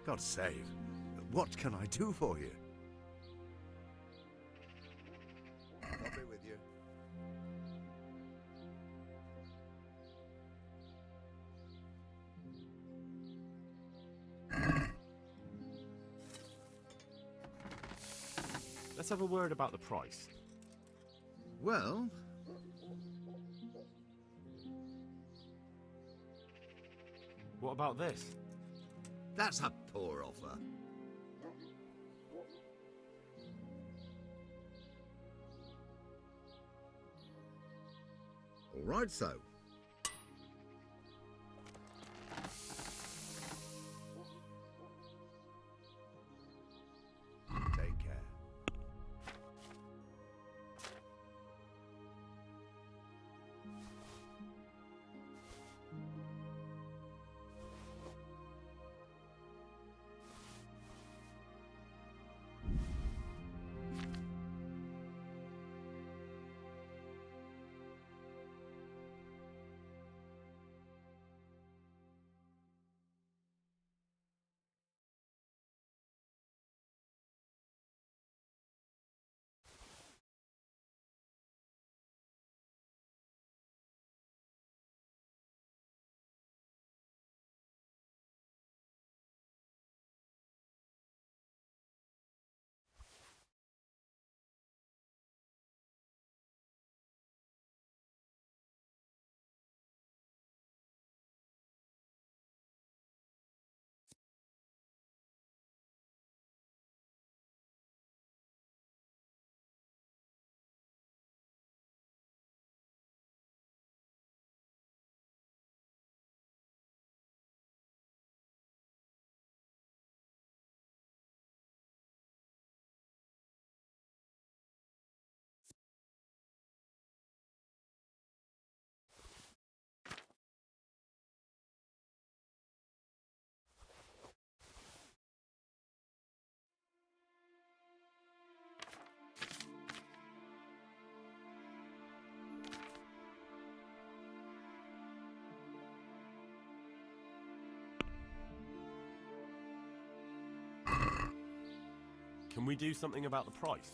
God save. What can I do for you? I'll be with you. Let's have a word about the price. Well, What about this? that's a poor offer. All right, so. Take care. Can we do something about the price?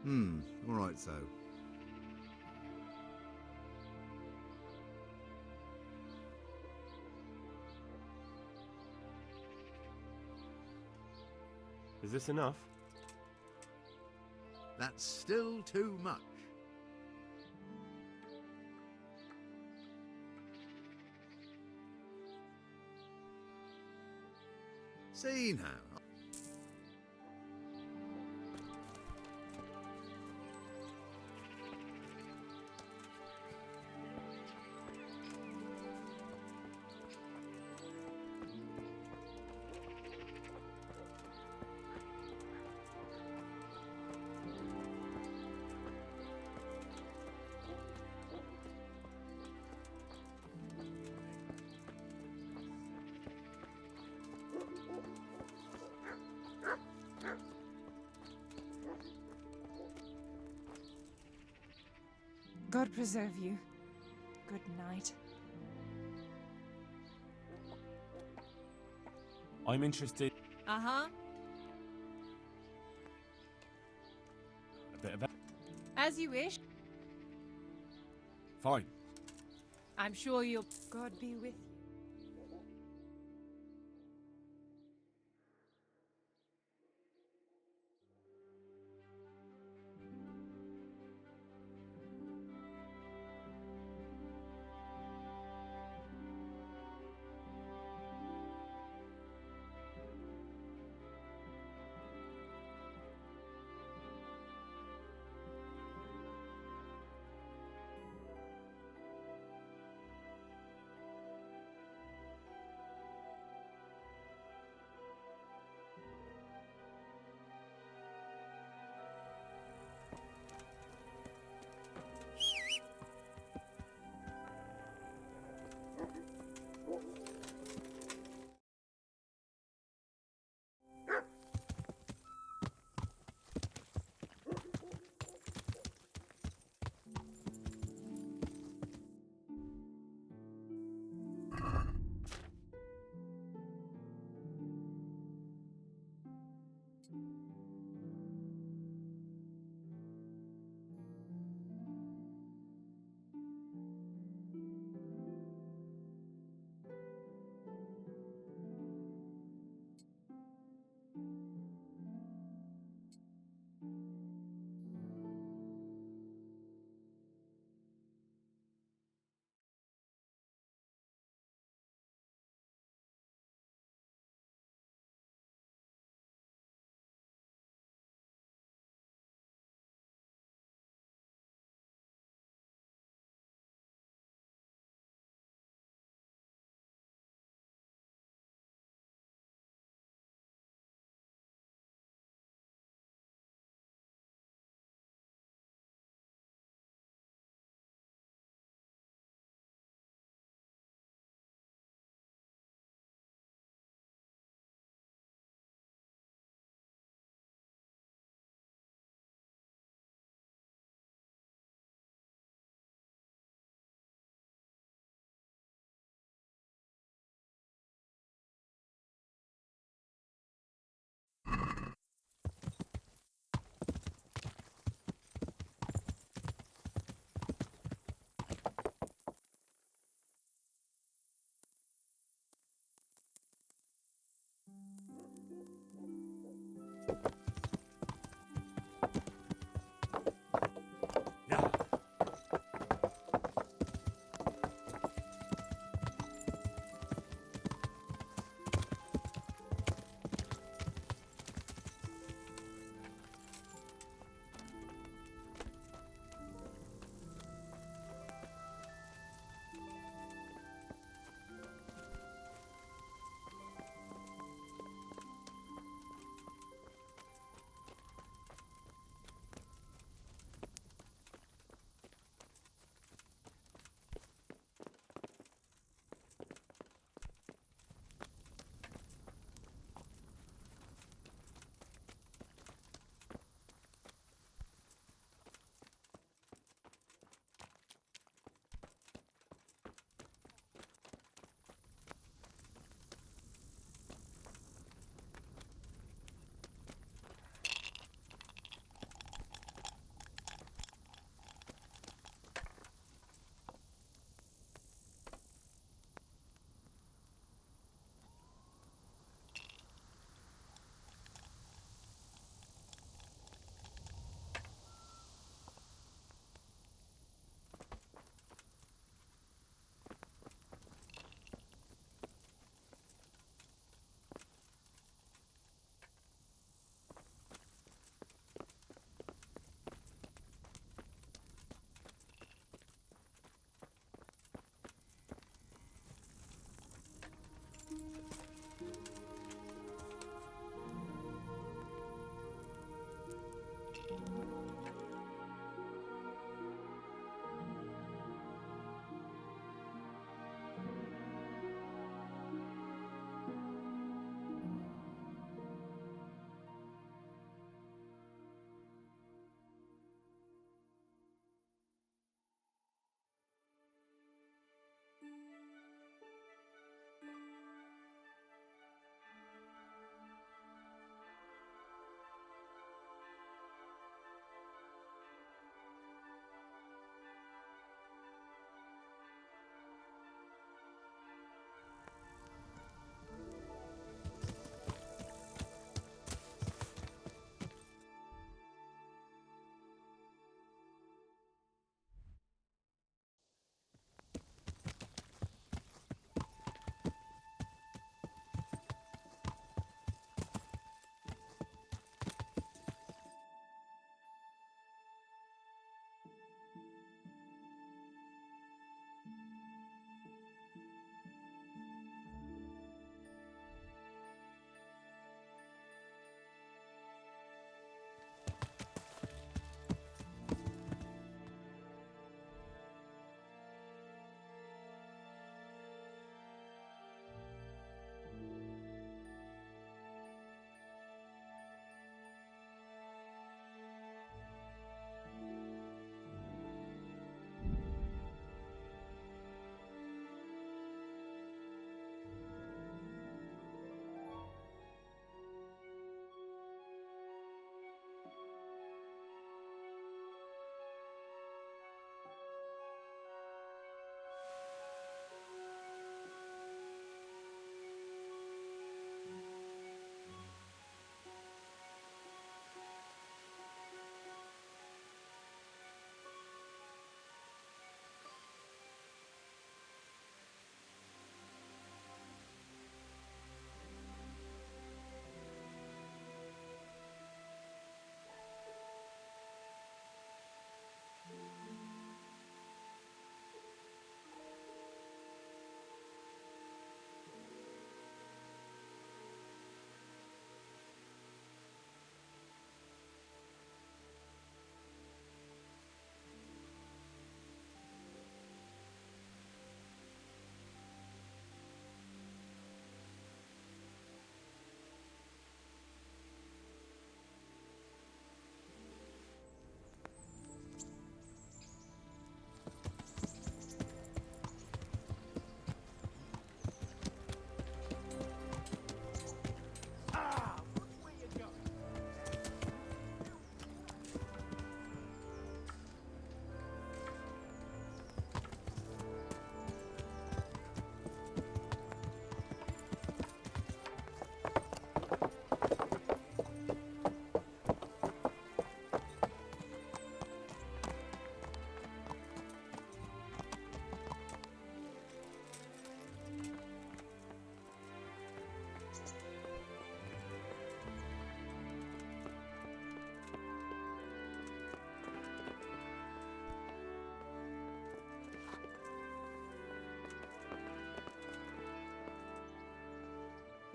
All right, so. Is this enough? That's still too much. See now. God preserve you. Good night. I'm interested. Uh-huh. A bit of it. As you wish. Fine. I'm sure you'll... God be with you.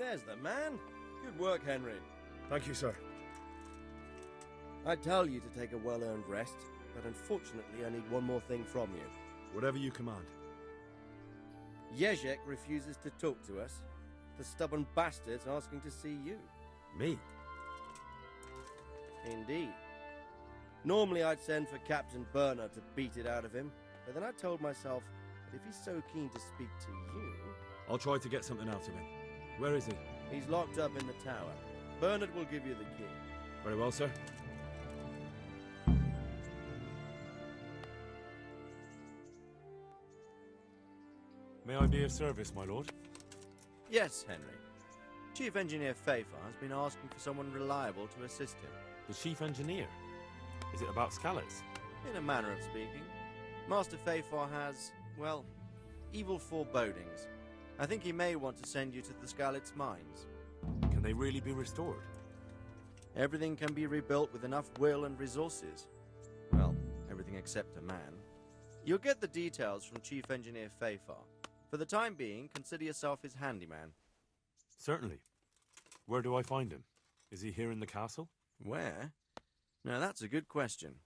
There's the man. Good work, Henry. Thank you, sir. I tell you to take a well-earned rest, but unfortunately I need one more thing from you. Whatever you command. Jezek refuses to talk to us. The stubborn bastard's asking to see you. Me? Indeed. Normally I'd send for Captain Burner to beat it out of him, but then I told myself that if he's so keen to speak to you... I'll try to get something out of him. Where is he? He's locked up in the tower. Bernard will give you the key. Very well, sir. May I be of service, my lord? Yes, Henry. Chief Engineer Fafar has been asking for someone reliable to assist him. The chief engineer? Is it about Scallots? In a manner of speaking. Master Fafar has, well, evil forebodings. I think he may want to send you to the Skalitz mines. Can they really be restored? Everything can be rebuilt with enough will and resources. Well, everything except a man. You'll get the details from Chief Engineer Fafar. For the time being, consider yourself his handyman. Certainly. Where do I find him? Is he here in the castle? Where? Now that's a good question.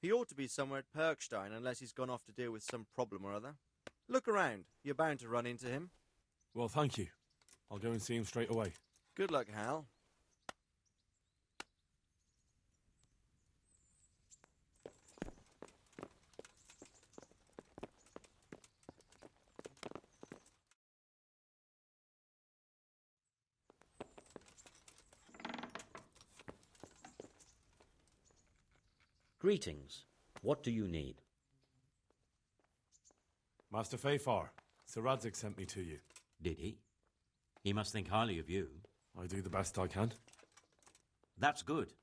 He ought to be somewhere at Perkstein unless he's gone off to deal with some problem or other. Look around. You're bound to run into him. Well, thank you. I'll go and see him straight away. Good luck, Hal. Greetings. What do you need? Master Fafar, Sir Radzig sent me to you. Did he? He must think highly of you. I do the best I can. That's good,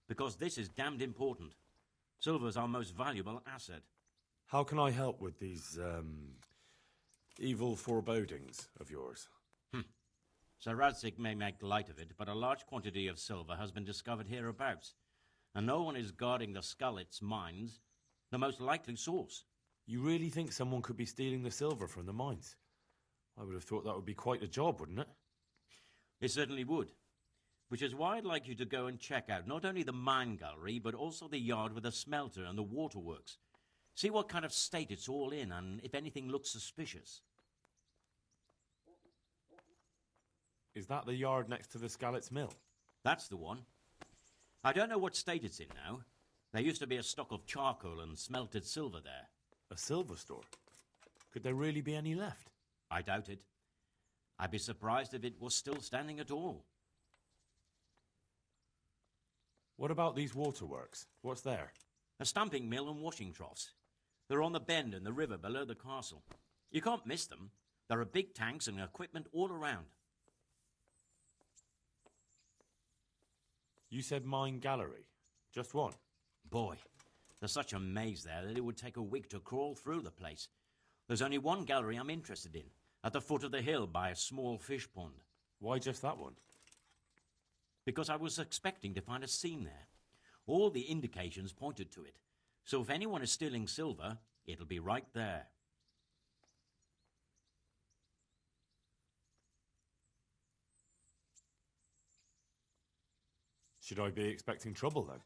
because this is damned important. Silver's our most valuable asset. How can I help with these, evil forebodings of yours? Sir Radzig may make light of it, but a large quantity of silver has been discovered hereabouts, and no one is guarding the Skalitz mines, the most likely source. You really think someone could be stealing the silver from the mines? I would have thought that would be quite a job, wouldn't it? It certainly would. Which is why I'd like you to go and check out not only the mine gallery, but also the yard with the smelter and the waterworks. See what kind of state it's all in, and if anything looks suspicious. Is that the yard next to the Skalitz mill? That's the one. I don't know what state it's in now. There used to be a stock of charcoal and smelted silver there. A silver store? Could there really be any left? I doubt it. I'd be surprised if it was still standing at all. What about these waterworks? What's there? A stamping mill and washing troughs. They're on the bend in the river below the castle. You can't miss them. There are big tanks and equipment all around. You said mine gallery. Just one? Boy, there's such a maze there that it would take a week to crawl through the place. There's only one gallery I'm interested in, at the foot of the hill by a small fish pond. Why just that one? Because I was expecting to find a scene there. All the indications pointed to it. So if anyone is stealing silver, it'll be right there. Should I be expecting trouble, then?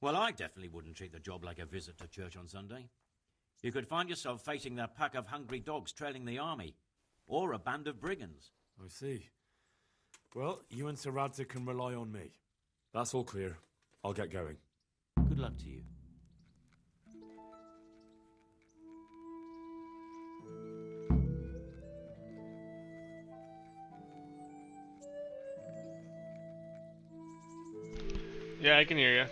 Well, I definitely wouldn't treat the job like a visit to church on Sunday. You could find yourself facing that pack of hungry dogs trailing the army, or a band of brigands. I see. Well, you and Sir Radzig can rely on me. That's all clear. I'll get going. Good luck to you. Yeah, I can hear you.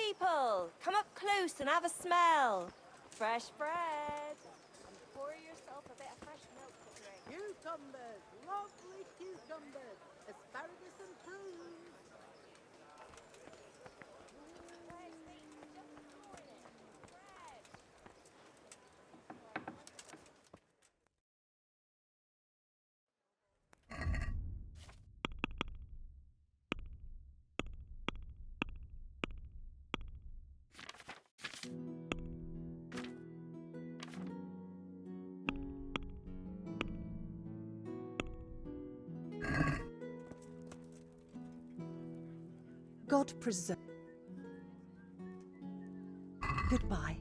people, come up close and have a smell. Fresh bread. And pour yourself a bit of fresh milk to drink. Cucumbers, lovely cucumbers, asparagus and prunes. God preserve. Goodbye.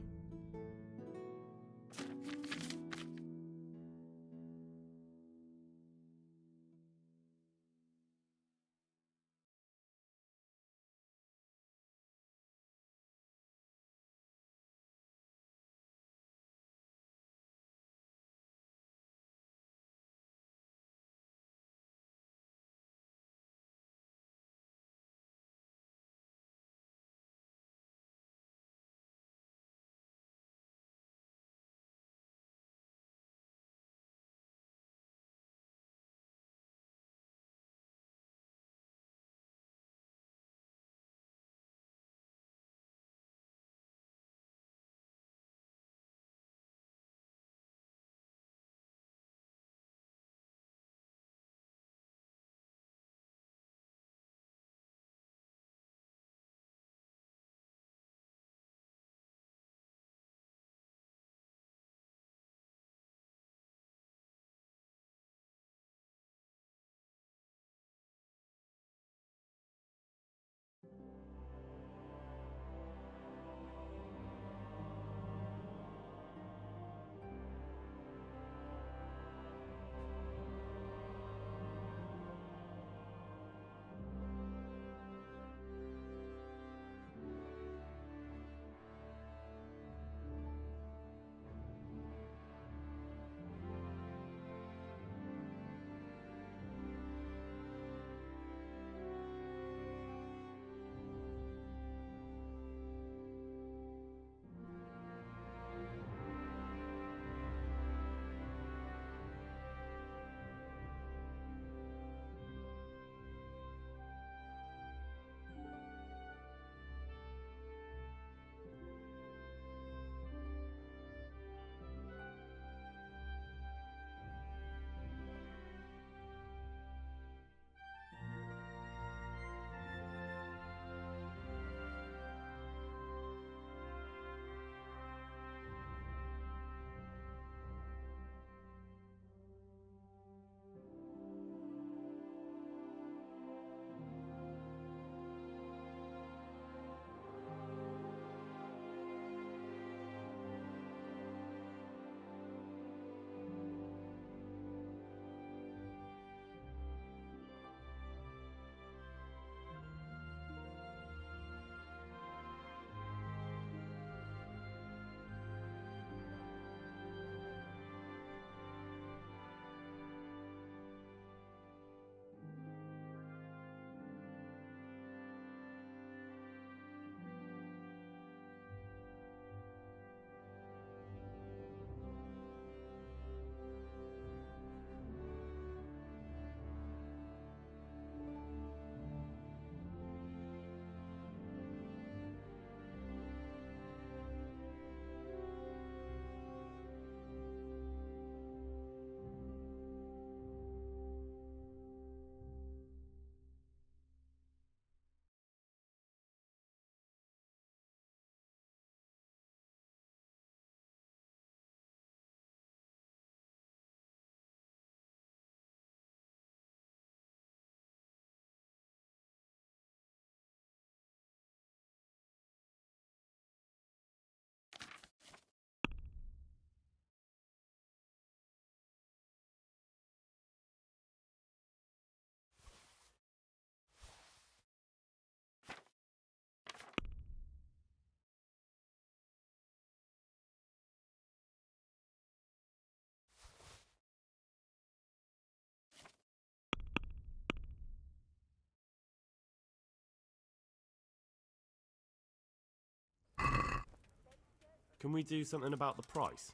Can we do something about the price?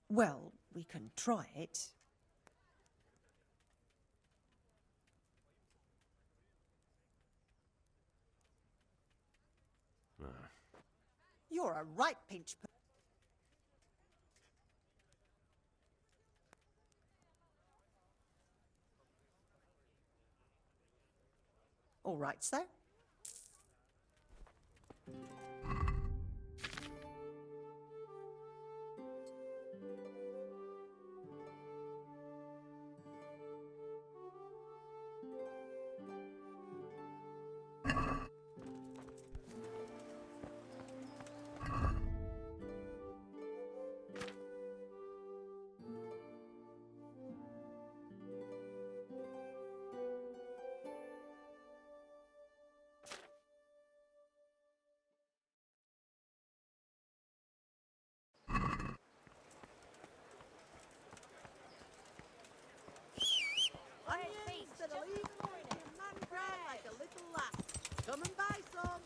Well, we can try it. You're a right pinch. All right, sir. Onions that'll even make your man cry like a little lass. Come and buy some.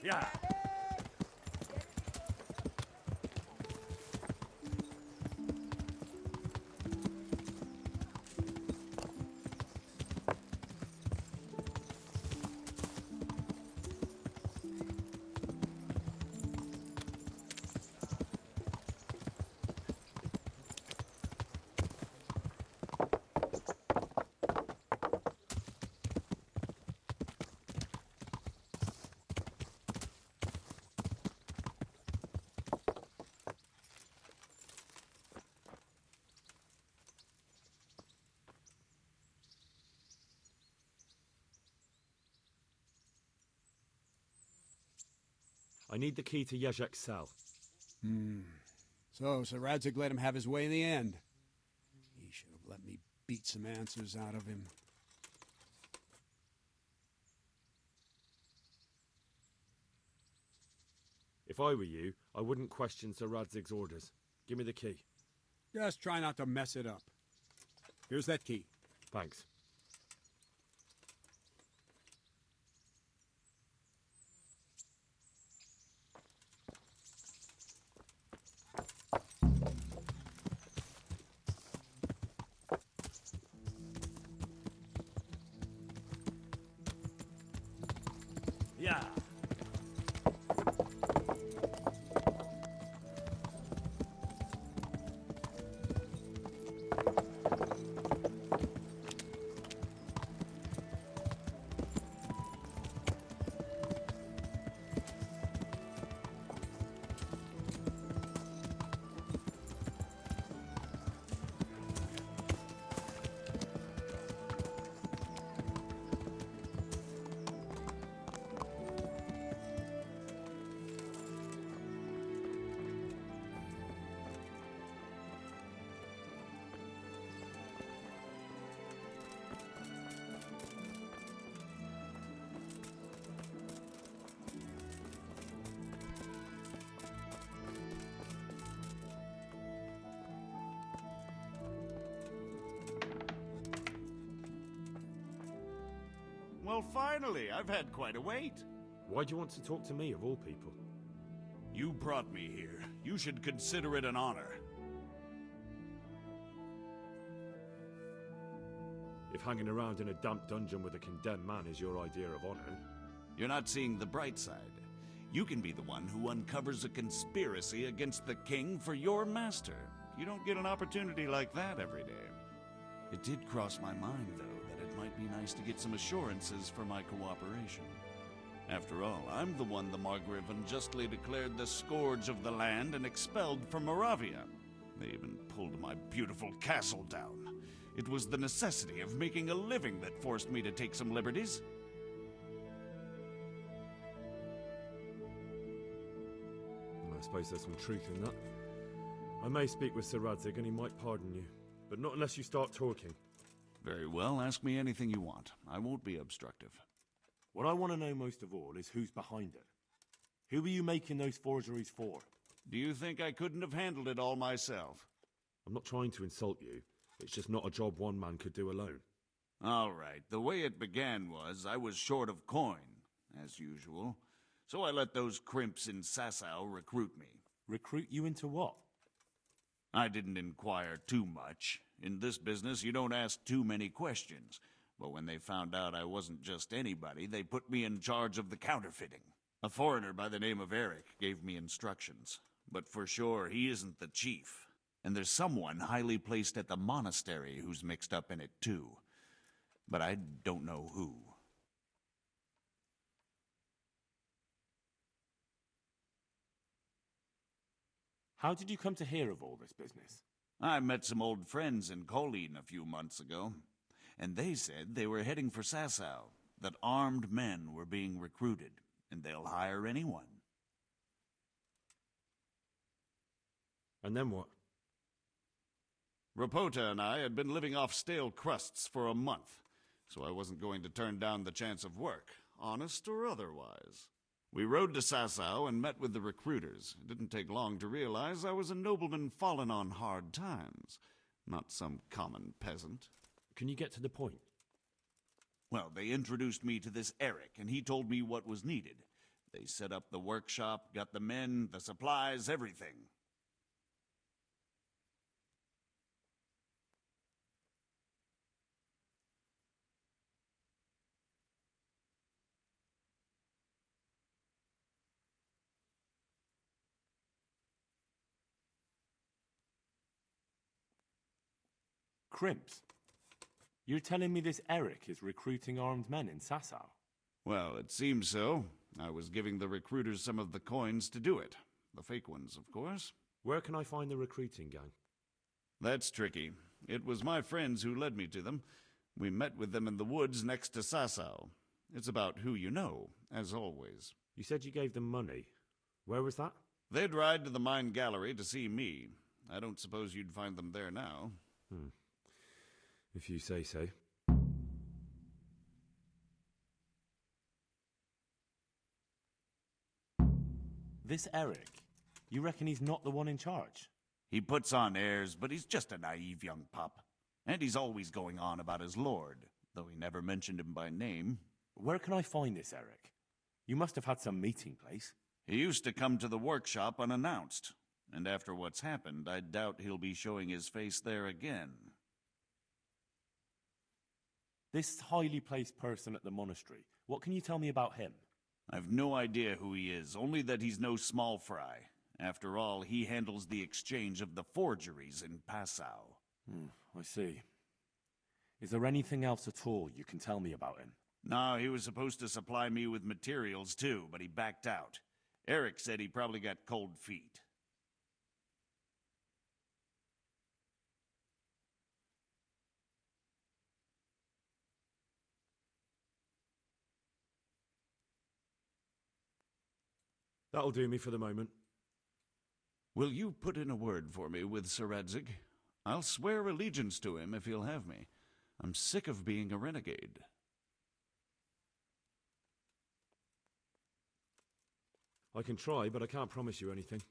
Yeah. I need the key to Yezhek's cell. So Sir Radzig let him have his way in the end. He should have let me beat some answers out of him. If I were you, I wouldn't question Sir Radzig's orders. Give me the key. Just try not to mess it up. Here's that key. Thanks. Well, finally, I've had quite a wait. Why do you want to talk to me, of all people? You brought me here. You should consider it an honor. If hanging around in a damp dungeon with a condemned man is your idea of honor... You're not seeing the bright side. You can be the one who uncovers a conspiracy against the king for your master. You don't get an opportunity like that every day. It did cross my mind, though, that it might be nice to get some assurances for my cooperation. After all, I'm the one the Margrave unjustly declared the scourge of the land and expelled from Moravia. They even pulled my beautiful castle down. It was the necessity of making a living that forced me to take some liberties. I suppose there's some truth in that. I may speak with Sir Radzig and he might pardon you, but not unless you start talking. Very well, ask me anything you want. I won't be obstructive. What I want to know most of all is who's behind it. Who are you making those forgeries for? Do you think I couldn't have handled it all myself? I'm not trying to insult you. It's just not a job one man could do alone. All right, the way it began was I was short of coin, as usual. So I let those crimps in Sasau recruit me. Recruit you into what? I didn't inquire too much. In this business, you don't ask too many questions. But when they found out I wasn't just anybody, they put me in charge of the counterfeiting. A foreigner by the name of Eric gave me instructions. But for sure, he isn't the chief. And there's someone highly placed at the monastery who's mixed up in it too. But I don't know who. How did you come to hear of all this business? I met some old friends in Colleen a few months ago, and they said they were heading for Sasau, that armed men were being recruited, and they'll hire anyone. And then what? Rapota and I had been living off stale crusts for a month, so I wasn't going to turn down the chance of work, honest or otherwise. We rode to Sasau and met with the recruiters. It didn't take long to realize I was a nobleman fallen on hard times, not some common peasant. Can you get to the point? Well, they introduced me to this Eric, and he told me what was needed. They set up the workshop, got the men, the supplies, everything. Crimps? You're telling me this Eric is recruiting armed men in Sasau? Well, it seems so. I was giving the recruiters some of the coins to do it. The fake ones, of course. Where can I find the recruiting gang? That's tricky. It was my friends who led me to them. We met with them in the woods next to Sasau. It's about who you know, as always. You said you gave them money. Where was that? They'd ride to the mine gallery to see me. I don't suppose you'd find them there now. If you say so. This Eric, you reckon he's not the one in charge? He puts on airs, but he's just a naive young pup. And he's always going on about his lord, though he never mentioned him by name. Where can I find this Eric? You must have had some meeting place. He used to come to the workshop unannounced. And after what's happened, I doubt he'll be showing his face there again. This highly placed person at the monastery, what can you tell me about him? I've no idea who he is, only that he's no small fry. After all, he handles the exchange of the forgeries in Passau. I see. Is there anything else at all you can tell me about him? No, he was supposed to supply me with materials too, but he backed out. Eric said he probably got cold feet. That'll do me for the moment. Will you put in a word for me with Sir Radzig? I'll swear allegiance to him if he'll have me. I'm sick of being a renegade. I can try, but I can't promise you anything.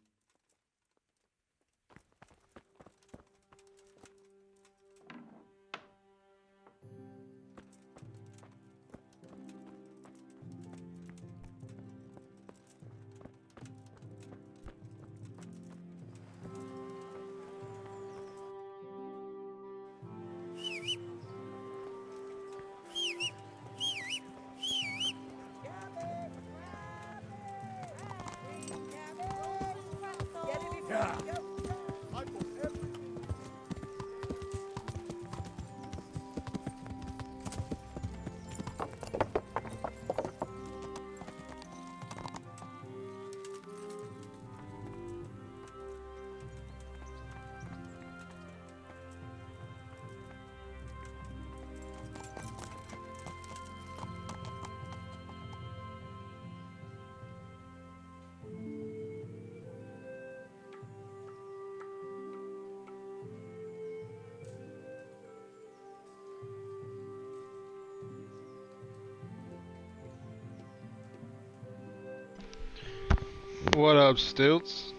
What up, Stilts?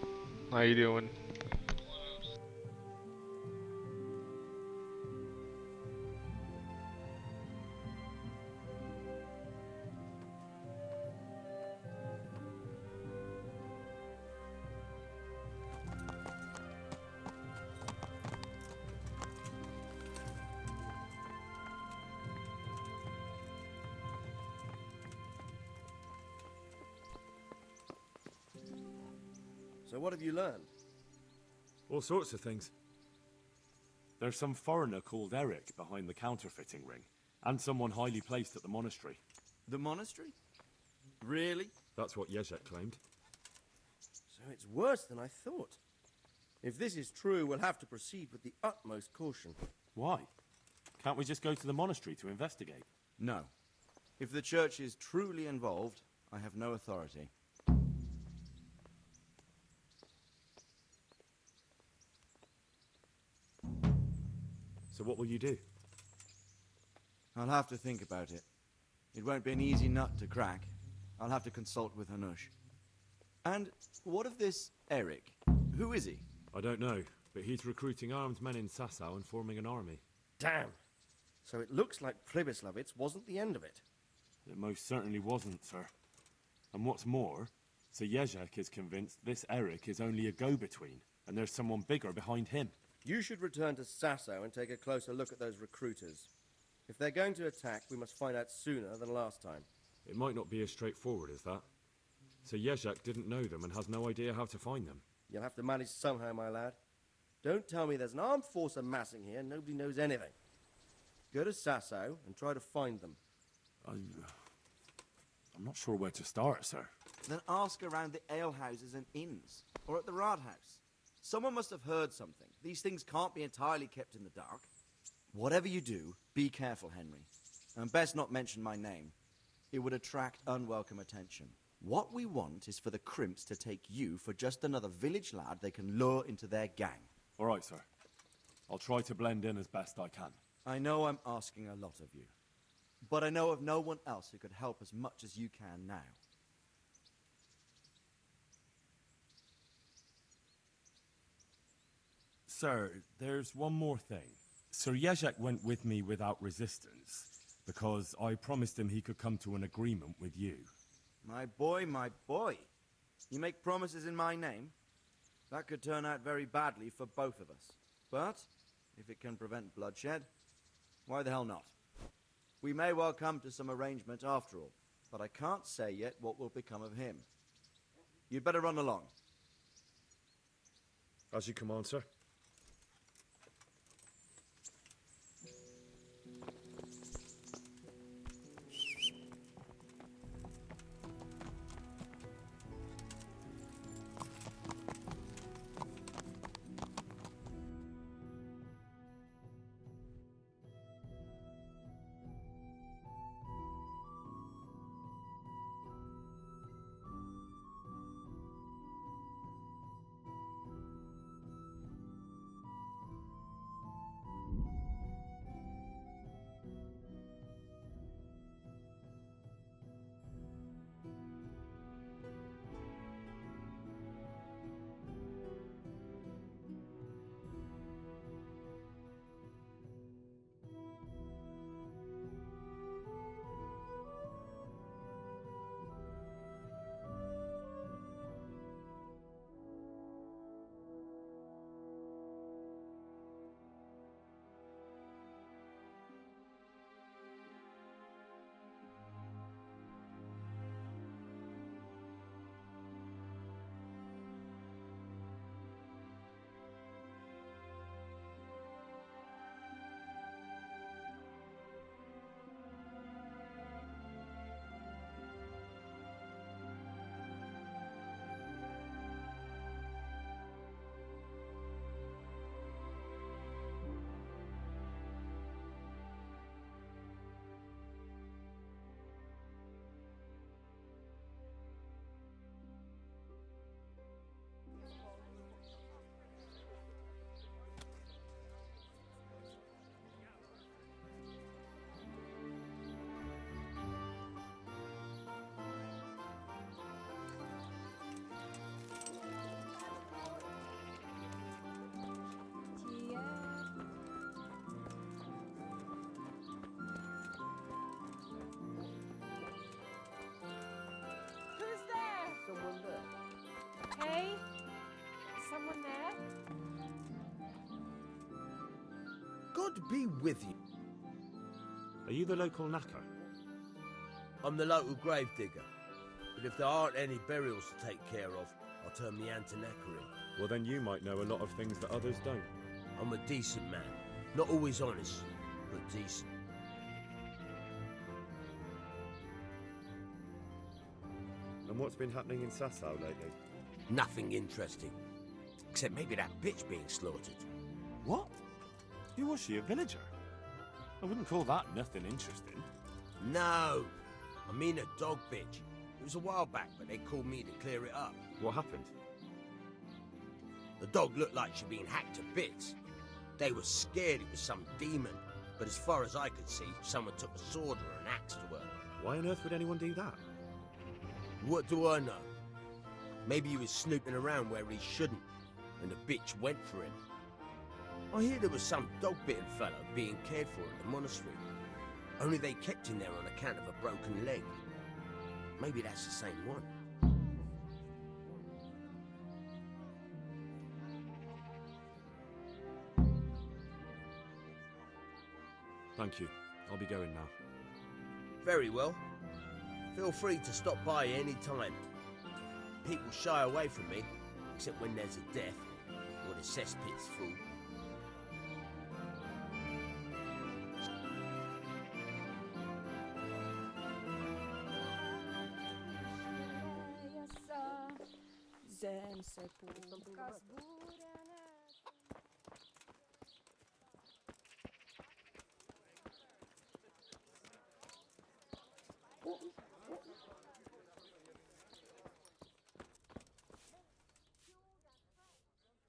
How you doing? So what have you learned? All sorts of things. There's some foreigner called Eric behind the counterfeiting ring, and someone highly placed at the monastery. The monastery? Really? That's what Yezhek claimed. So it's worse than I thought. If this is true, we'll have to proceed with the utmost caution. Why? Can't we just go to the monastery to investigate? No. If the church is truly involved, I have no authority. So what will you do? I'll have to think about it. It won't be an easy nut to crack. I'll have to consult with Hanush. And what of this Eric? Who is he? I don't know, but he's recruiting armed men in Sasau and forming an army. Damn. So it looks like Pribyslavitz wasn't the end of it. It most certainly wasn't, sir. And what's more, Sir Yezhek is convinced this Eric is only a go-between, and there's someone bigger behind him. You should return to Sasau and take a closer look at those recruiters. If they're going to attack, we must find out sooner than last time. It might not be as straightforward as that. So Yezhek didn't know them and has no idea how to find them. You'll have to manage somehow, my lad. Don't tell me there's an armed force amassing here and nobody knows anything. Go to Sasau and try to find them. I'm not sure where to start, sir. Then ask around the alehouses and inns, or at the Rathaus. Someone must have heard something. These things can't be entirely kept in the dark. Whatever you do, be careful, Henry. And best not mention my name. It would attract unwelcome attention. What we want is for the crimps to take you for just another village lad they can lure into their gang. All right, sir. I'll try to blend in as best I can. I know I'm asking a lot of you, but I know of no one else who could help as much as you can now. Sir, there's one more thing. Sir Yezhek went with me without resistance, because I promised him he could come to an agreement with you. My boy, my boy. You make promises in my name? That could turn out very badly for both of us. But, if it can prevent bloodshed, why the hell not? We may well come to some arrangement after all, but I can't say yet what will become of him. You'd better run along. As you command, sir. God be with you. Are you the local knacker? I'm the local gravedigger. But if there aren't any burials to take care of, I'll turn me hand to knackering. Well, then you might know a lot of things that others don't. I'm a decent man. Not always honest, but decent. And what's been happening in Sasau lately? Nothing interesting. Except maybe that bitch being slaughtered. What? Who was she, a villager? I wouldn't call that nothing interesting. No! I mean a dog bitch. It was a while back, but they called me to clear it up. What happened? The dog looked like she'd been hacked to bits. They were scared it was some demon, but as far as I could see, someone took a sword or an axe to her. Why on earth would anyone do that? What do I know? Maybe he was snooping around where he shouldn't, and the bitch went for him. I hear there was some dog-bitten fellow being cared for at the monastery. Only they kept him there on account of a broken leg. Maybe that's the same one. Thank you. I'll be going now. Very well. Feel free to stop by any time. People shy away from me, except when there's a death or the cesspit's full.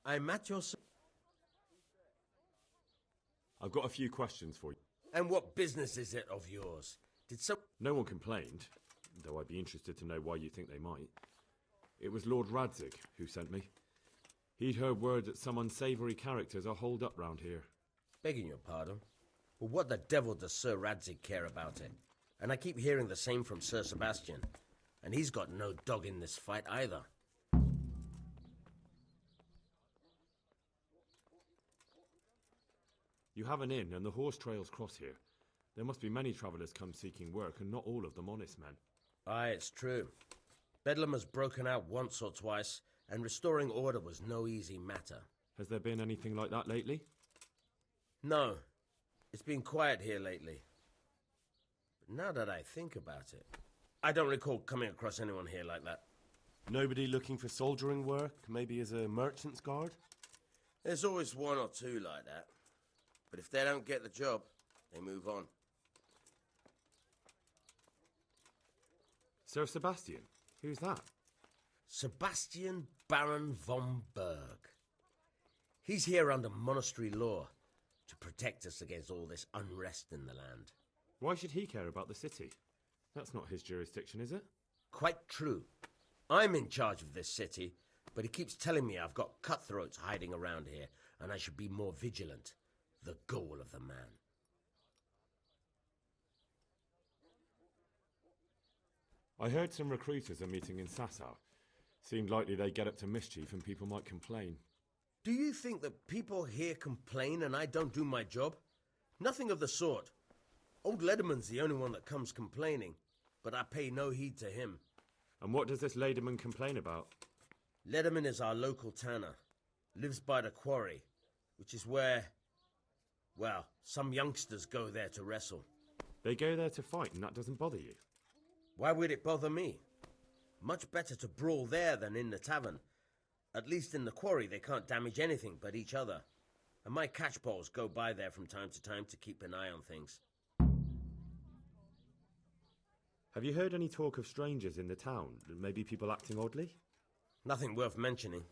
I'm at your... I've got a few questions for you. And what business is it of yours? Did some... No one complained, though I'd be interested to know why you think they might. It was Lord Radzig who sent me. He'd heard word that some unsavoury characters are holed up round here. Begging your pardon? Well, what the devil does Sir Radzig care about it? And I keep hearing the same from Sir Sebastian. And he's got no dog in this fight either. You have an inn and the horse trails cross here. There must be many travellers come seeking work, and not all of them honest men. Aye, it's true. Bedlam has broken out once or twice, and restoring order was no easy matter. Has there been anything like that lately? No. It's been quiet here lately. But now that I think about it, I don't recall coming across anyone here like that. Nobody looking for soldiering work, maybe as a merchant's guard? There's always one or two like that. But if they don't get the job, they move on. Sir Sebastian? Who's that? Sebastian Baron von Berg. He's here under monastery law to protect us against all this unrest in the land. Why should he care about the city? That's not his jurisdiction, is it? Quite true. I'm in charge of this city, but he keeps telling me I've got cutthroats hiding around here, and I should be more vigilant. The goal of the man. I heard some recruiters are meeting in Sasau. Seemed likely they get up to mischief and people might complain. Do you think that people here complain and I don't do my job? Nothing of the sort. Old Lederman's the only one that comes complaining, but I pay no heed to him. And what does this Lederman complain about? Lederman is our local tanner. Lives by the quarry, which is where... well, some youngsters go there to wrestle. They go there to fight and that doesn't bother you? Why would it bother me? Much better to brawl there than in the tavern. At least in the quarry they can't damage anything but each other. And my catchpoles go by there from time to keep an eye on things. Have you heard any talk of strangers in the town? Maybe people acting oddly? Nothing worth mentioning.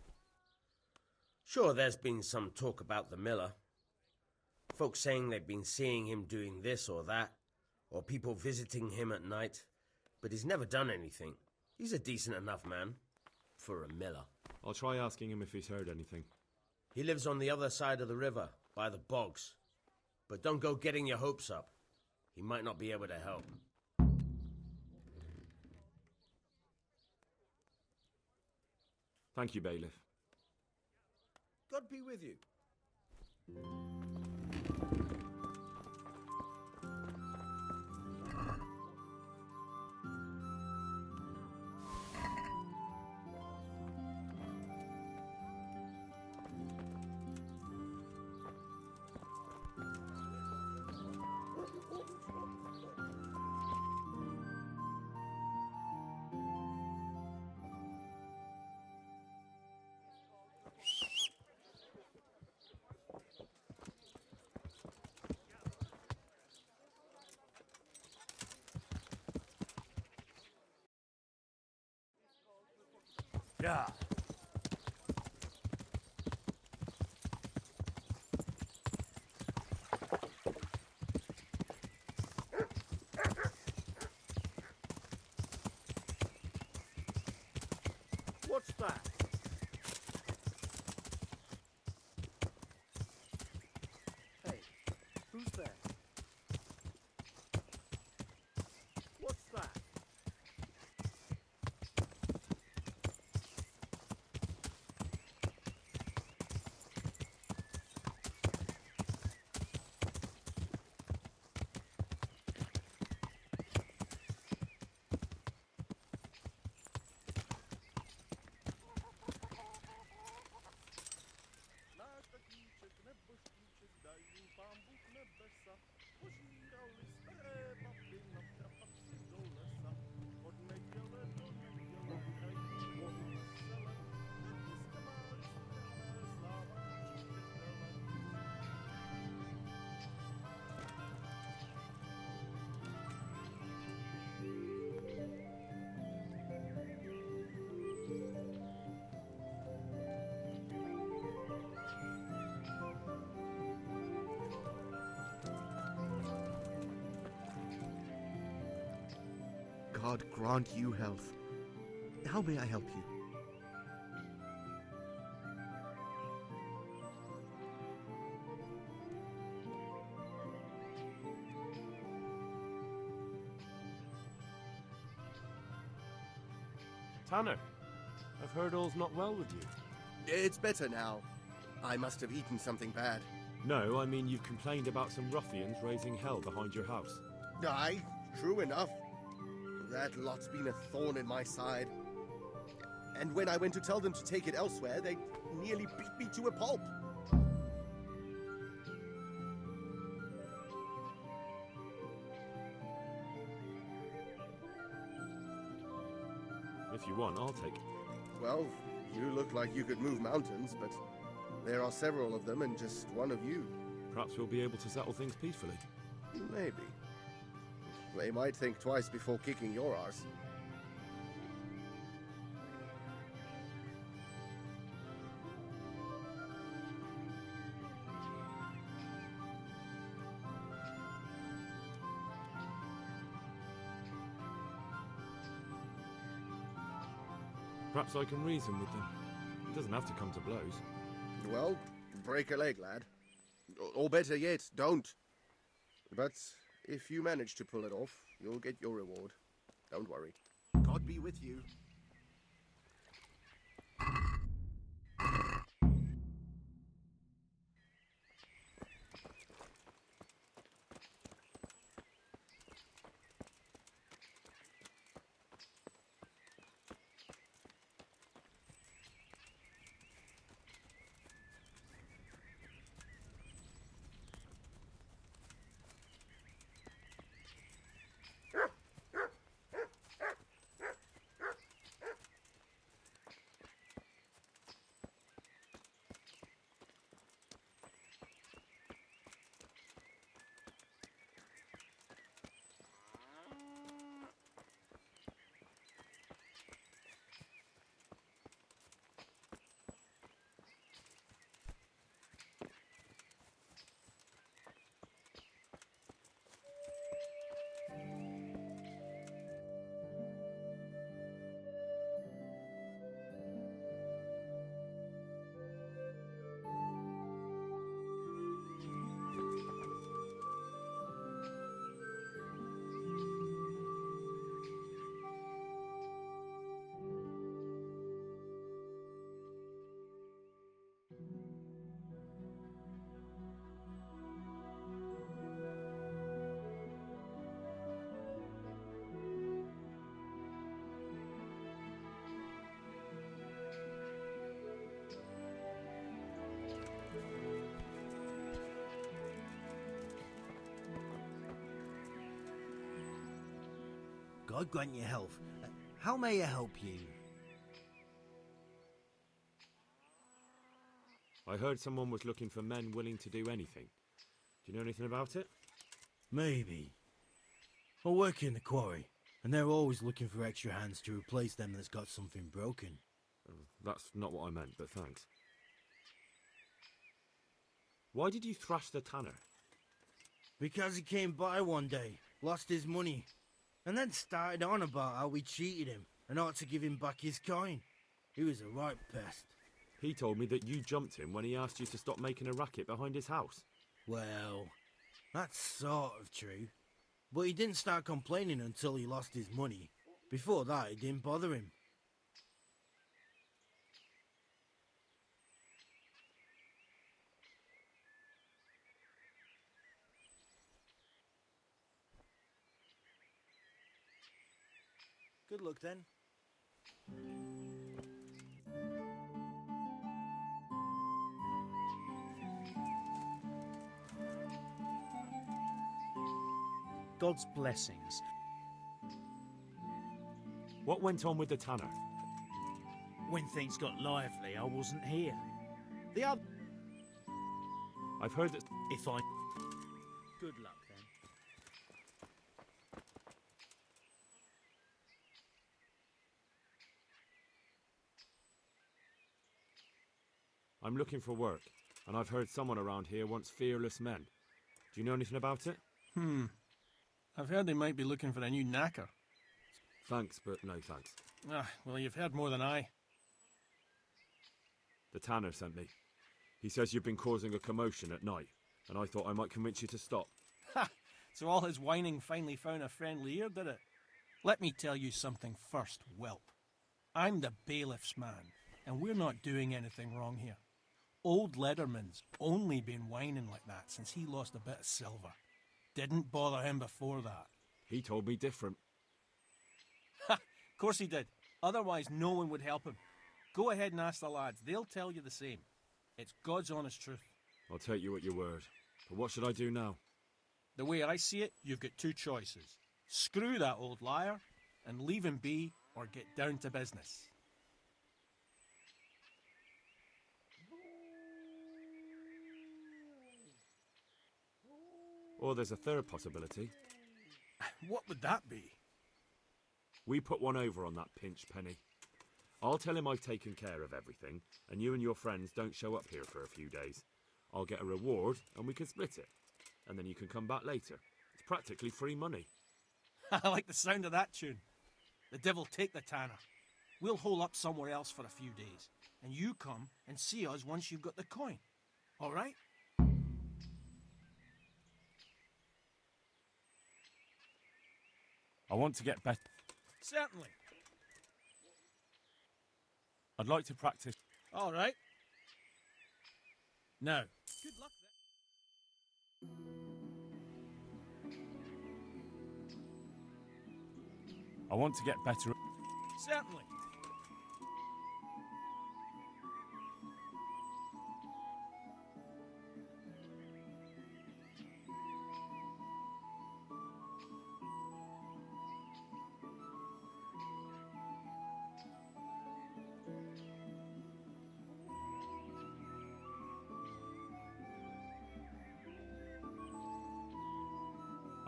Sure, there's been some talk about the miller. Folks saying they've been seeing him doing this or that, or people visiting him at night, but he's never done anything. He's a decent enough man, for a miller. I'll try asking him if he's heard anything. He lives on the other side of the river, by the bogs. But don't go getting your hopes up. He might not be able to help. Thank you, Bailiff. God be with you. Yeah. What's that? Hey, who's there? What's that? God grant you health. How may I help you? Tanner, I've heard all's not well with you. It's better now. I must have eaten something bad. No, I mean you've complained about some ruffians raising hell behind your house. Aye, true enough. That lot's been a thorn in my side. And when I went to tell them to take it elsewhere, they nearly beat me to a pulp. If you want, I'll take it. Well, you look like you could move mountains, but there are several of them and just one of you. Perhaps we'll be able to settle things peacefully. Maybe. They might think twice before kicking your arse. Perhaps I can reason with them. It doesn't have to come to blows. Well, break a leg, lad. Or better yet, don't. But if you manage to pull it off, you'll get your reward. Don't worry. God be with you. God grant you health. How may I help you? I heard someone was looking for men willing to do anything. Do you know anything about it? Maybe. I work in the quarry, and they're always looking for extra hands to replace them that's got something broken. That's not what I meant, but thanks. Why did you thrash the tanner? Because he came by one day, lost his money, and then started on about how we cheated him and ought to give him back his coin. He was a right pest. He told me that you jumped him when he asked you to stop making a racket behind his house. Well, that's sort of true. But he didn't start complaining until he lost his money. Before that, it didn't bother him. Good luck then. God's blessings. What went on with the tanner? When things got lively, I wasn't here. The other... I've heard that... If I... Good luck then. I'm looking for work, and I've heard someone around here wants fearless men. Do you know anything about it? I've heard they might be looking for a new knacker. Thanks, but no thanks. Ah, well, you've heard more than I. The tanner sent me. He says you've been causing a commotion at night, and I thought I might convince you to stop. Ha! So all his whining finally found a friendly ear, did it? Let me tell you something first, whelp. I'm the bailiff's man, and we're not doing anything wrong here. Old Lederman's only been whining like that since he lost a bit of silver. Didn't bother him before that. He told me different. Ha! Of course he did. Otherwise no one would help him. Go ahead and ask the lads. They'll tell you the same. It's God's honest truth. I'll take you at your word. But what should I do now? The way I see it, you've got two choices. Screw that old liar and leave him be, or get down to business. Or there's a third possibility. What would that be? We put one over on that pinch penny. I'll tell him I've taken care of everything, and you and your friends don't show up here for a few days. I'll get a reward, and we can split it. And then you can come back later. It's practically free money. I like the sound of that tune. The devil take the tanner. We'll hole up somewhere else for a few days, and you come and see us once you've got the coin. All right? I want to get better. Certainly. I'd like to practice. All right. Now, good luck then. I want to get better. Certainly.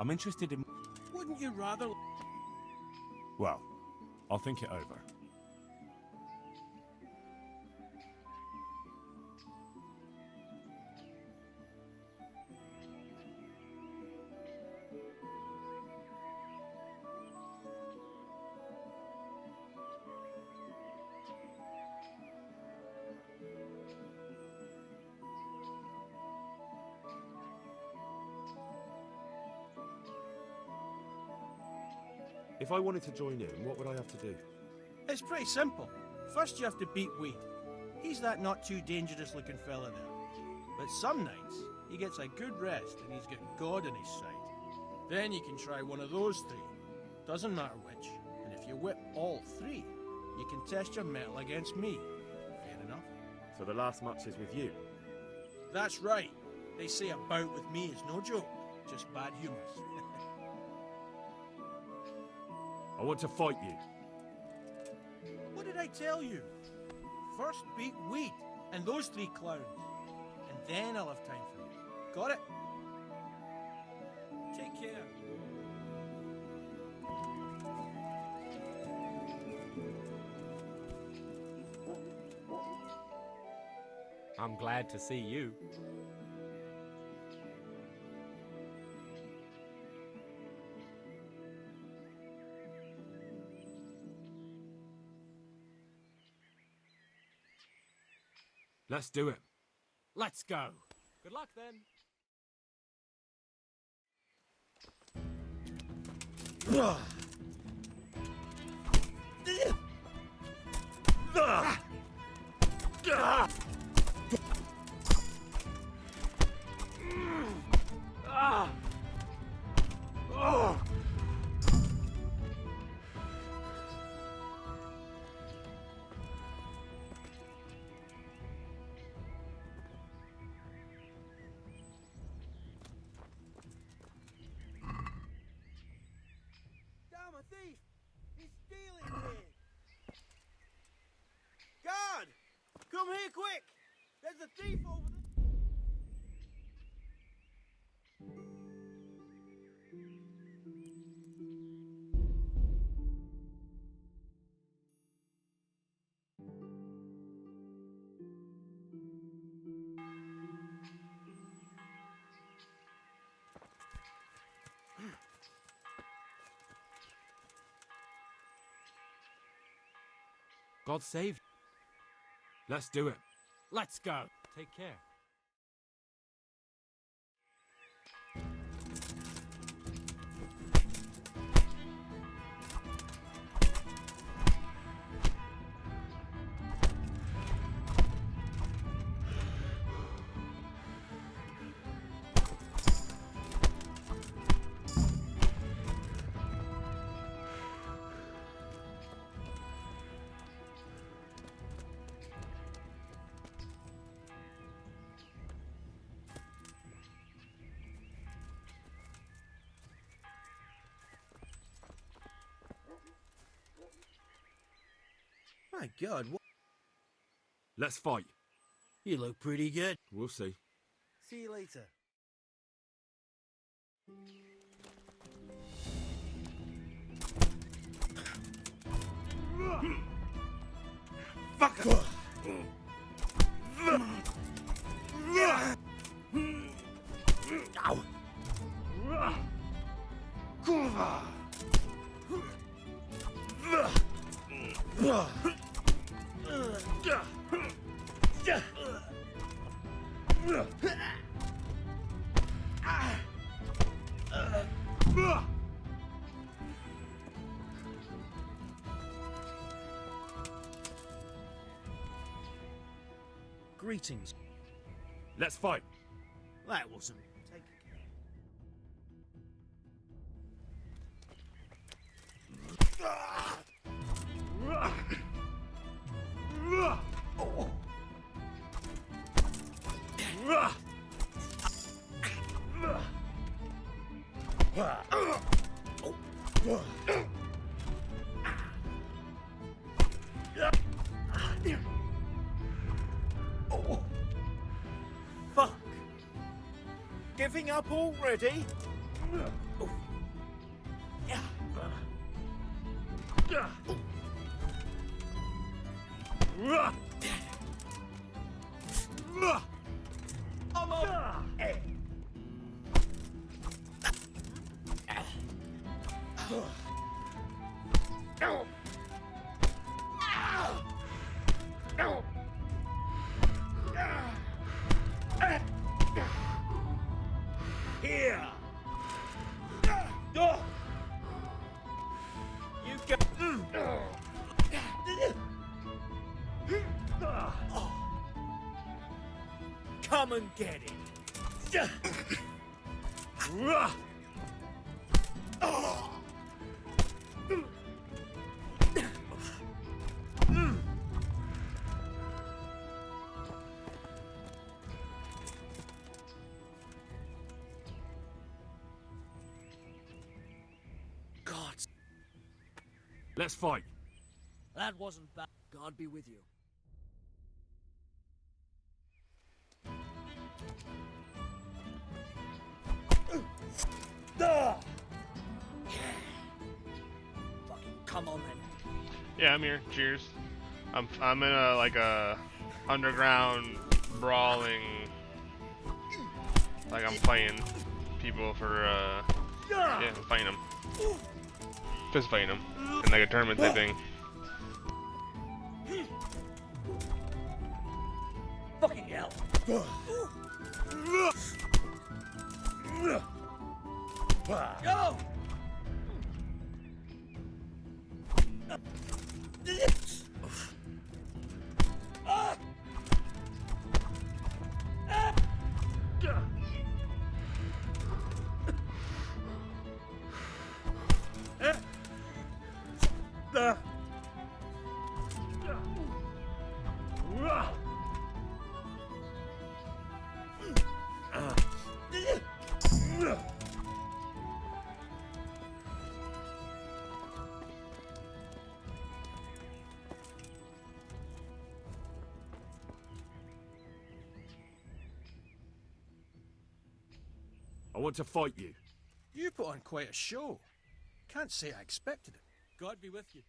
I'm interested in... Wouldn't you rather... Well, I'll think it over. If I wanted to join in, what would I have to do? It's pretty simple. First you have to beat Weed. He's that not too dangerous looking fella there. But some nights, he gets a good rest and he's got God on his side. Then you can try one of those three. Doesn't matter which. And if you whip all three, you can test your mettle against me. Fair enough. So the last match is with you? That's right. They say a bout with me is no joke. Just bad humours. I want to fight you. What did I tell you? First beat Weed and those three clowns. And then I'll have time for you. Got it? Take care. I'm glad to see you. Let's do it. Let's go. Good luck then. Damn, a thief! He's stealing here! Guard! Come here quick! There's a thief over there! God save you. Let's do it. Let's go. Take care. My God, what? Let's fight. You look pretty good. We'll see. See you later. Fuck! Ow! Kurwa! Greetings. Let's fight. That wasn't. Take Fuck! Giving up already? I'm up. Here. You go. Come and get it. Let's fight. That wasn't bad. God be with you. Fucking come on then. Yeah, I'm here. Cheers. I'm in a underground brawling like I'm playing people for, yeah, I'm fighting them. Fist fighting them. In like a tournament type thing. Fucking hell. Go! I want to fight you. You put on quite a show. Can't say I expected it. God be with you.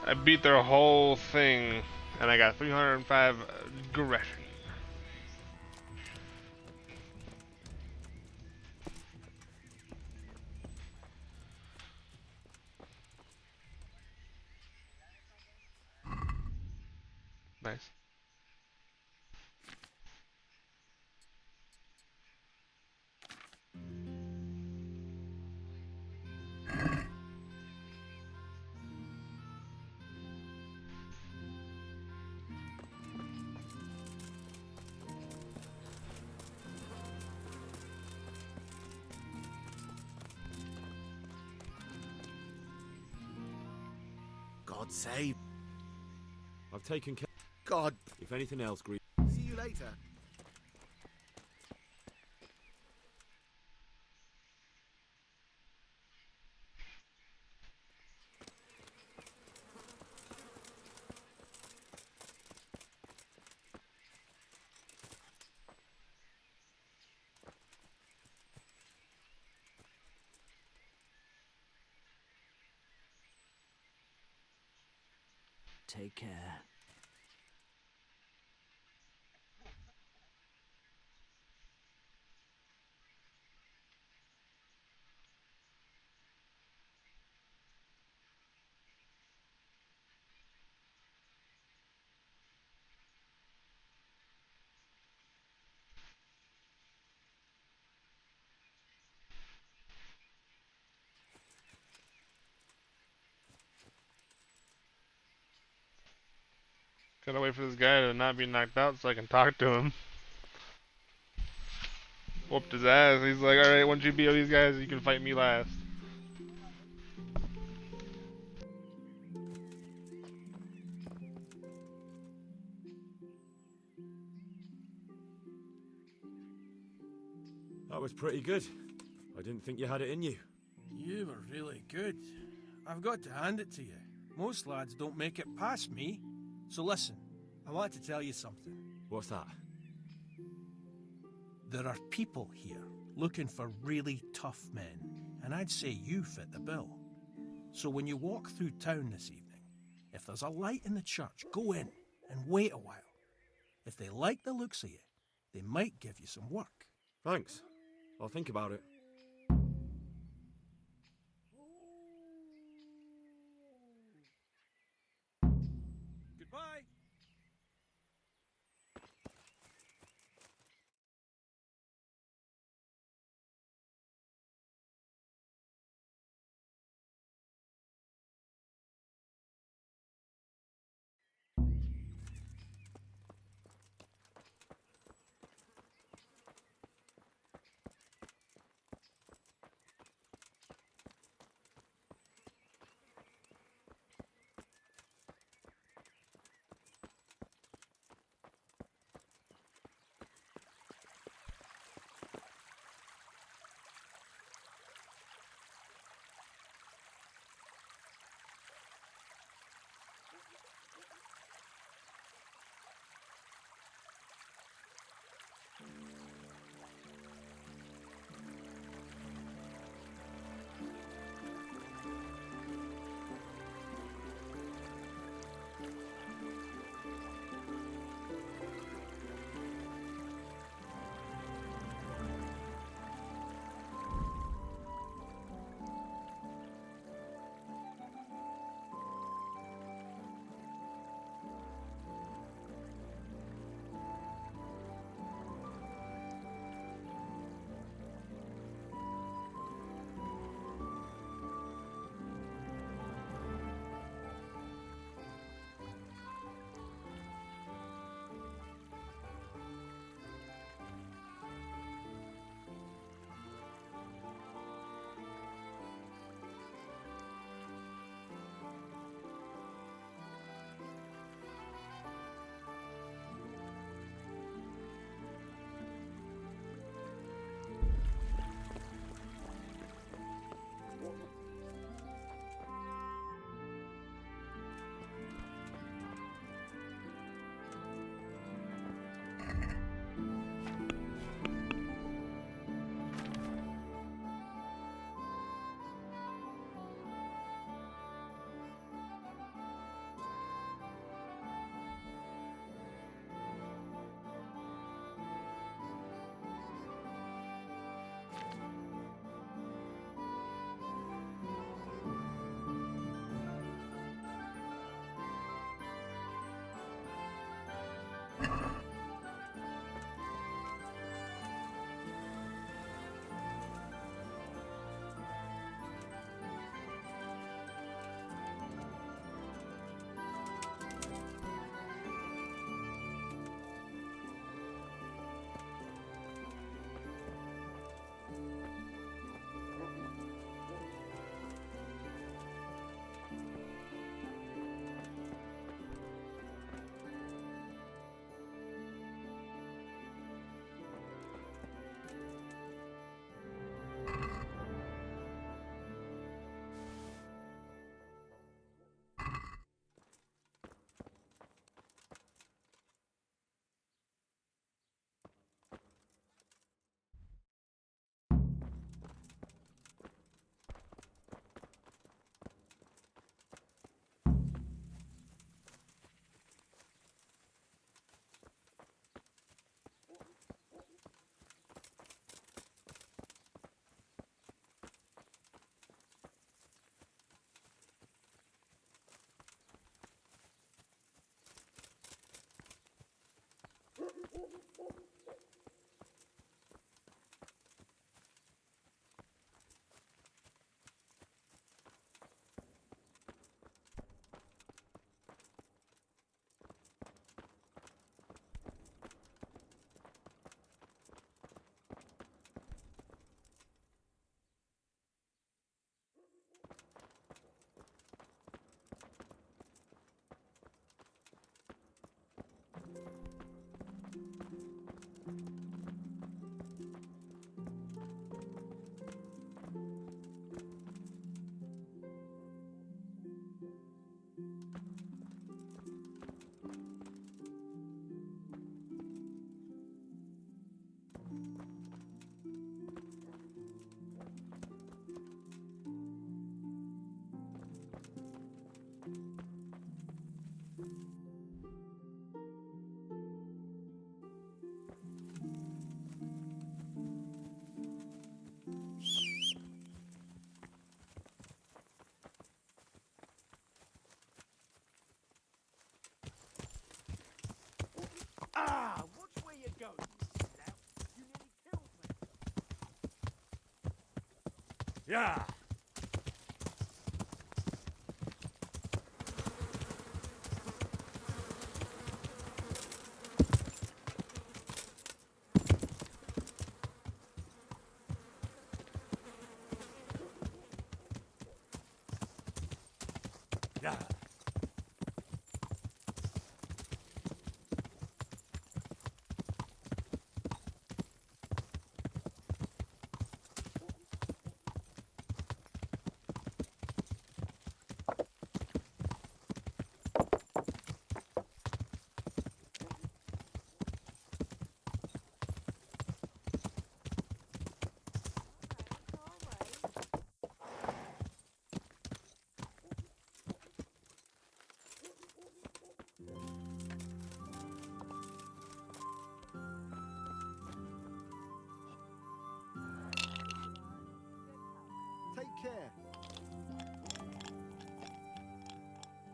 I beat their whole thing, and I got 305 aggression. Nice. God save. I've taken care. God. If anything else, Green. See you later. Take care. Gotta wait for this guy to not be knocked out so I can talk to him. Whooped his ass. He's like, alright, once you beat all these guys, you can fight me last. That was pretty good. I didn't think you had it in you. You were really good. I've got to hand it to you. Most lads don't make it past me. So listen, I want to tell you something. What's that? There are people here looking for really tough men, and I'd say you fit the bill. So when you walk through town this evening, if there's a light in the church, go in and wait a while. If they like the looks of you, they might give you some work. Thanks. I'll think about it. Ah, watch where you're going, you scout. You nearly killed me. Yeah! Yeah! Take care.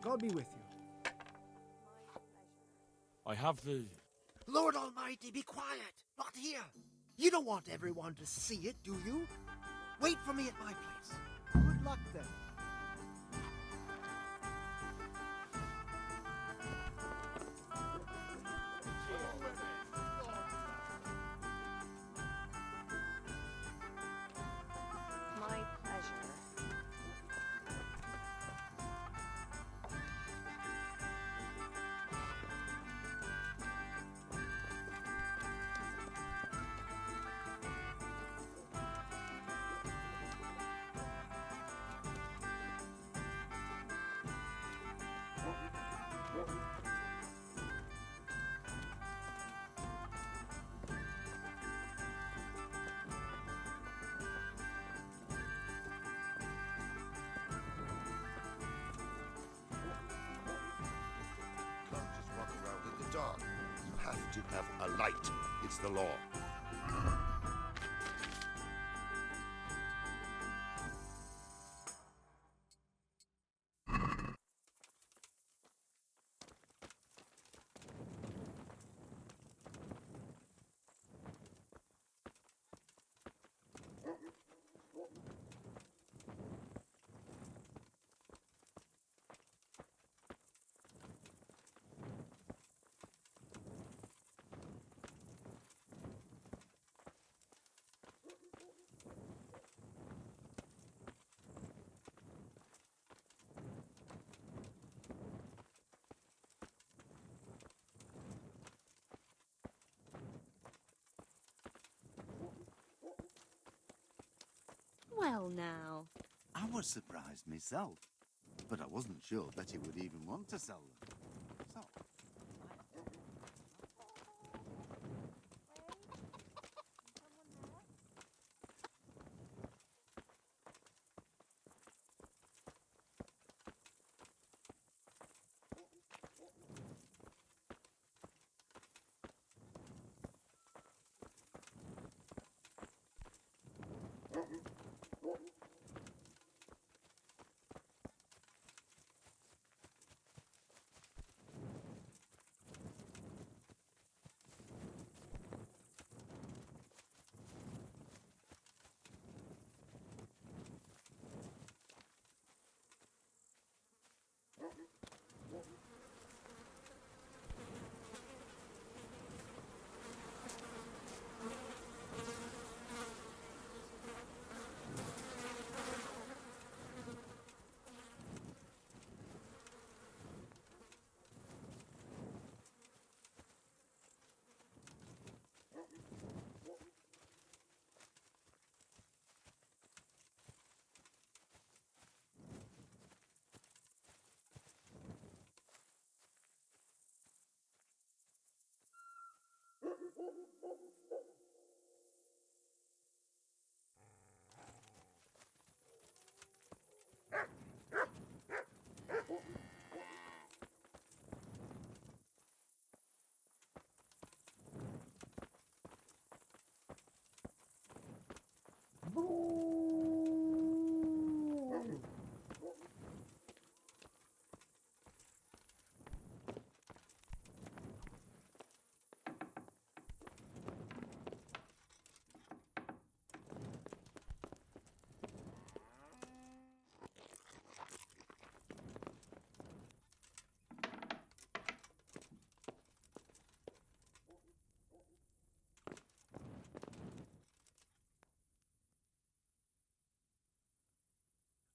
God be with you. I have the... Lord Almighty, be quiet! Not here! You don't want everyone to see it, do you? Wait for me at my place. Good luck then. My pleasure. Can't just walk around in the dark. You have to have a light. It's the law. Well now. I was surprised myself, but I wasn't sure that he would even want to sell them. So,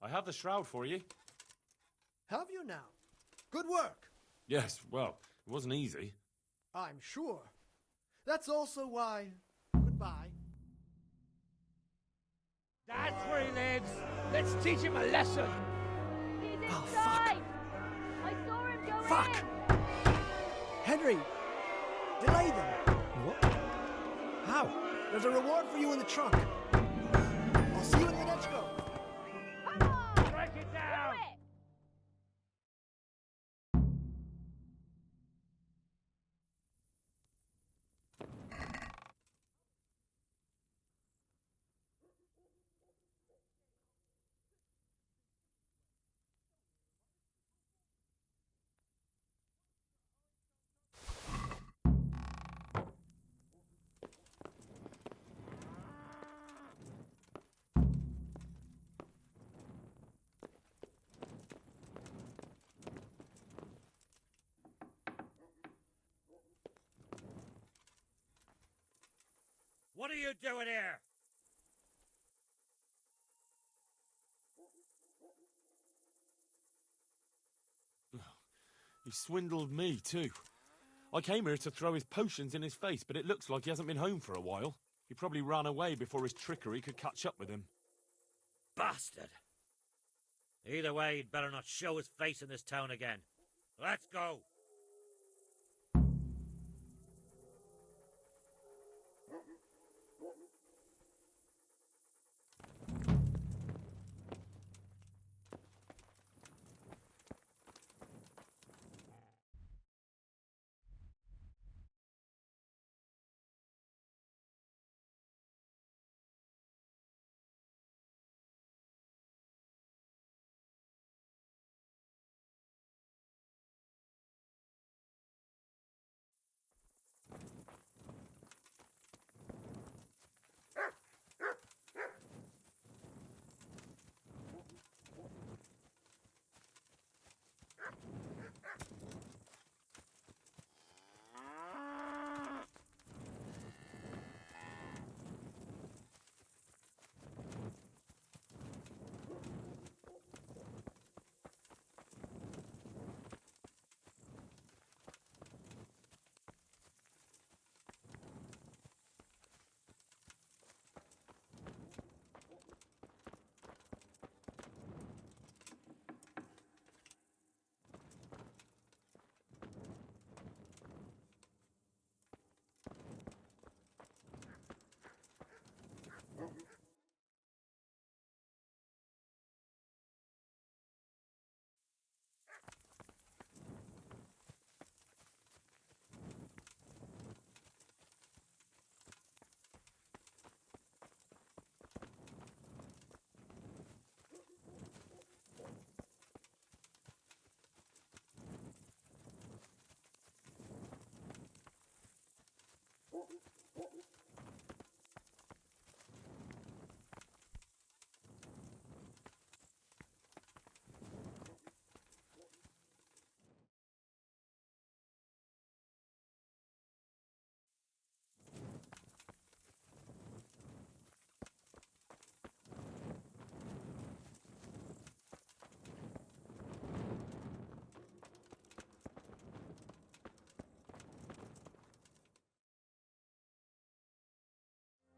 I have the shroud for you. Have you now? Good work. Yes, well, it wasn't easy. I'm sure. That's also why... Goodbye. That's where he lives. Let's teach him a lesson. He's Oh, inside! I saw him go Fuck! in! Henry! Delay them! What? How? There's a reward for you in the trunk. I'll see you in the next go. Break it down. What are you doing here? He swindled me, too. I came here to throw his potions in his face, but it looks like he hasn't been home for a while. He probably ran away before his trickery could catch up with him. Bastard! Either way, he'd better not show his face in this town again. Let's go!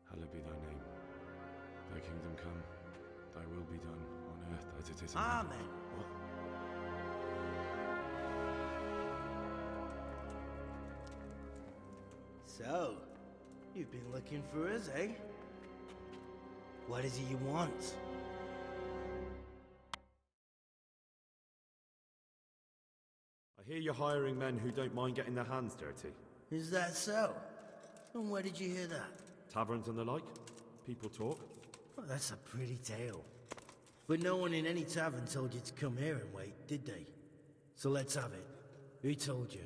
Hallowed be thy name. Thy kingdom come, thy will be done, on earth as it is in Amen. heaven. What? So, You've been looking for us, eh? What is it you want? I hear you're hiring men who don't mind getting their hands dirty. Is that so? And where did you hear that? Taverns and the like. People talk. Well, that's a pretty tale. But no one in any tavern told you to come here and wait, did they? So let's have it. Who told you?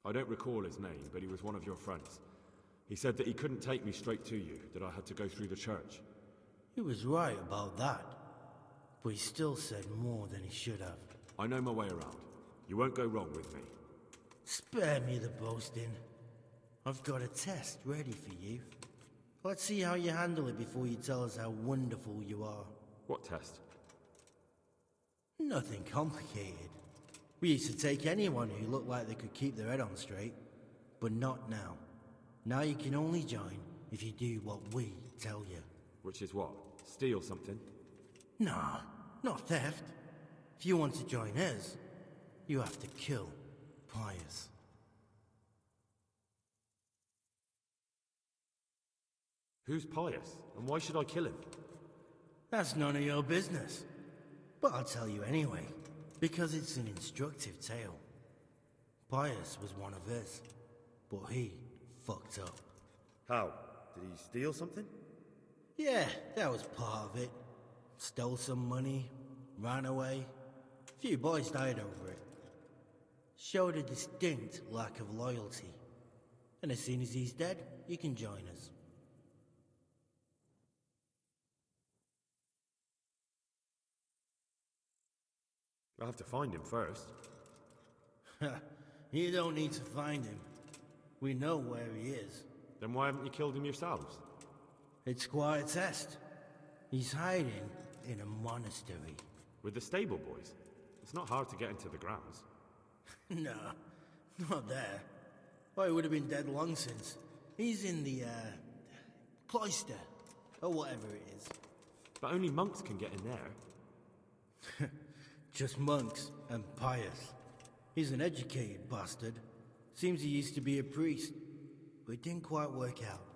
I don't recall his name, but he was one of your friends. He said that he couldn't take me straight to you, that I had to go through the church. He was right about that. But he still said more than he should have. I know my way around. You won't go wrong with me. Spare me the boasting. I've got a test ready for you. Let's see how you handle it before you tell us how wonderful you are. What test? Nothing complicated. We used to take anyone who looked like they could keep their head on straight. But not now. Now you can only join if you do what we tell you. Which is what? Steal something? Nah, not theft. If you want to join us, you have to kill Pius. Who's Pius, and why should I kill him? That's none of your business. But I'll tell you anyway, because it's an instructive tale. Pius was one of us, but he fucked up. How? Did he steal something? Yeah, that was part of it. Stole some money, ran away. A few boys died over it. Showed a distinct lack of loyalty. And as soon as he's dead, you can join us. I'll have to find him first. You don't need to find him. We know where he is. Then why haven't you killed him yourselves? It's quite a test. He's hiding in a monastery. With the stable boys? It's not hard to get into the grounds. No, not there. Oh, he would have been dead long since. He's in the, cloister. Or whatever it is. But only monks can get in there. Just monks and Pius. He's an educated bastard. Seems he used to be a priest, but it didn't quite work out.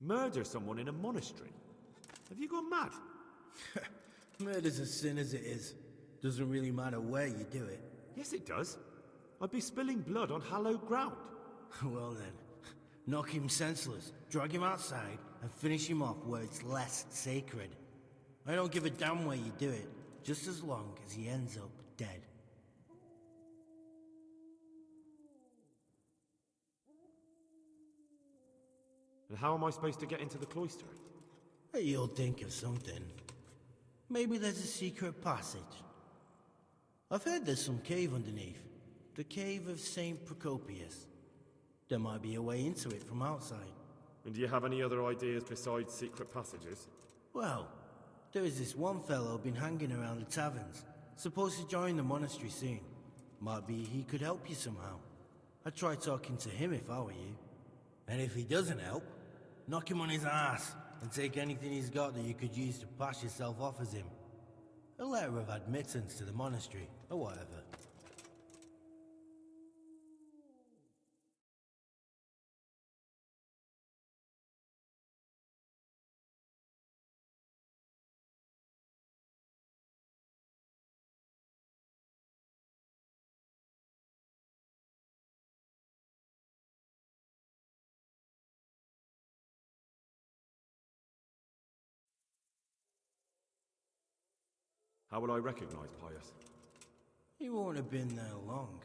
Murder someone in a monastery? Have you gone mad? Murder's a sin as it is. Doesn't really matter where you do it. Yes, it does. I'd be spilling blood on hallowed ground. Well then, knock him senseless, drag him outside, and finish him off where it's less sacred. I don't give a damn where you do it, just as long as he ends up dead. And how am I supposed to get into the cloister? You'll think of something. Maybe there's a secret passage. I've heard there's some cave underneath. The cave of St. Procopius. There might be a way into it from outside. And do you have any other ideas besides secret passages? Well, there is this one fellow been hanging around the taverns. Supposed to join the monastery soon. Might be he could help you somehow. I'd try talking to him if I were you. And if he doesn't help, knock him on his ass and take anything he's got that you could use to pass yourself off as him. A letter of admittance to the monastery, or whatever. How will I recognize Pius? He won't have been there long.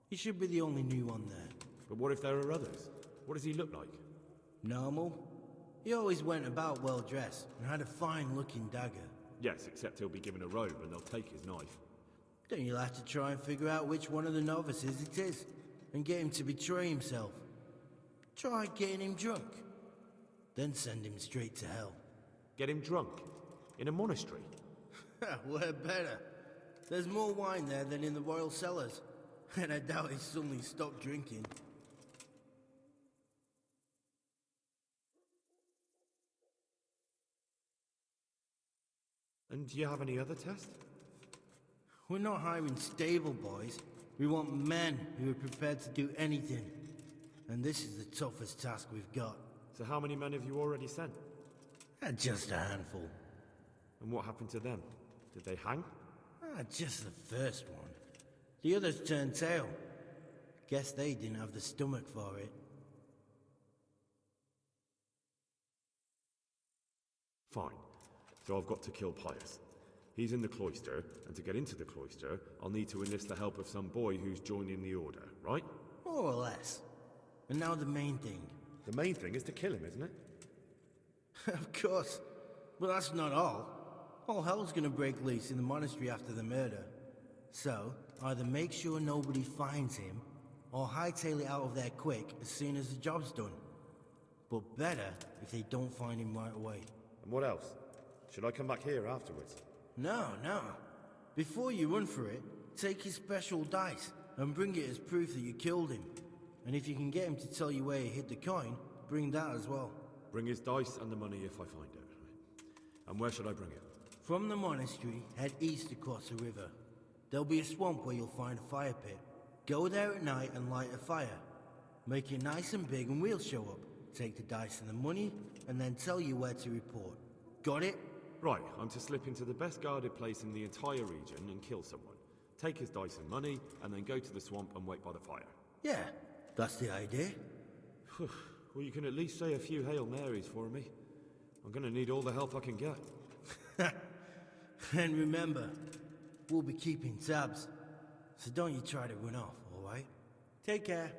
He should be the only new one there. But what if there are others? What does he look like? Normal. He always went about well dressed and had a fine looking dagger. Yes, except he'll be given a robe and they'll take his knife. Then you'll have to try and figure out which one of the novices it is and get him to betray himself. Try getting him drunk. Then send him straight to hell. Get him drunk? In a monastery? Where better? There's more wine there than in the royal cellars. And I doubt he suddenly stopped drinking. And do you have any other tests? We're not hiring stable boys. We want men who are prepared to do anything. And this is the toughest task we've got. So how many men have you already sent? Just a handful. And what happened to them? Did they hang? Just the first one. The others turned tail. Guess they didn't have the stomach for it. Fine. So I've got to kill Pius. He's in the cloister, and to get into the cloister, I'll need to enlist the help of some boy who's joining the Order, right? More or less. And now the main thing. The main thing is to kill him, isn't it? Of course. But that's not all. All hell's gonna break loose in the monastery after the murder. So, either make sure nobody finds him, or hightail it out of there quick as soon as the job's done. But better if they don't find him right away. And what else? Should I come back here afterwards? No. Before you run for it, take his special dice and bring it as proof that you killed him. And if you can get him to tell you where he hid the coin, bring that as well. Bring his dice and the money if I find it. And where should I bring it? From the monastery, head east across the river. There'll be a swamp where you'll find a fire pit. Go there at night and light a fire. Make it nice and big and we'll show up. Take the dice and the money, and then tell you where to report. Got it? Right, I'm to slip into the best guarded place in the entire region and kill someone. Take his dice and money, and then go to the swamp and wait by the fire. Yeah, that's the idea. Well, you can at least say a few Hail Marys for me. I'm gonna need all the help I can get. And remember, we'll be keeping tabs. So don't you try to run off, alright? Take care.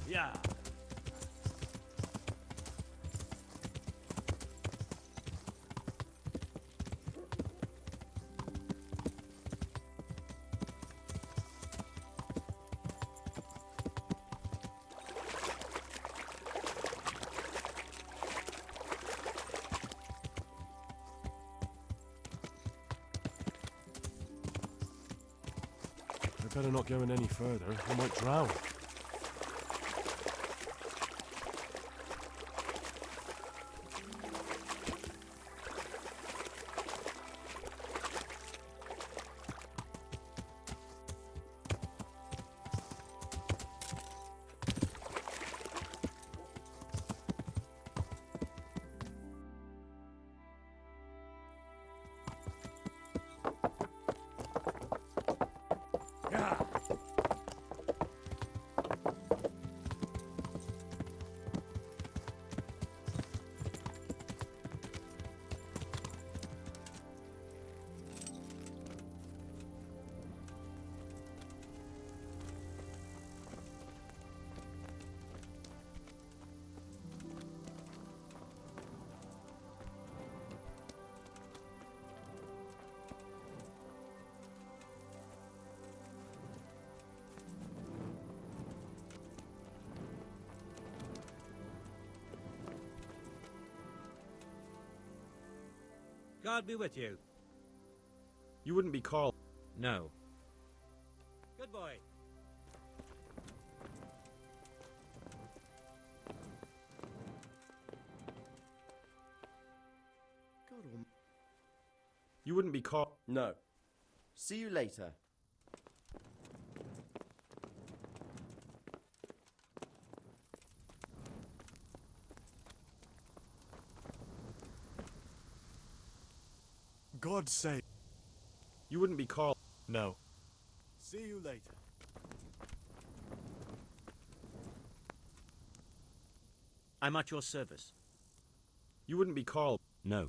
Yeah. I better not go in any further. I might drown. God be with you. You wouldn't be Carl. No. Good boy. You wouldn't be Carl. No. See you later. God save. You wouldn't be Carl. No. See you later. I'm at your service. You wouldn't be Carl. No.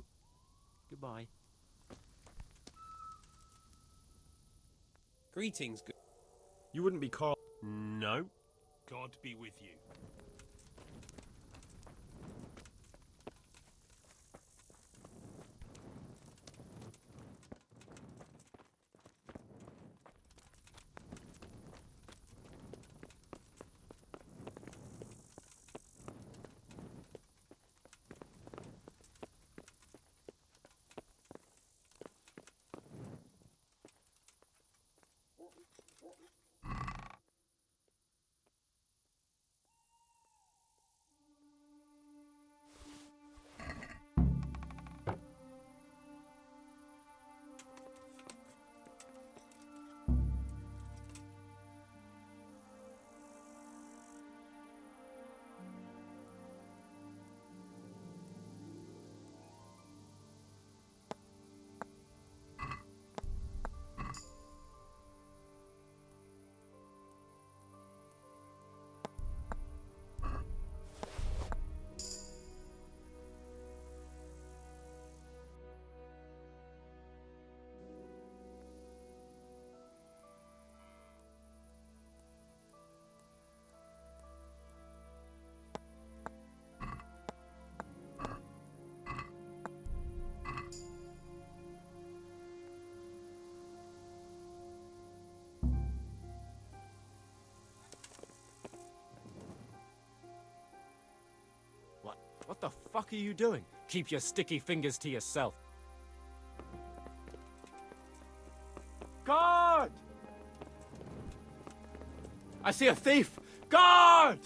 Goodbye. Greetings. You wouldn't be Carl. No. God be with you. What the fuck are you doing? Keep your sticky fingers to yourself. Guard! I see a thief! Guard!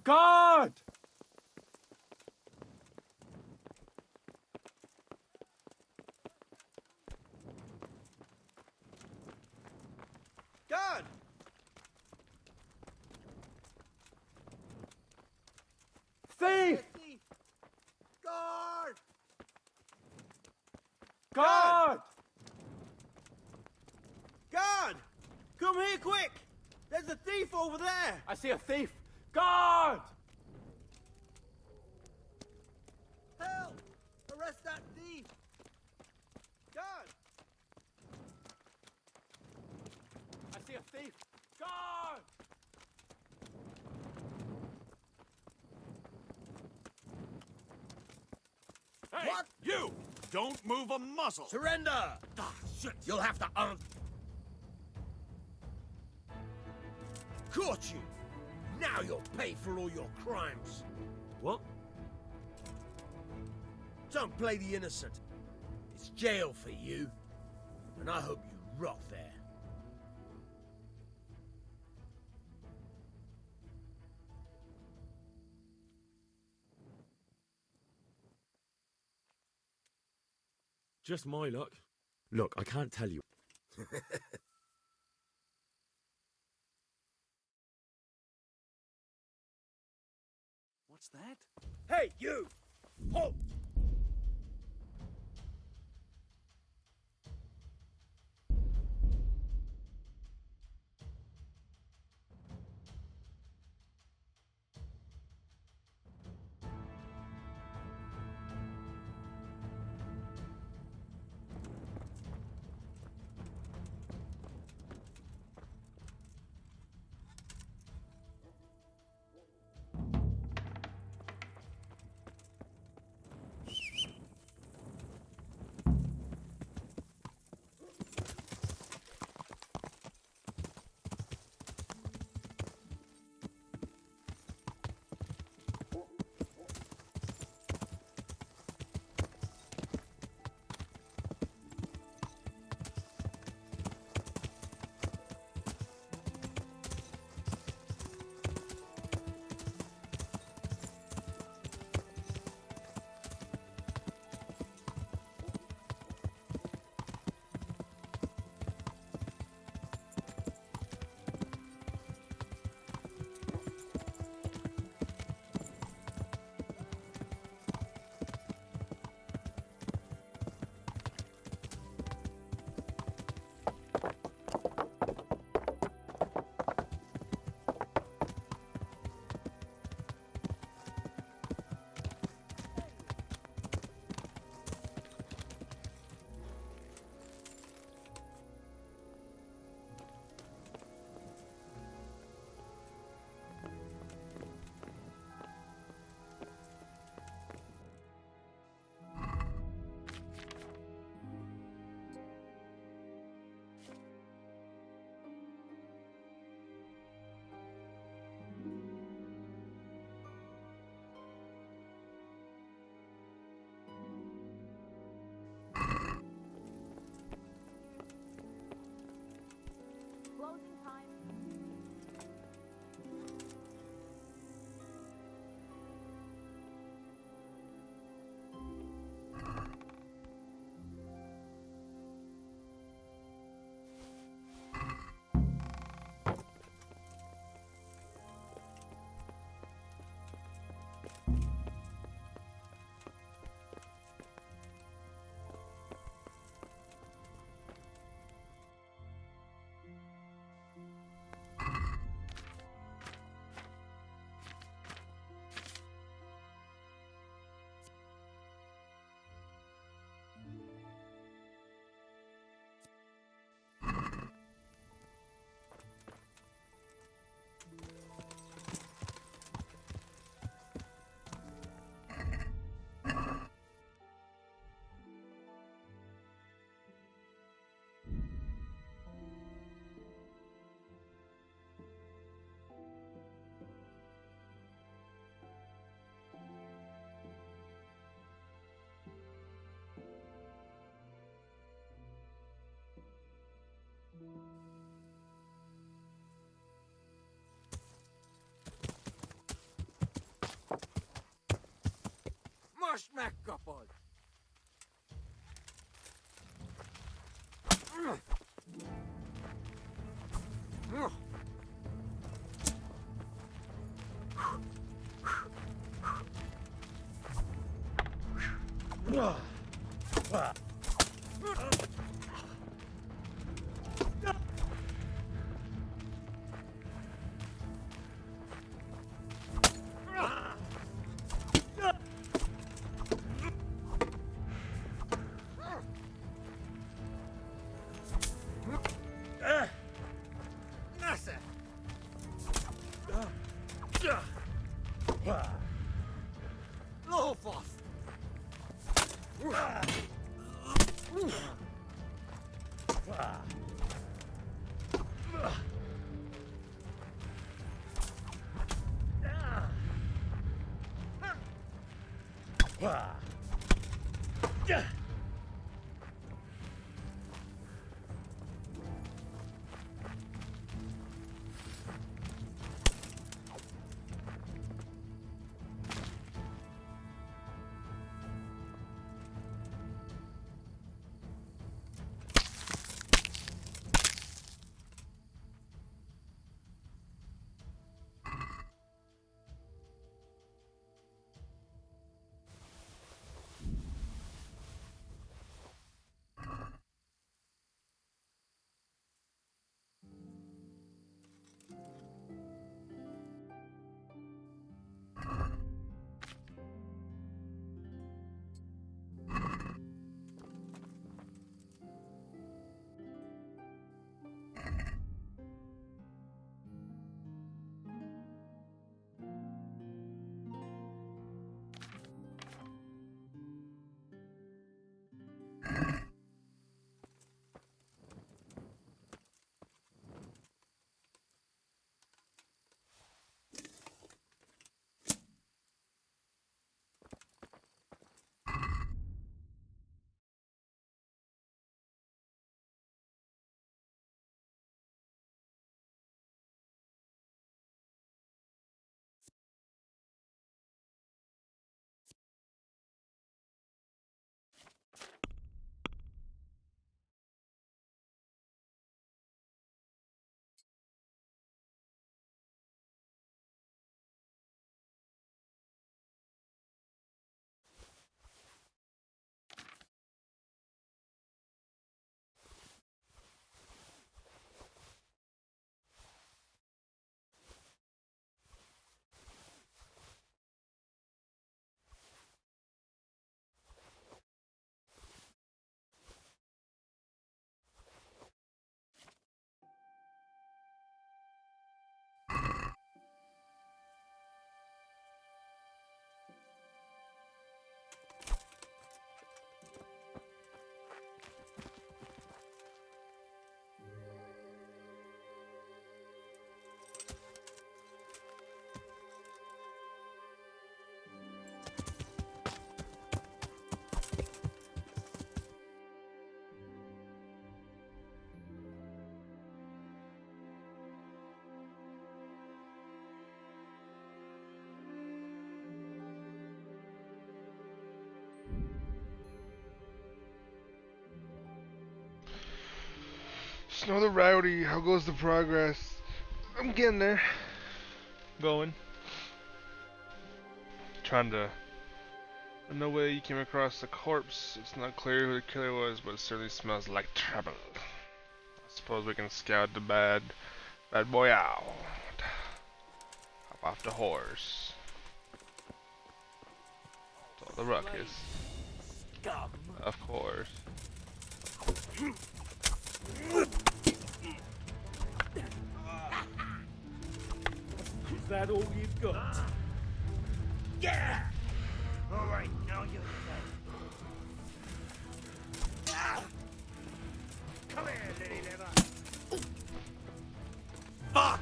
Guard! Guard! Thief! Guard! Guard! Guard! Come here quick! There's a thief over there! I see a thief! Guard! Help! Arrest that thief! Guard! you thief! Guard! Hey, what? You! Don't move a muscle! Surrender! Ah, shit! You'll have to Caught you! Now you'll pay for all your crimes! What? Don't play the innocent. It's jail for you. And I hope you rot there. Just my luck. Look, I can't tell you. What's that? Hey, you! Halt! Closing time. Marsch meg kapod! Laugh off. Snow the Rowdy, how goes the progress? I'm getting there. Going. Trying to... In no way you came across the corpse. It's not clear who the killer was, but it certainly smells like trouble. I suppose we can scout the bad boy out. Hop off the horse. That's all the ruckus. Of course. Is that all you've got? Yeah! Alright, now you're dead. Come here, lily liver. Fuck!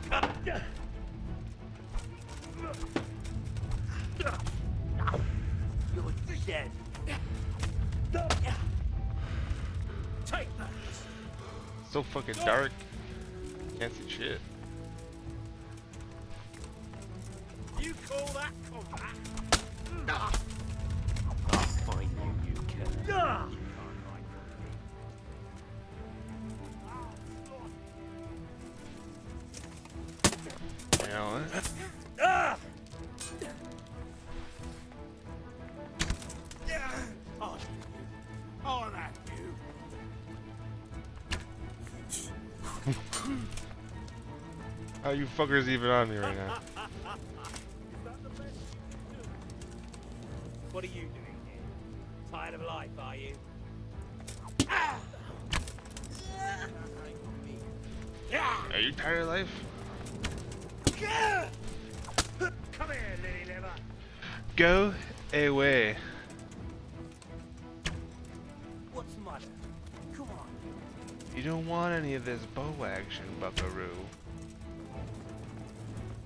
You're dead. Take that. So fucking dark. Can't see shit. You call that combat? I'll find you, you killer. You can't hide from me. You know what? Oh, that you. How you fuckers even on me right now? What are you doing here? Tired of life, are you? Are you tired of life? Come here, lily liver. Go Away. What's the matter? Come on. You don't want any of this bow action, buckaroo.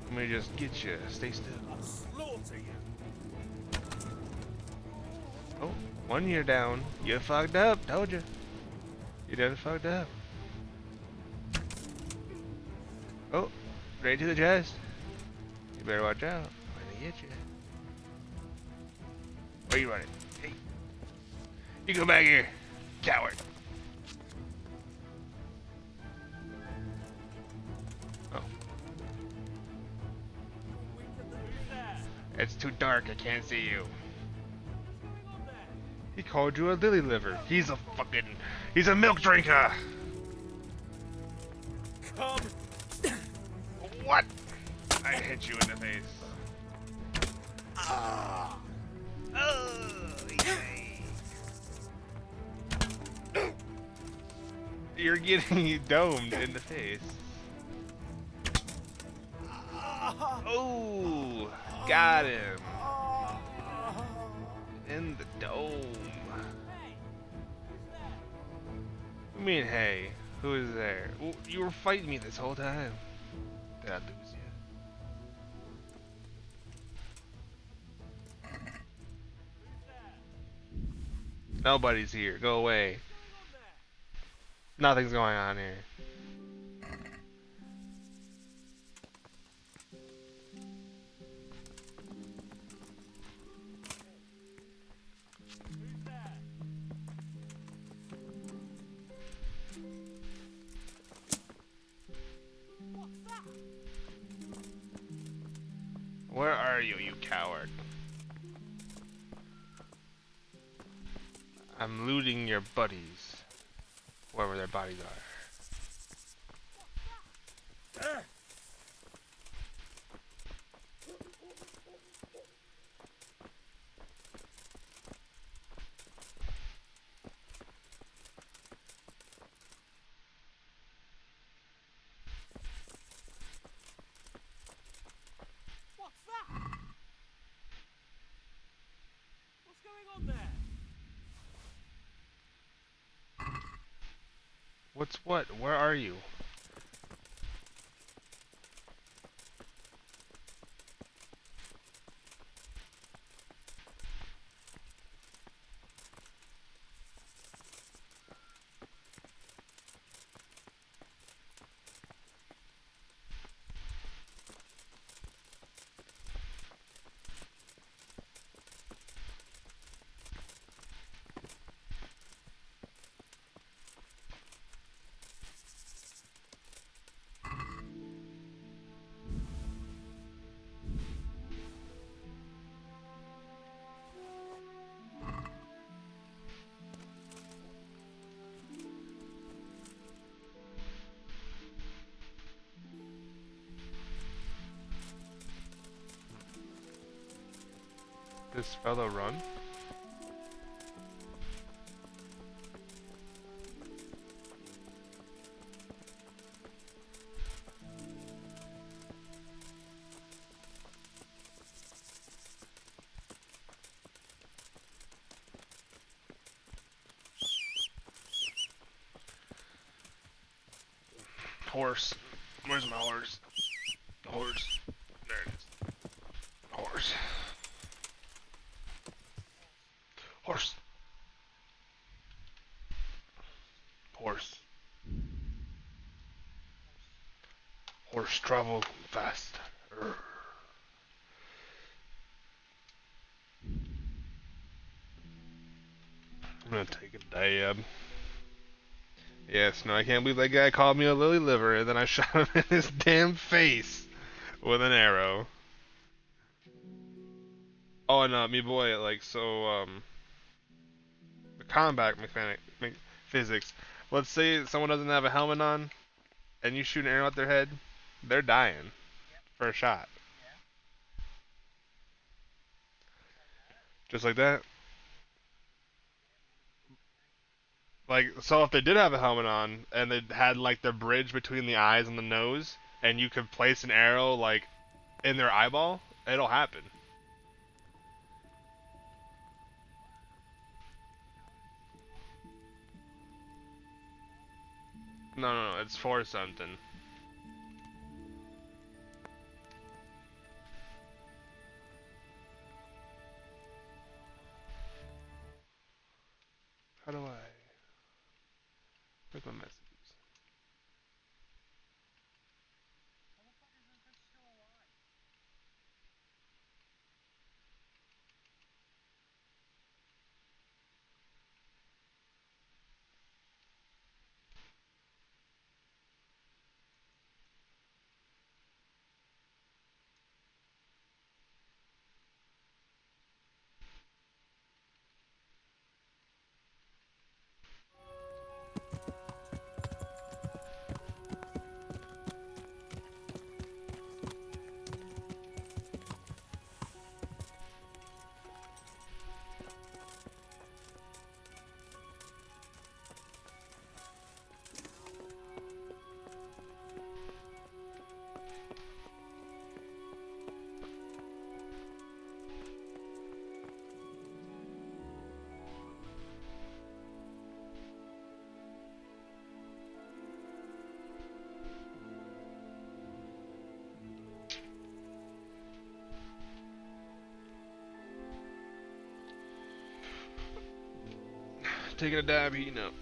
Let me just get you. Stay still. I'll slaughter you. Oh, 1 year down. You fucked up. Told you. You done fucked up. Oh, straight to the chest. You better watch out. I'm gonna get you. Where you running? Hey. You go back here, coward. Oh. It's too dark, I can't see you. He called you a lily liver. He's a milk drinker. Come. What? I hit you in the face. Ah. Oh, yay. You're getting domed in the face. Oh, got him. In the dome. I mean, hey, who is there? Well, you were fighting me this whole time. Did I lose you? Nobody's here. Go away. Nothing's going on here. Where are you, you coward? I'm looting your buddies, wherever their bodies are. What's that? What's going on there? What's what? Where are you? This fellow run? Horse. Where's my horse? Horse. There it is. Horse. Horse. Horse. Horse travel fast. Urgh. I'm gonna take a dab. Yes, no, I can't believe that guy called me a lily liver and then I shot him in his damn face with an arrow. Oh, and me boy, like, so, the combat physics. Let's say someone doesn't have a helmet on, and you shoot an arrow at their head, they're dying for a shot. Just like that. Like, so if they did have a helmet on, and they had, like, the bridge between the eyes and the nose, and you could place an arrow, like, in their eyeball, it'll happen. No, it's for something. How do I make my messages? Taking a dab, heating up.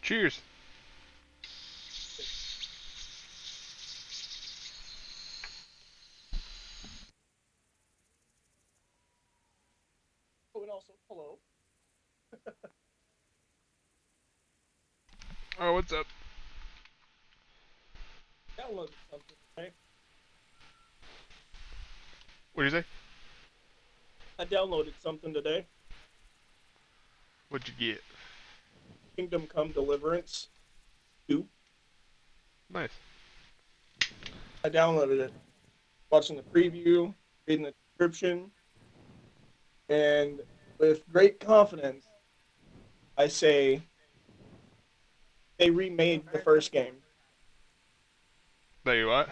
Cheers. Oh, and also, hello. Oh, what's up? Downloaded something, right? What do you say? I downloaded something today. What'd you get? Kingdom Come Deliverance 2. Nice. I downloaded it. Watching the preview, reading the description, and with great confidence, I say they remade the first game. There you what?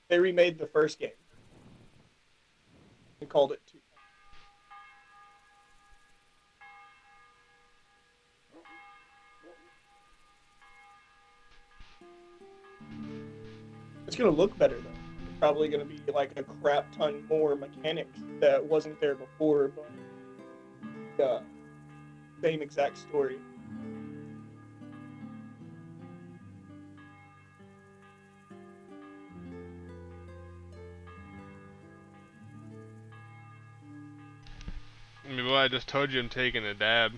They remade the first game and called it 2. It's gonna look better though. It's probably gonna be like a crap ton more mechanics that wasn't there before, but same exact story. I mean, well, I just told you I'm taking a dab.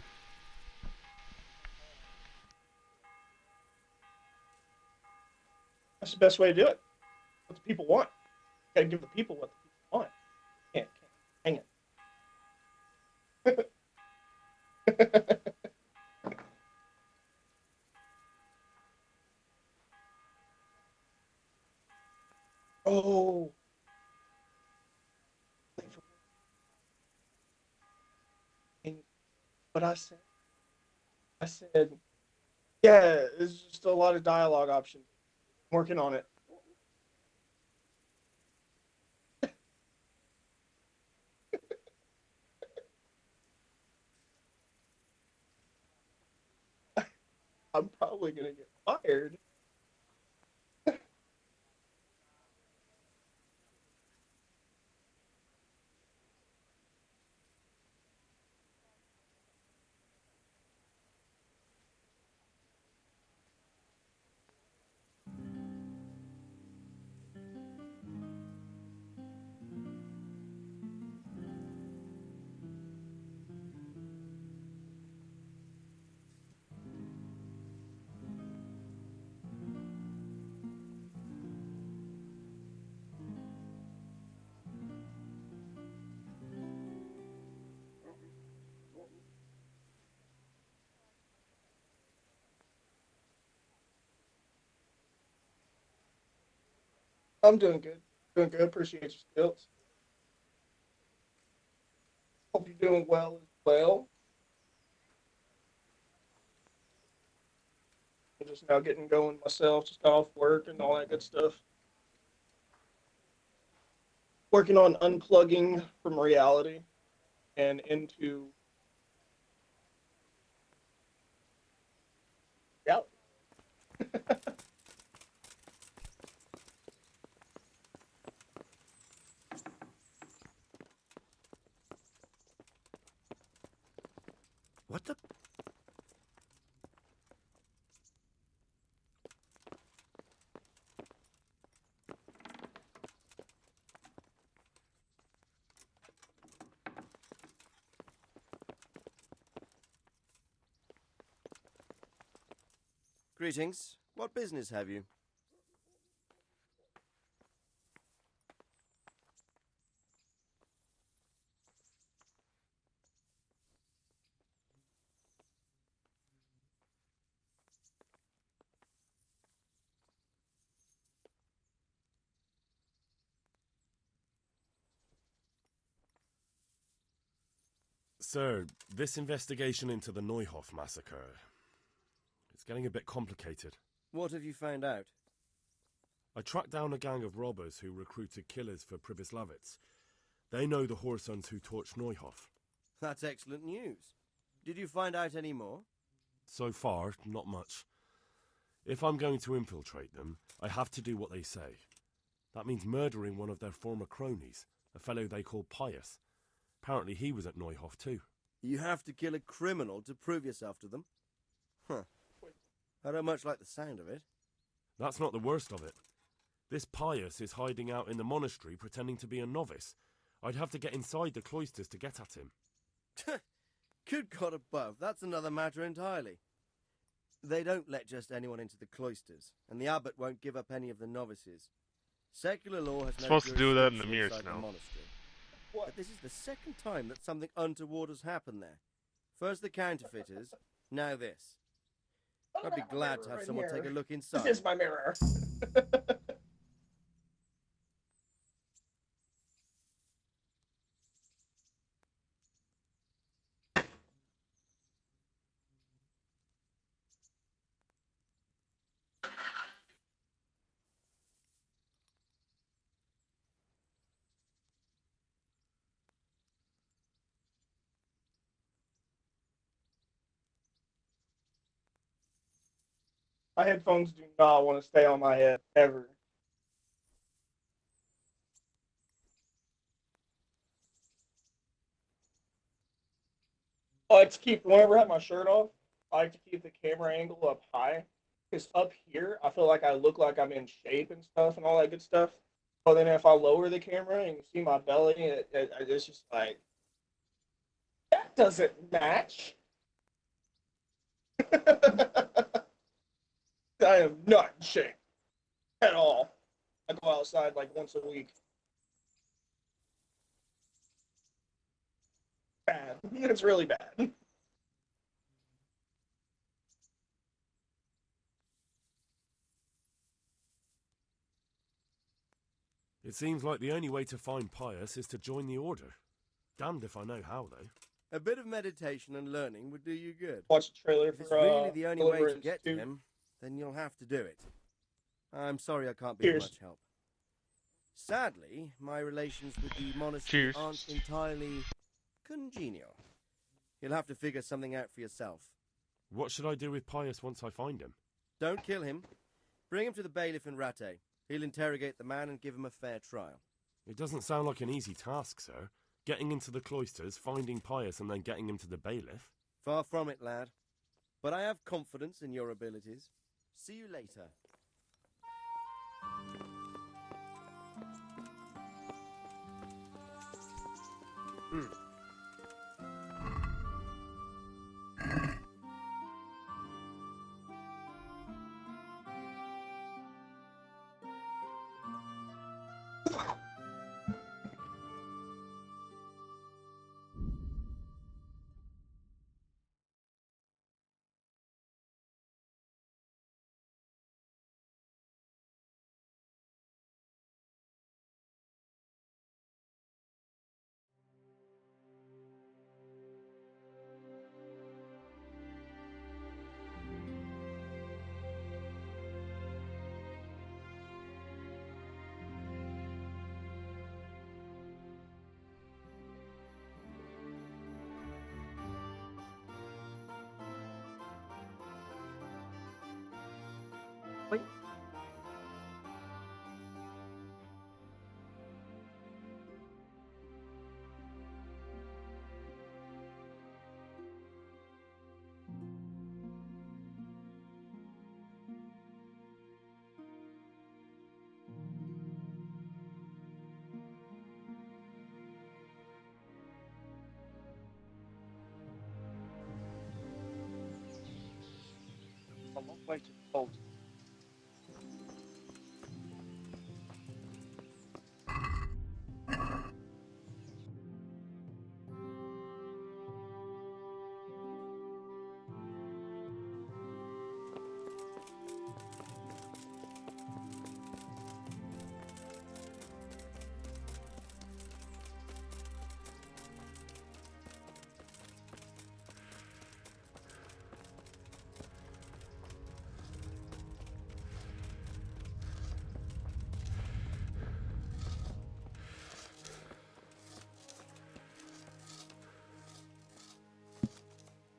That's the best way to do it. What the people want. You gotta give the people what the people want. Can't hang it. Oh. And what I said, yeah, it's just a lot of dialogue options. I'm working on it. I'm probably gonna get fired. I'm doing good. Doing good. Appreciate your skills. Hope you're doing well as well. I'm just now getting going myself, just got off work and all that good stuff. Working on unplugging from reality and into reality. What the? Greetings. What business have you? Sir, this investigation into the Neuhof massacre, it's getting a bit complicated. What have you found out? I tracked down a gang of robbers who recruited killers for Privislavitz. They know the Horsons who torched Neuhof. That's excellent news. Did you find out any more? So far, not much. If I'm going to infiltrate them, I have to do what they say. That means murdering one of their former cronies, a fellow they call Pius. Apparently he was at Neuhof too. You have to kill a criminal to prove yourself to them? Huh. I don't much like the sound of it. That's not the worst of it. This Pius is hiding out in the monastery pretending to be a novice. I'd have to get inside the cloisters to get at him. Good God above, that's another matter entirely. They don't let just anyone into the cloisters, and the abbot won't give up any of the novices. Secular law has no Supposed to do that in the jurisdiction mirrors inside the now. monastery. But this is the second time that something untoward has happened there. First the counterfeiters, now this. I'd be glad to have someone take a look inside. This is my mirror. My headphones do not want to stay on my head ever. I like to keep whenever I have my shirt off. I like to keep the camera angle up high because up here I feel like I look like I'm in shape and stuff and all that good stuff. But then if I lower the camera and you see my belly, it's just like that doesn't match. I am not in shape at all. I go outside like once a week. Bad. It's really bad. It seems like the only way to find Pius is to join the order. Damned if I know how, though. A bit of meditation and learning would do you good. Watch the trailer If it's for really the only way to Deliverance get to 2. him, then you'll have to do it. I'm sorry I can't be of Cheers. much help. Sadly, my relations with the monastery aren't entirely congenial. You'll have to figure something out for yourself. What should I do with Pius once I find him? Don't kill him. Bring him to the bailiff in Ratte. He'll interrogate the man and give him a fair trial. It doesn't sound like an easy task, sir. Getting into the cloisters, finding Pius, and then getting him to the bailiff. Far from it, lad. But I have confidence in your abilities. See you later. a long way to go.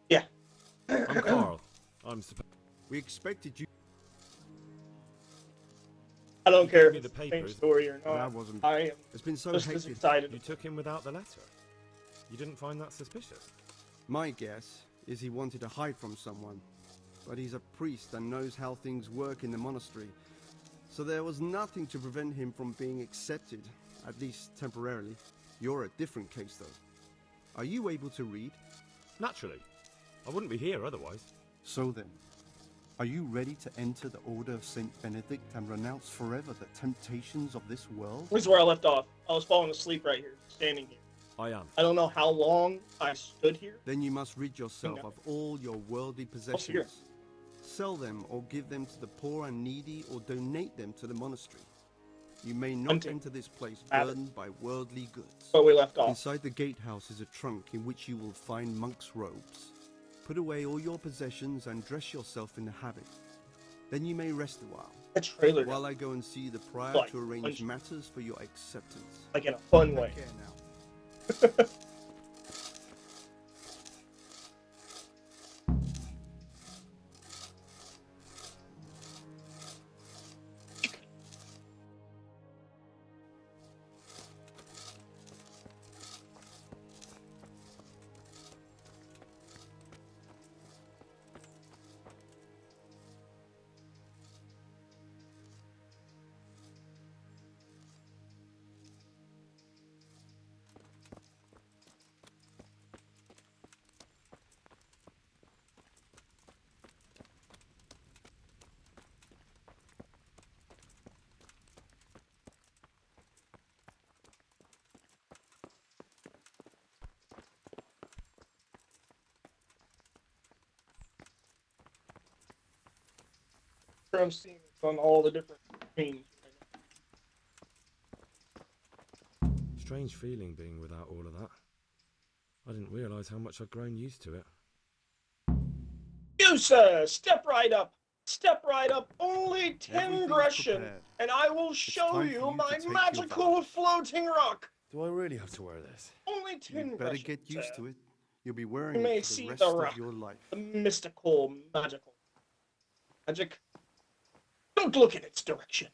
Yeah. I'm Carl. I'm supposed. We expected you. I don't You care gave if me it's the the same papers, story or but I not. wasn't. I am It's been so just as hectic. excited. You took him without the letter. You didn't find that suspicious? My guess is he wanted to hide from someone, but he's a priest and knows how things work in the monastery. So there was nothing to prevent him from being accepted, at least temporarily. You're a different case, though. Are you able to read? Naturally. I wouldn't be here otherwise. So then, are you ready to enter the Order of Saint Benedict and renounce forever the temptations of this world? This is where I left off. I was falling asleep right here, standing here. I am. I don't know how long I stood here. Then you must rid yourself of all your worldly possessions. Sell them or give them to the poor and needy or donate them to the monastery. You may not enter this place burdened by worldly goods. But we left off. Inside the gatehouse is a trunk in which you will find monk's robes. Put away all your possessions and dress yourself in the habit. Then you may rest a while. A trailer. While I go and see the prior Like, to arrange punch. matters for your acceptance. Like in a fun way. Take care now. I'm seeing it on all the different screens. Strange feeling being without all of that. I didn't realise how much I'd grown used to it. You, sir, step right up. Step right up. Only 10 Everything's Gresham, prepared. and I will show time for you you to my take your magical floating rock. Do I really have to wear this? Only 10 You better Gresham, get used sir. to it. You'll be wearing You may it for see the rest the of rock. your life. The mystical, magical. Magic. Don't look in its direction.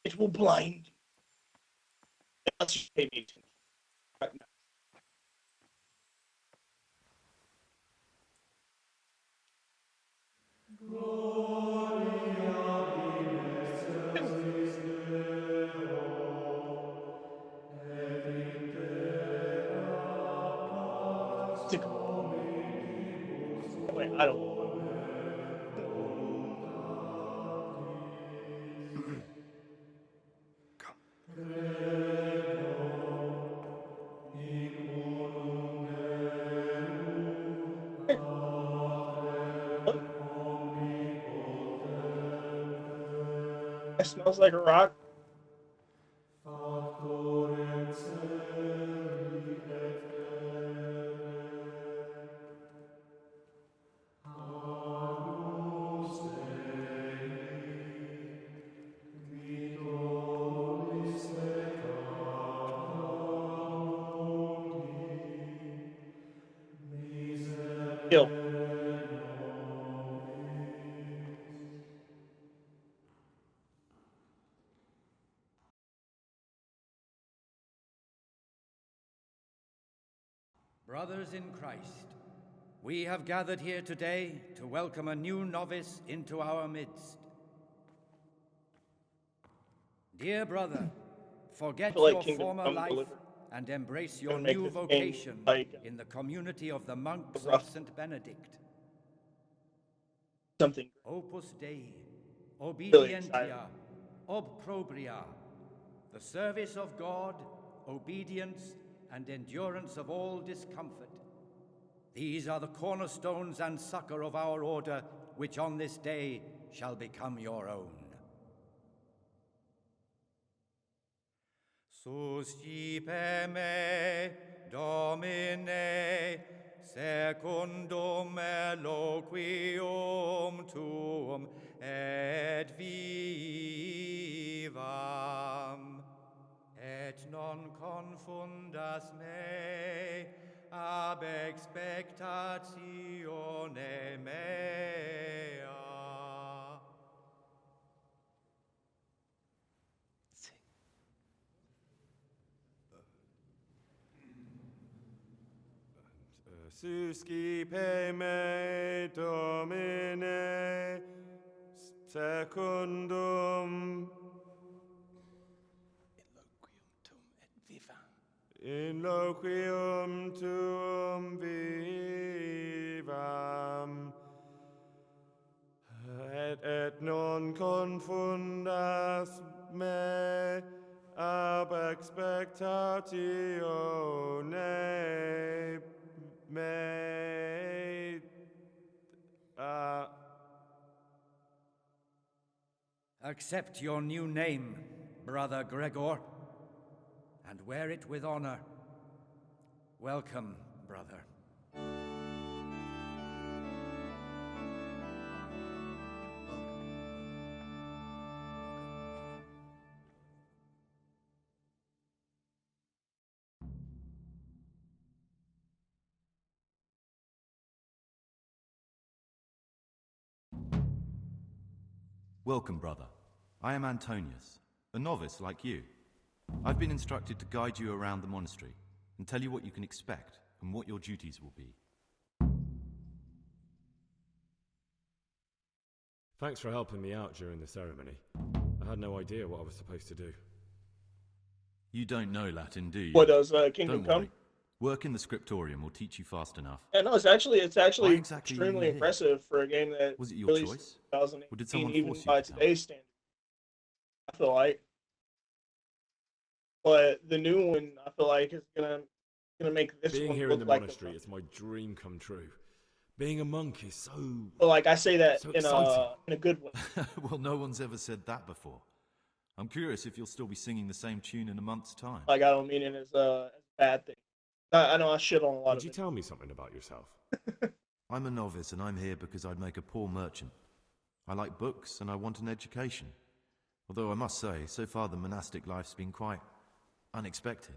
It will blind you. Unless you pay me attention right now. Wait, I don't. It smells like a rock. Kill. Brothers in Christ, we have gathered here today to welcome a new novice into our midst. Dear brother, forget feel like your Kingdom former Come life Deliverance. and embrace your Gonna make new this game vocation like in the community of the monks of rough. St. Benedict. something Opus Dei, really exciting. obedientia, obprobria, the service of God, obedience, and endurance of all discomfort. These are the cornerstones and succor of our order, which on this day shall become your own. Suscipe me, Domine, secundum eloquium tuum et vivam, et non confundas me ab expectatione mea. Suscipe me, Domine, secundum in loquium tuum vivam, et non confundas me ab expectatione mea. Accept your new name, Brother Gregor, and wear it with honor. Welcome, brother. Welcome, brother. I am Antonius, a novice like you. I've been instructed to guide you around the monastery and tell you what you can expect and what your duties will be. Thanks for helping me out during the ceremony. I had no idea what I was supposed to do. You don't know Latin, do you? What does Kingdom Don't Come? worry. Work in the scriptorium will teach you fast enough. Yeah, no, it's actually Why exactly are extremely you here? impressive for a game that Was it your released choice? in 2018, Or did someone even force you by to come? today's standards. I feel like, but the new one, I feel like, is gonna make this Being one here in look the like monastery is my dream come true. Being a monk is so... But like I say that so in exciting. a good way. Well, no one's ever said that before. I'm curious if you'll still be singing the same tune in a month's time. Like I don't mean it as a bad thing. I know I shit on a lot Would of you it. tell me something about yourself? I'm a novice and I'm here because I'd make a poor merchant. I like books and I want an education. Although I must say, so far the monastic life's been quite unexpected.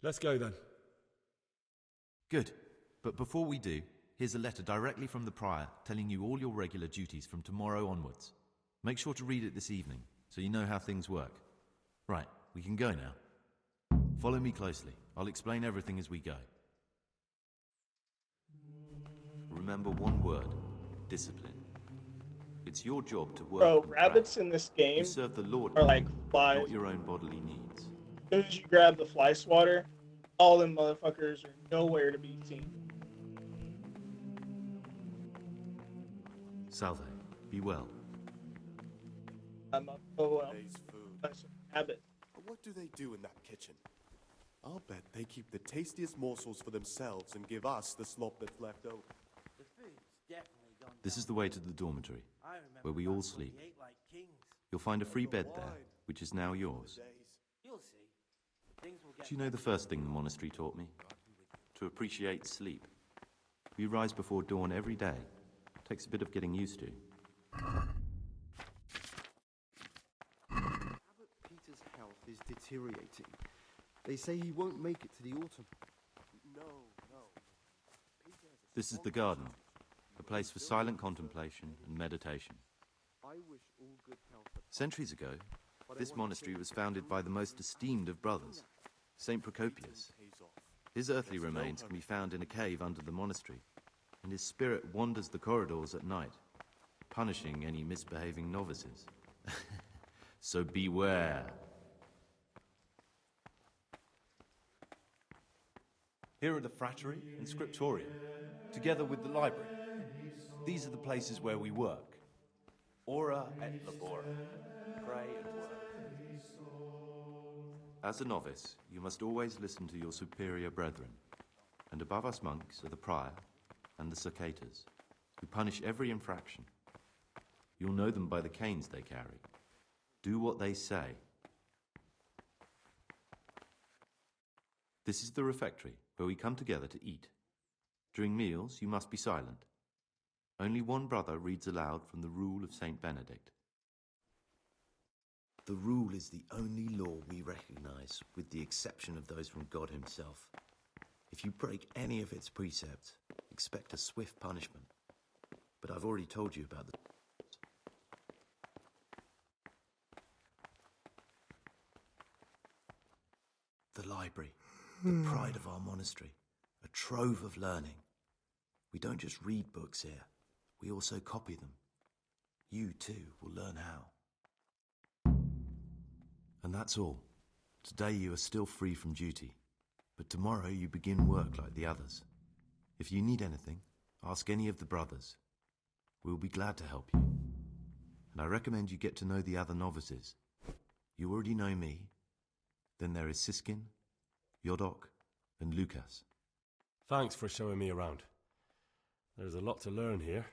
Let's go then. Good. But before we do, here's a letter directly from the prior telling you all your regular duties from tomorrow onwards. Make sure to read it this evening so you know how things work. Right, we can go now. Follow me closely. I'll explain everything as we go. Remember one word: discipline. It's your job to work. Bro, and rabbits pray. in this game You serve the Lord, are like flies. not your own bodily needs. As soon as you grab the fly swatter, all them motherfuckers are nowhere to be seen. Salve, be well. I'm a oh, Today's food. habit. What do they do in that kitchen? I'll bet they keep the tastiest morsels for themselves and give us the slop that's left over. The food's definitely gone. This is the way to the dormitory, I remember where we back all when sleep. we ate like kings. You'll find a free bed there, which is now yours. You'll see. Things will get Do you know the first thing the monastery taught me? To appreciate sleep. We rise before dawn every day. Takes a bit of getting used to. Abbot Peter's health is deteriorating. They say he won't make it to the autumn. No. This is the garden, a place for silent contemplation and meditation. I wish all good health. Centuries ago, this monastery was founded by the most esteemed of brothers, Saint Procopius. His earthly remains can be found in a cave under the monastery, and his spirit wanders the corridors at night, punishing any misbehaving novices. So beware. Here are the Frattery and Scriptorium, together with the library. These are the places where we work. Ora et labora. Pray and work. As a novice, you must always listen to your superior brethren. And above us monks are the prior and the cicatas, who punish every infraction. You'll know them by the canes they carry. Do what they say. This is the refectory, where we come together to eat. During meals, you must be silent. Only one brother reads aloud from the Rule of Saint Benedict. The rule is the only law we recognize, with the exception of those from God himself. If you break any of its precepts, expect a swift punishment. But I've already told you about the library, the pride of our monastery, a trove of learning. We don't just read books here, we also copy them. You too will learn how. And that's all. Today you are still free from duty, but tomorrow you begin work like the others. If you need anything, ask any of the brothers. We'll be glad to help you. And I recommend you get to know the other novices. You already know me. Then there is Siskin, Yodok, and Lucas. Thanks for showing me around. There's a lot to learn here.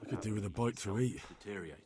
Could do with a bite to eat. Deteriorating.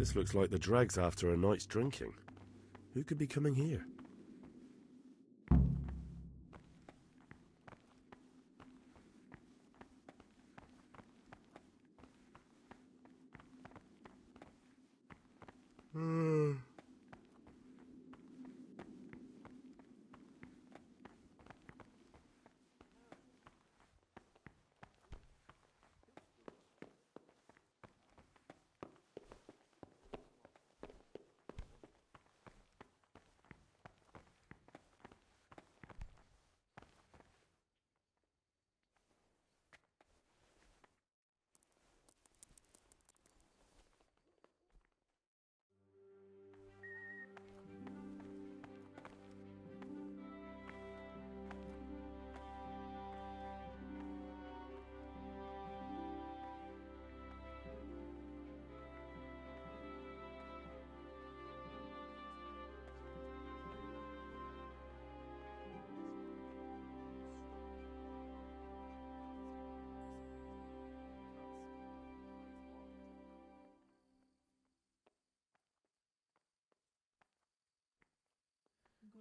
This looks like the dregs after a night's drinking. Who could be coming here?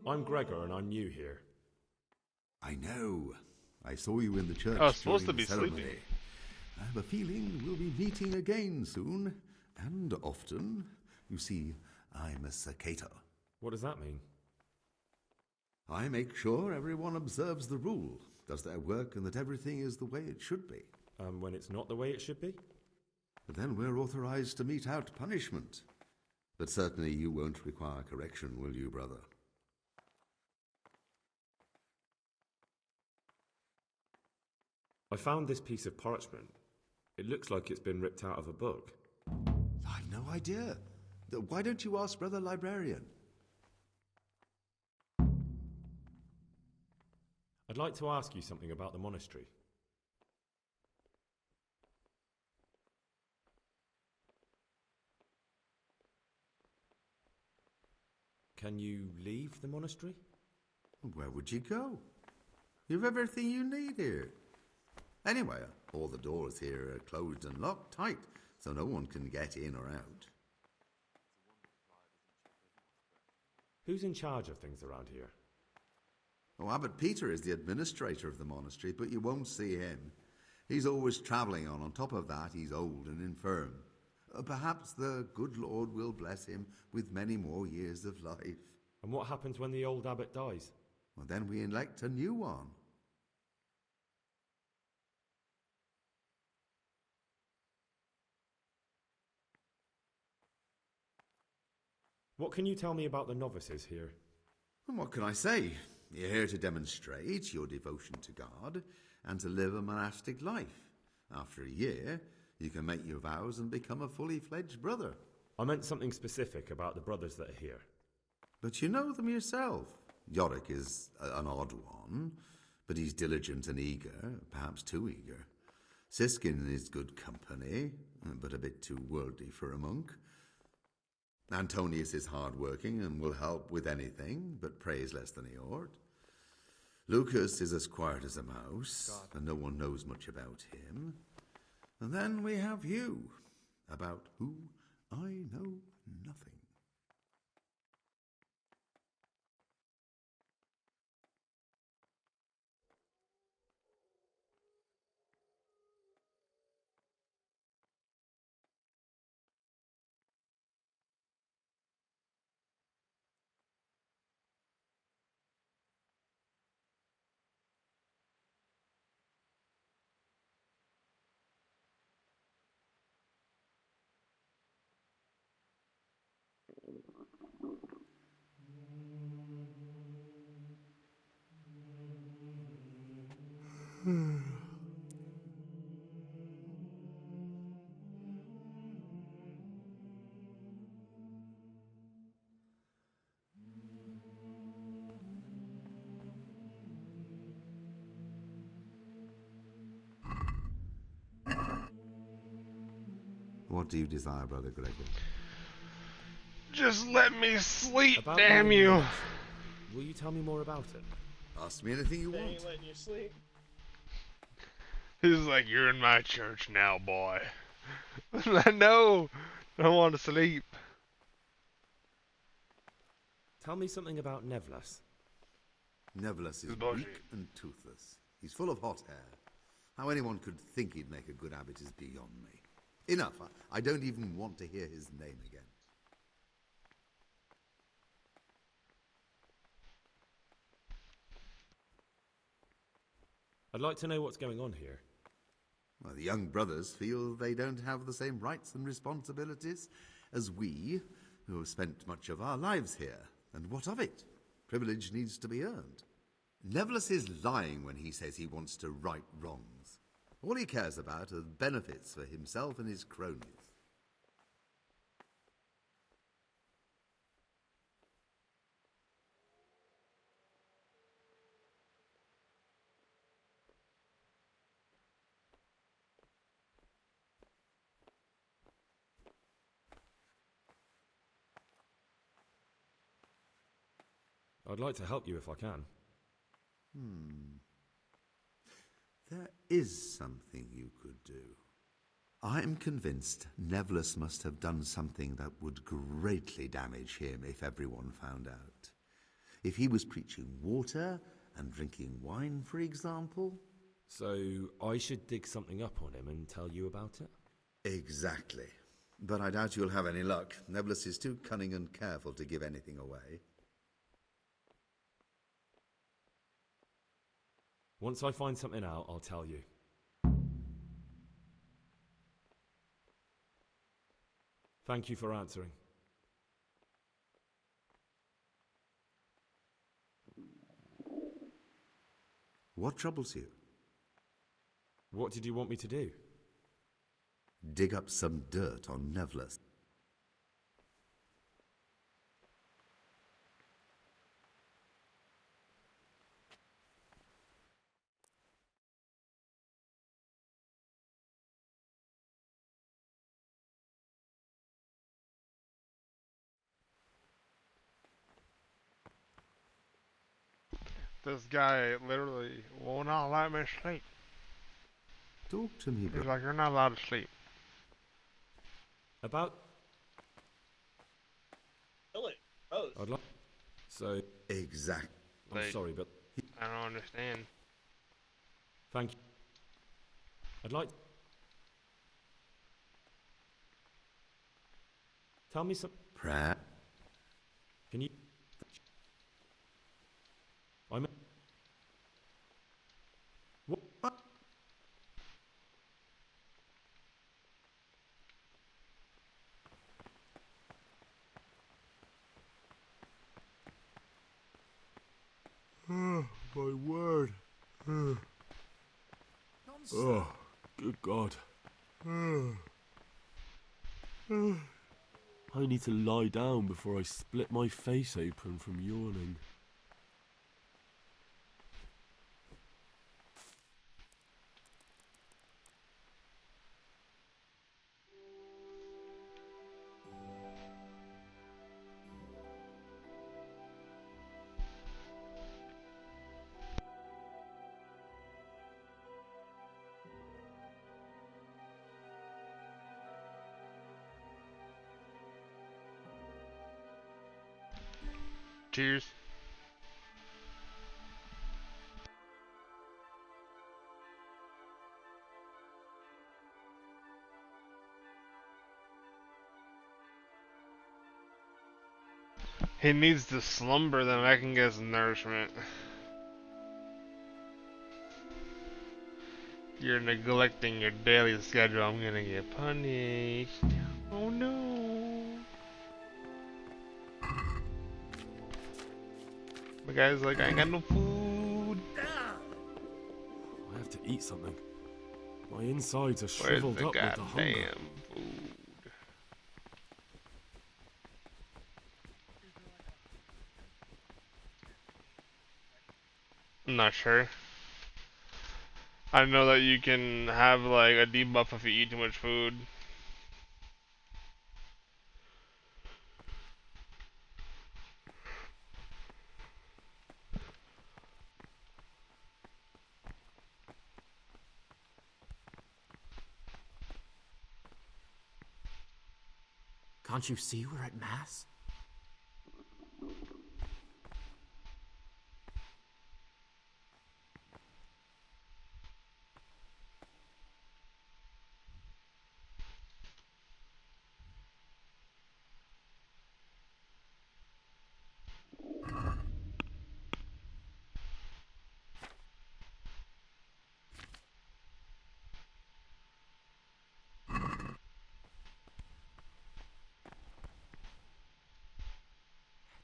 I'm Gregor and I'm new here. I know. I saw you in the church. I was supposed during to be the ceremony. sleeping. I have a feeling we'll be meeting again soon, and often. You see, I'm a Sakator. What does that mean? I make sure everyone observes the rule, does their work, and that everything is the way it should be. When it's not the way it should be? But then we're authorized to mete out punishment. But certainly you won't require correction, will you, brother? I found this piece of parchment. It looks like it's been ripped out of a book. I've no idea. Why don't you ask Brother Librarian? I'd like to ask you something about the monastery. Can you leave the monastery? Where would you go? You've everything you need here. Anyway, all the doors here are closed and locked tight, so no one can get in or out. Who's in charge of things around here? Oh, Abbot Peter is the administrator of the monastery, but you won't see him. He's always travelling on. On top of that, he's old and infirm. Perhaps the good Lord will bless him with many more years of life. And what happens when the old abbot dies? Well, then we elect a new one. What can you tell me about the novices here? And what can I say? You're here to demonstrate your devotion to God and to live a monastic life. After a year, you can make your vows and become a fully fledged brother. I meant something specific about the brothers that are here. But you know them yourself. Yorick is an odd one, but he's diligent and eager, perhaps too eager. Siskin is good company, but a bit too worldly for a monk. Antonius is hard-working and will help with anything, but prays less than he ought. Lucas is as quiet as a mouse, and no one knows much about him. And then we have you, about who I know nothing. What do you desire, Brother Gregor? Just let me sleep, About damn the you! novices. Will you tell me more about it? Ask me anything you They want. ain't letting you sleep. He's like, you're in my church now, boy. No, I want to sleep. Tell me something about Nevlas. Nevlas is It's bullshit. weak and toothless. He's full of hot hair. How anyone could think he'd make a good abbot is beyond me. Enough. I don't even want to hear his name again. I'd like to know what's going on here. Well, the young brothers feel they don't have the same rights and responsibilities as we, who have spent much of our lives here. And what of it? Privilege needs to be earned. Nevlas is lying when he says he wants to right wrongs. All he cares about are benefits for himself and his cronies. I'd like to help you if I can. There is something you could do. I'm convinced Nevlas must have done something that would greatly damage him if everyone found out. If he was preaching water and drinking wine, for example. So I should dig something up on him and tell you about it? Exactly. But I doubt you'll have any luck. Nevlas is too cunning and careful to give anything away. Once I find something out, I'll tell you. Thank you for answering. What troubles you? What did you want me to do? Dig up some dirt on Nevlas. This guy literally will not let me sleep. Talk to me, He's bro. like, you're not allowed to sleep. About... Kill it. Oh. I'd like... So... Exactly. I'm Like, sorry, but... I don't understand. Thank you. I'd like... Tell me some... Prayer? Can you... I'm... What? Oh, my word. Oh, good God. I need to lie down before I split my face open from yawning. Cheers. He needs to slumber, then I can get his nourishment. You're neglecting your daily schedule. I'm gonna get punished. Oh no. The guy's like, I ain't got no food. I have to eat something. My insides are Where's shriveled the up with the hunger. goddamn food? I'm not sure. I know that you can have like a debuff if you eat too much food. Can't you see we're at Mass?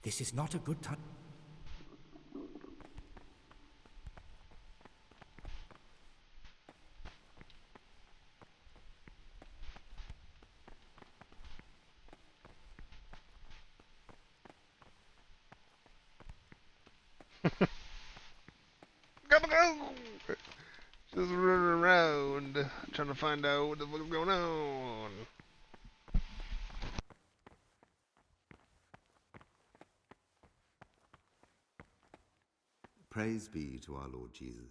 This is not a good time. Gotta go! Just running around, trying to find out what the fuck's going on. Praise be to our Lord Jesus.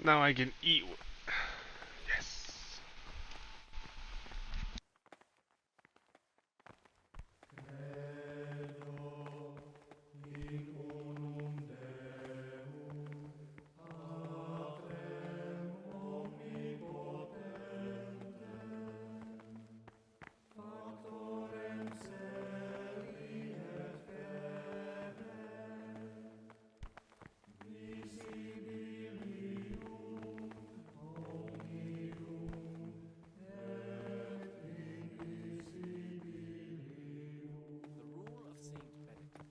Now I can eat. Yes. The rule of Saint Benedict.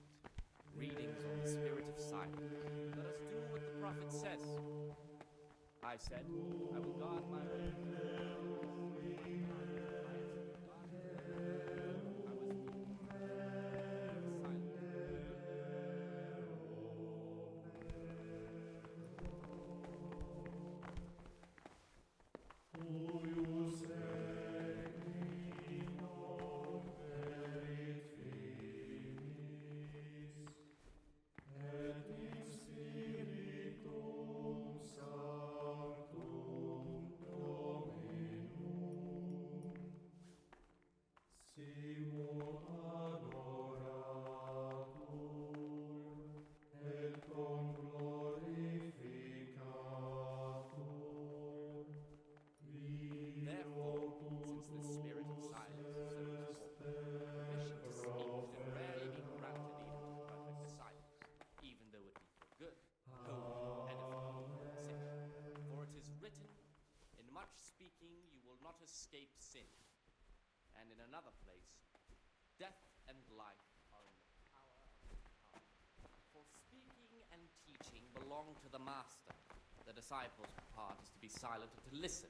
Readings on the spirit of silence. Let us do what the prophet says. I said, I will guard my way. Therefore, since the spirit of silence is so important, permission to speak can rarely be granted even with perfect silence, even though it be for good, holy, edifying, etc. For it is written, in much speaking you will not escape sin. And in another place, death and life are in the power of the tongue. For speaking and teaching belong to the master. The disciple's part is to be silent and to listen.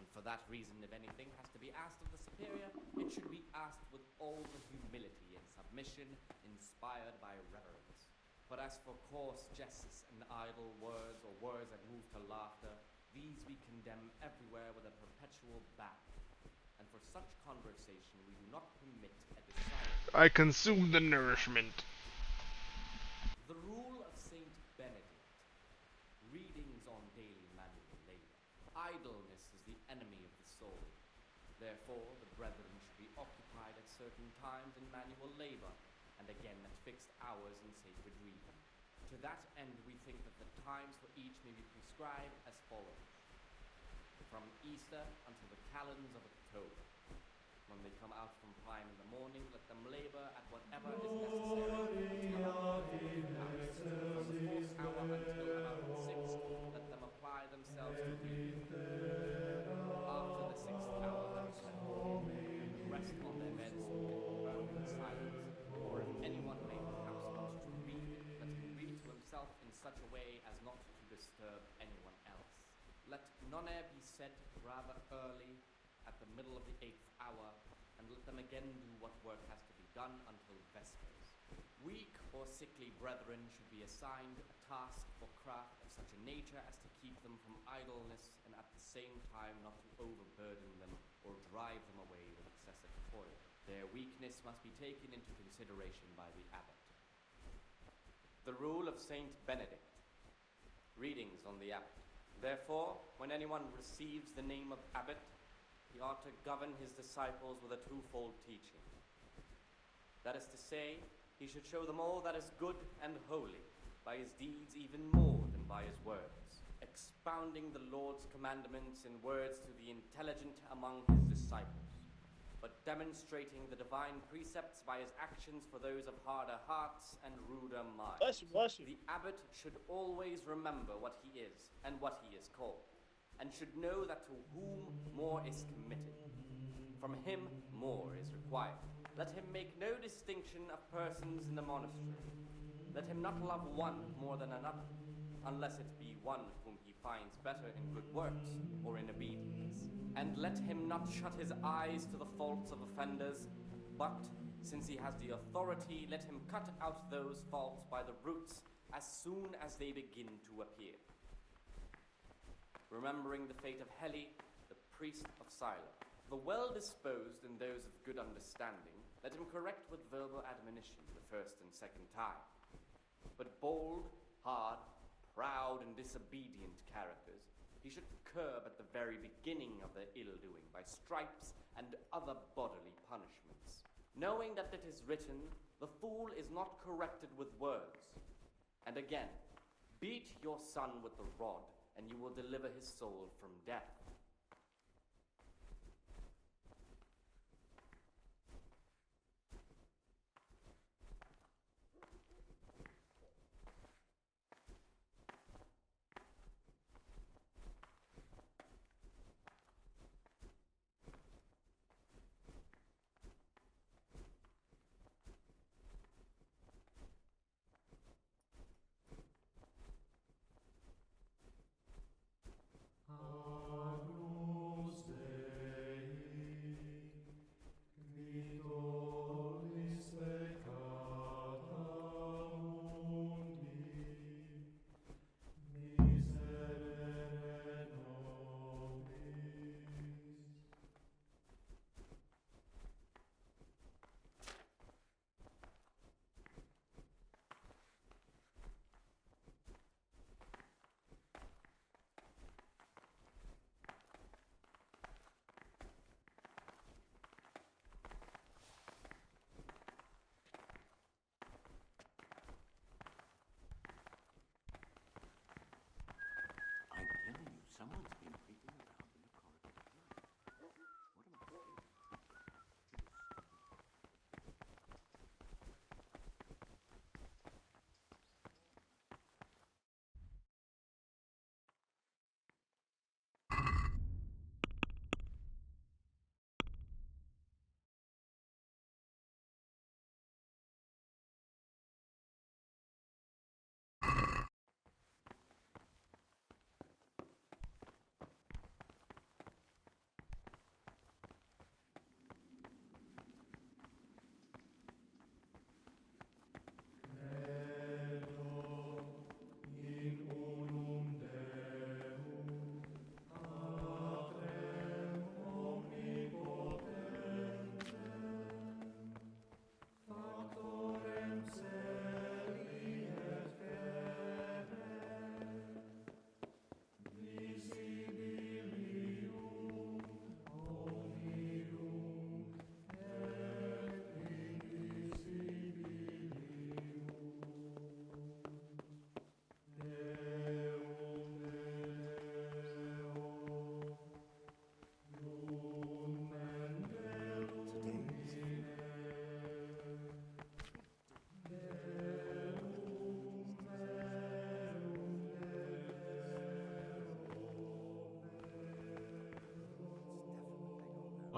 And for that reason, if anything has to be asked of the superior, it should be asked with all the humility and submission inspired by reverence. But as for coarse jests and idle words, or words that move to laughter, these we condemn everywhere with a perpetual ban. And for such conversation we do not permit a disciple. I consume the nourishment. Benedict. Readings on daily manual labor. Idleness is the enemy of the soul. Therefore, the brethren should be occupied at certain times in manual labor, and again at fixed hours in sacred reading. To that end, we think that the times for each may be prescribed as follows. From Easter until the calends of October. When they come out from prime in the morning, let them labor at whatever is necessary until about the 4th hour. From the 4th hour until about the 6th, let them apply themselves to reading. After the 6th hour, let them rest on their beds in perfect silence. Or if anyone may perhaps want to read, let him read to himself in such a way as not to disturb anyone else. Let none be said rather early at the middle of the 8th hour, and let them again do what work has to be done until vespers. Weak or sickly brethren should be assigned a task or craft of such a nature as to keep them from idleness, and at the same time not to overburden them or drive them away with excessive toil. Their weakness must be taken into consideration by the abbot. The rule of Saint Benedict. Readings on the abbot. Therefore, when anyone receives the name of abbot, he ought to govern his disciples with a twofold teaching. That is to say, he should show them all that is good and holy, by his deeds even more than by his words, expounding the Lord's commandments in words to the intelligent among his disciples, but demonstrating the divine precepts by his actions for those of harder hearts and ruder minds. Bless you. The abbot should always remember what he is and what he is called, and should know that to whom more is committed, from him more is required. Let him make no distinction of persons in the monastery. Let him not love one more than another, unless it be one whom he finds better in good works or in obedience. And let him not shut his eyes to the faults of offenders, but, since he has the authority, let him cut out those faults by the roots as soon as they begin to appear. Remembering the fate of Heli, the priest of Silo. The well-disposed and those of good understanding, let him correct with verbal admonition the first and second time. But bold, hard, proud, and disobedient characters he should curb at the very beginning of their ill-doing by stripes and other bodily punishments. Knowing that it is written, the fool is not corrected with words. And again, beat your son with the rod, and you will deliver his soul from death.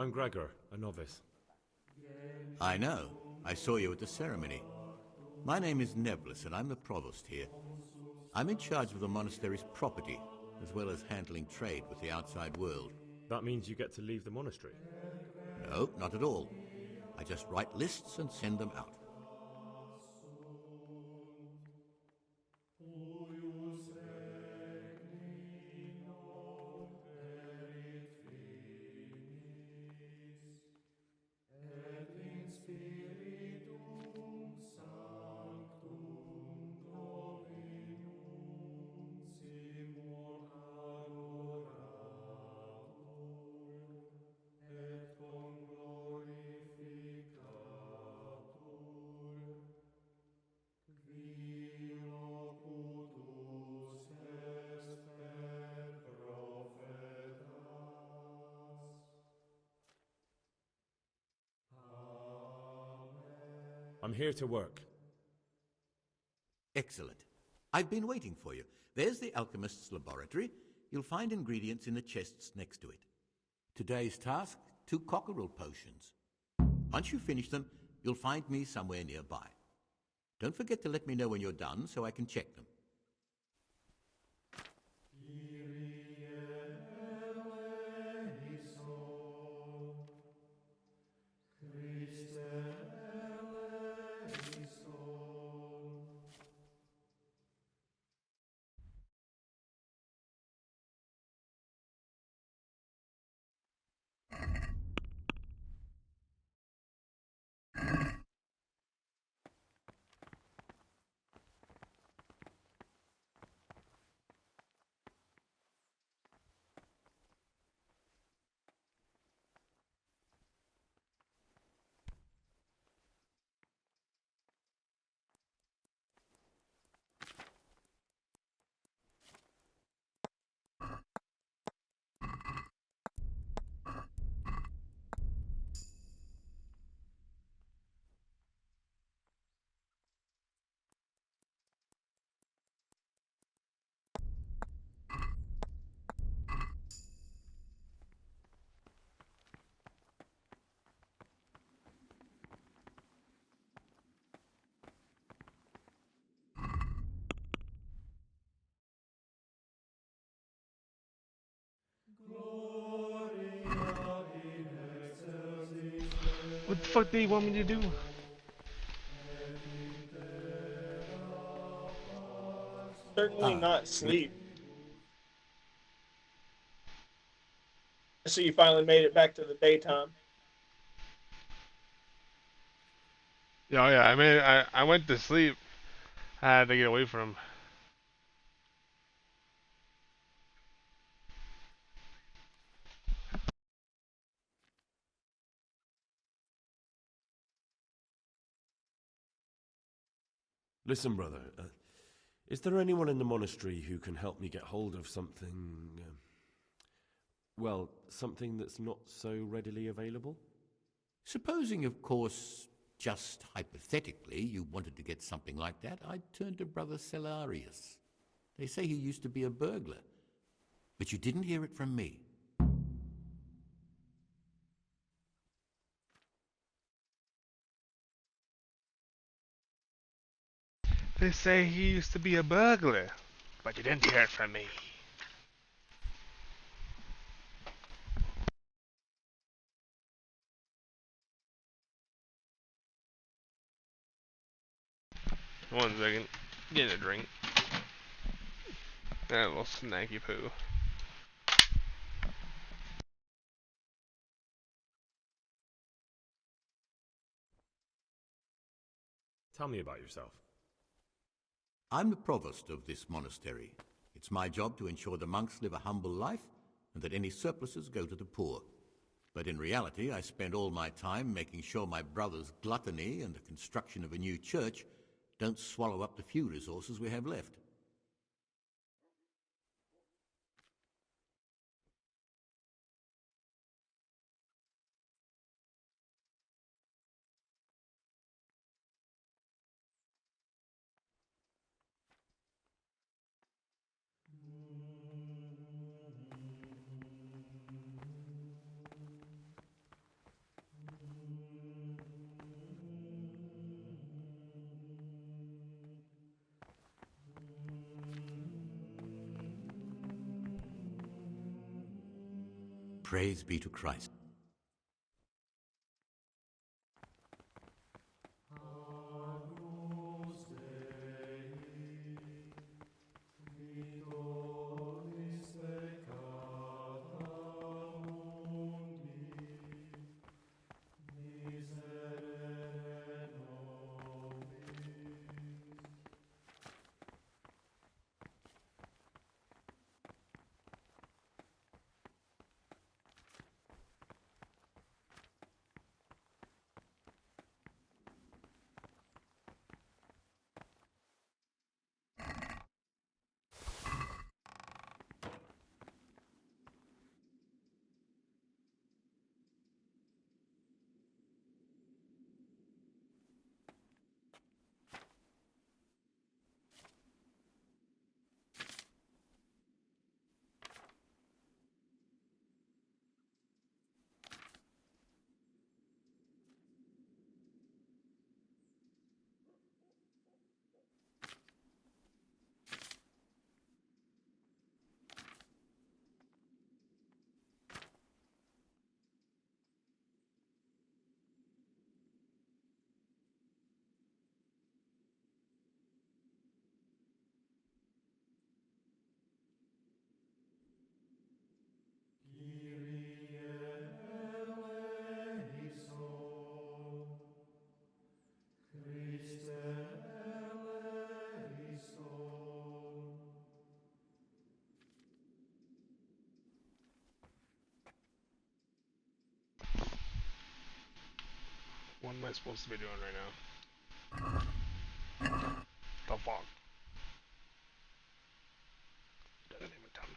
I'm Gregor, a novice. I know. I saw you at the ceremony. My name is Nebulus, and I'm the provost here. I'm in charge of the monastery's property, as well as handling trade with the outside world. That means you get to leave the monastery? No, not at all. I just write lists and send them out. I'm here to work. Excellent. I've been waiting for you. There's the alchemist's laboratory. You'll find ingredients in the chests next to it. Today's task, 2 cockerel potions. Once you finish them, you'll find me somewhere nearby. Don't forget to let me know when you're done so I can check them. What the fuck do you want me to do? Certainly not sleep. So you finally made it back to the daytime. Yeah, I went to sleep. I had to get away from him. Listen, brother, is there anyone in the monastery who can help me get hold of something... well, something that's not so readily available? Supposing, of course, just hypothetically, you wanted to get something like that, I'd turn to Brother Cellarius. They say he used to be a burglar. But you didn't hear it from me. They say he used to be a burglar, but you didn't hear it from me. One second. Get a drink. And a little snacky poo. Tell me about yourself. I'm the provost of this monastery. It's my job to ensure the monks live a humble life and that any surpluses go to the poor. But in reality, I spend all my time making sure my brother's gluttony and the construction of a new church don't swallow up the few resources we have left. Praise be to Christ. What am I supposed to be doing right now? The fuck? Doesn't even tell me.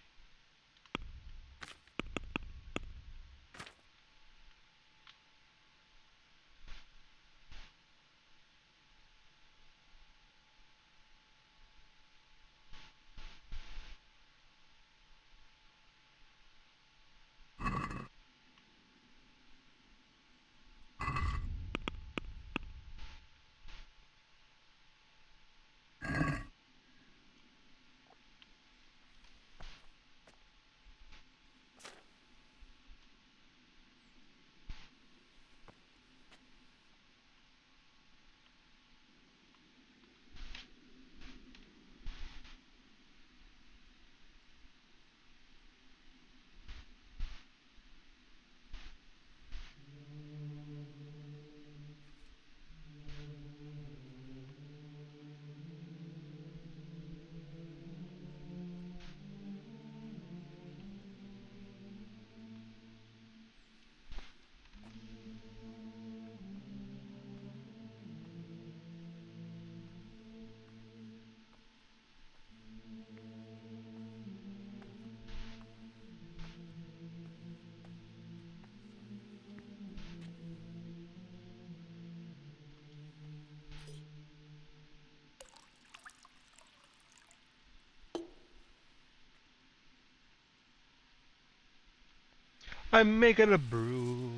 I'm making a brew.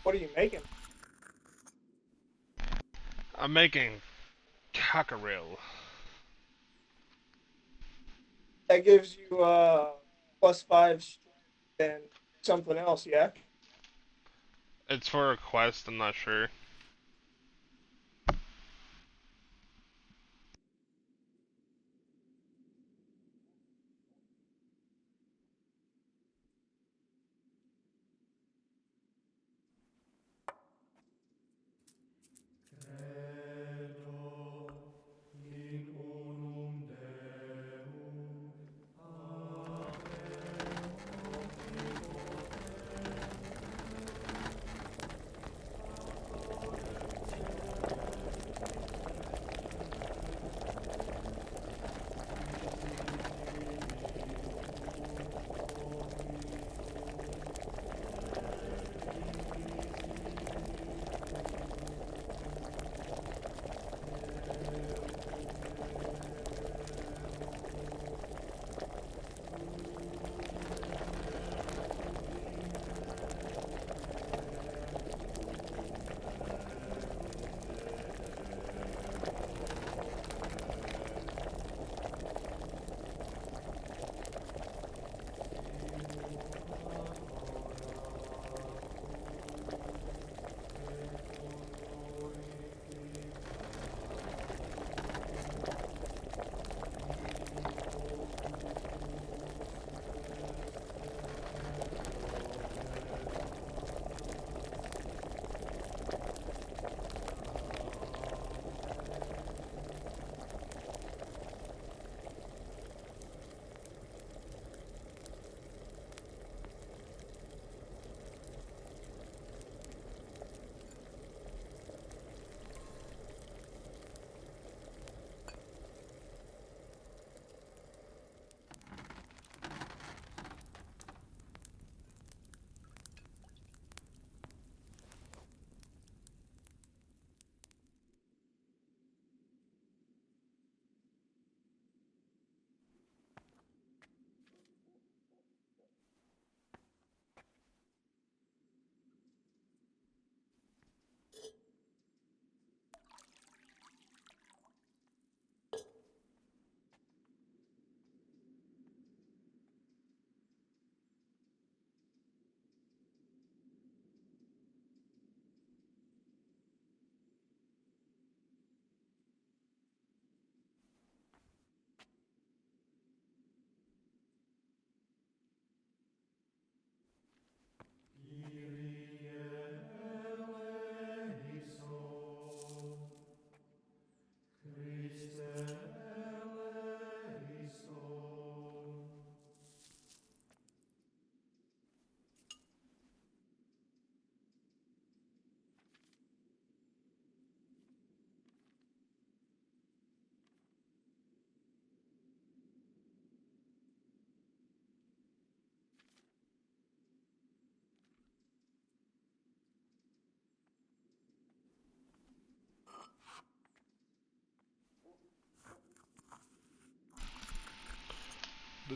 What are you making? I'm making cockerel. That gives you +5 strength and something else, yeah? It's for a quest, I'm not sure.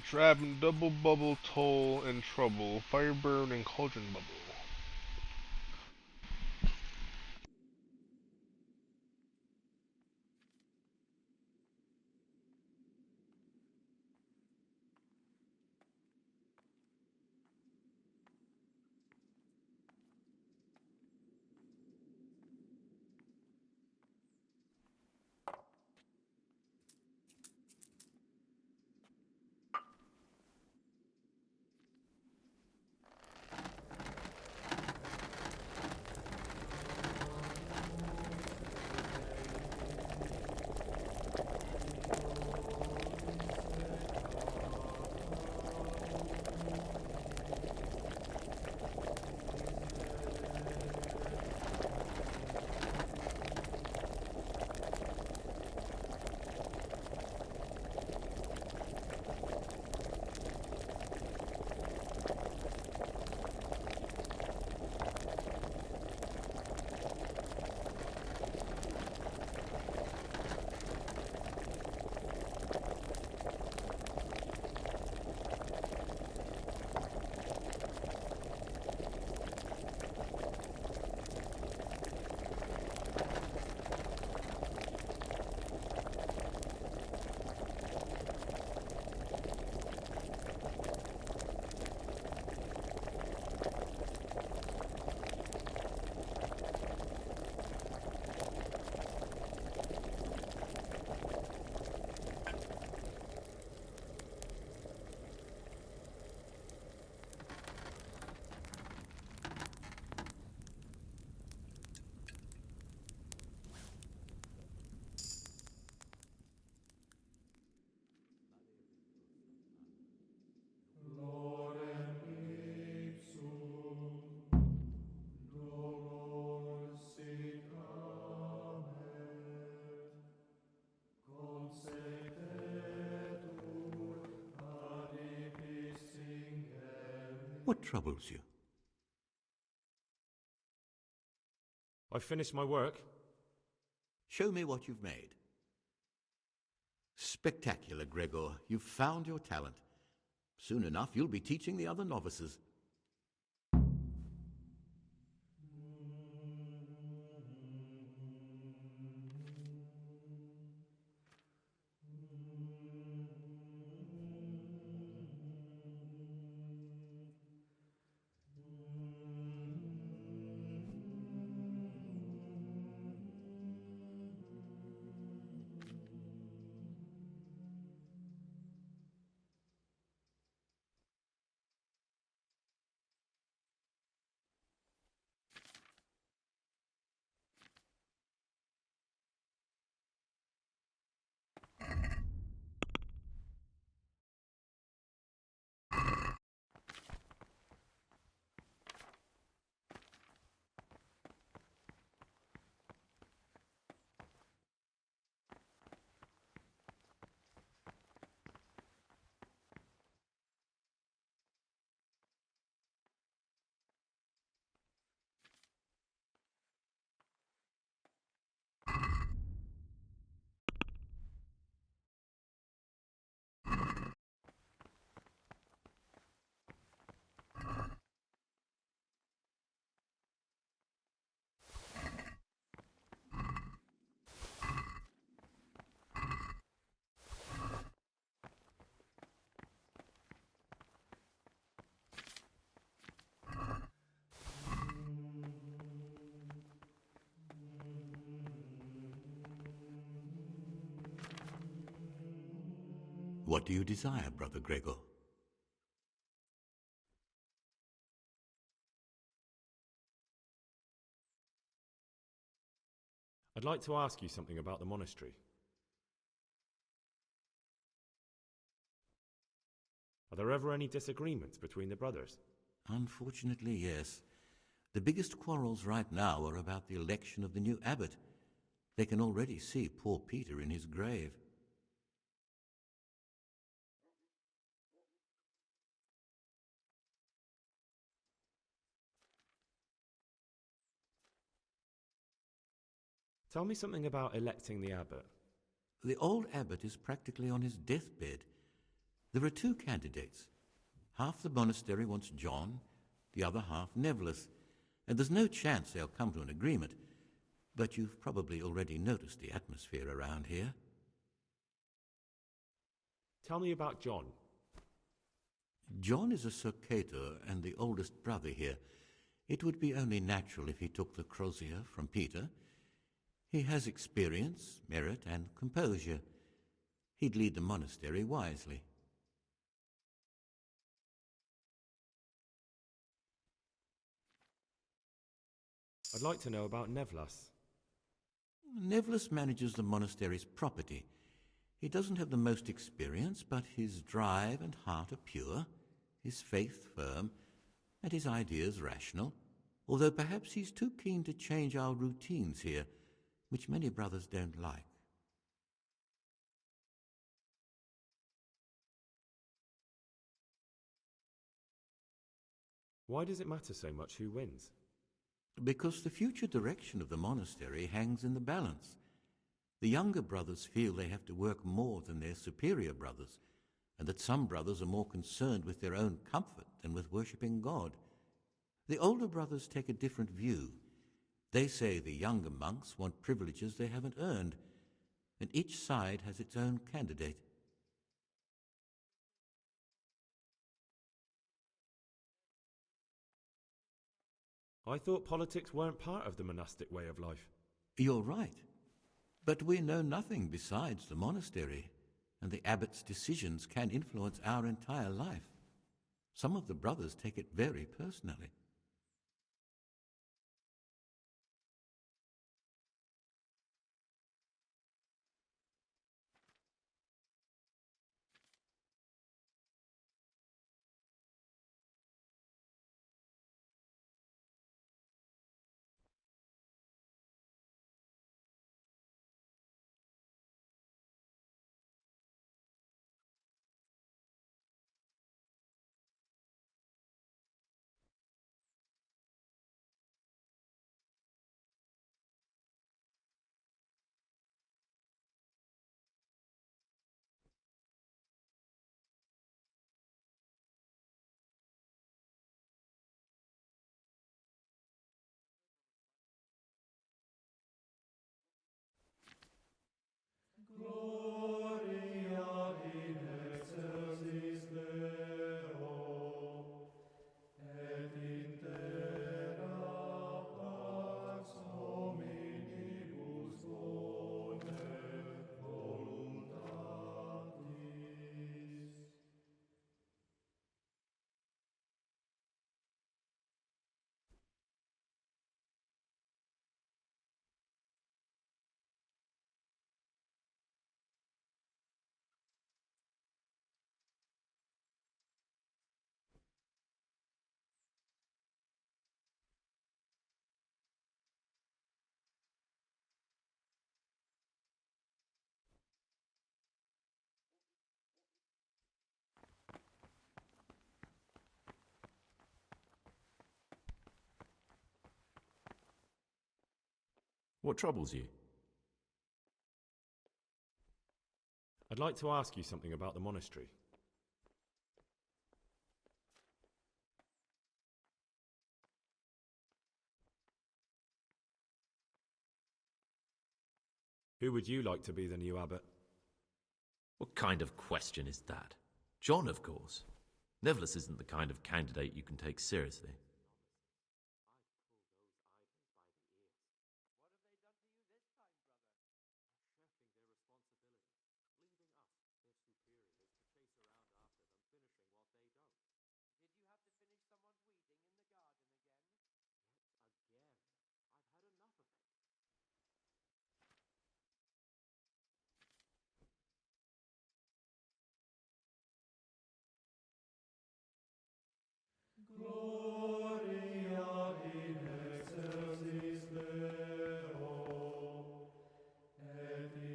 The trap and double bubble toll and trouble. Firebird and cauldron bubble. What troubles you? I've finished my work. Show me what you've made. Spectacular, Gregor. You've found your talent. Soon enough, you'll be teaching the other novices. What do you desire, Brother Gregor? I'd like to ask you something about the monastery. Are there ever any disagreements between the brothers? Unfortunately, yes. The biggest quarrels right now are about the election of the new abbot. They can already see poor Peter in his grave. Tell me something about electing the abbot. The old abbot is practically on his deathbed. There are two candidates. Half the monastery wants John, the other half Nevillus, and there's no chance they'll come to an agreement. But you've probably already noticed the atmosphere around here. Tell me about John. John is a Circator and the oldest brother here. It would be only natural if he took the crozier from Peter. He has experience, merit, and composure. He'd lead the monastery wisely. I'd like to know about Nevlas. Nevillus manages the monastery's property. He doesn't have the most experience, but his drive and heart are pure, his faith firm, and his ideas rational, although perhaps he's too keen to change our routines here, which many brothers don't like. Why does it matter so much who wins? Because the future direction of the monastery hangs in the balance. The younger brothers feel they have to work more than their superior brothers, and that some brothers are more concerned with their own comfort than with worshipping God. The older brothers take a different view. They say the younger monks want privileges they haven't earned, and each side has its own candidate. I thought politics weren't part of the monastic way of life. You're right. But we know nothing besides the monastery, and the abbot's decisions can influence our entire life. Some of the brothers take it very personally. What troubles you? I'd like to ask you something about the monastery. Who would you like to be the new abbot? What kind of question is that? John, of course. Nevillus isn't the kind of candidate you can take seriously.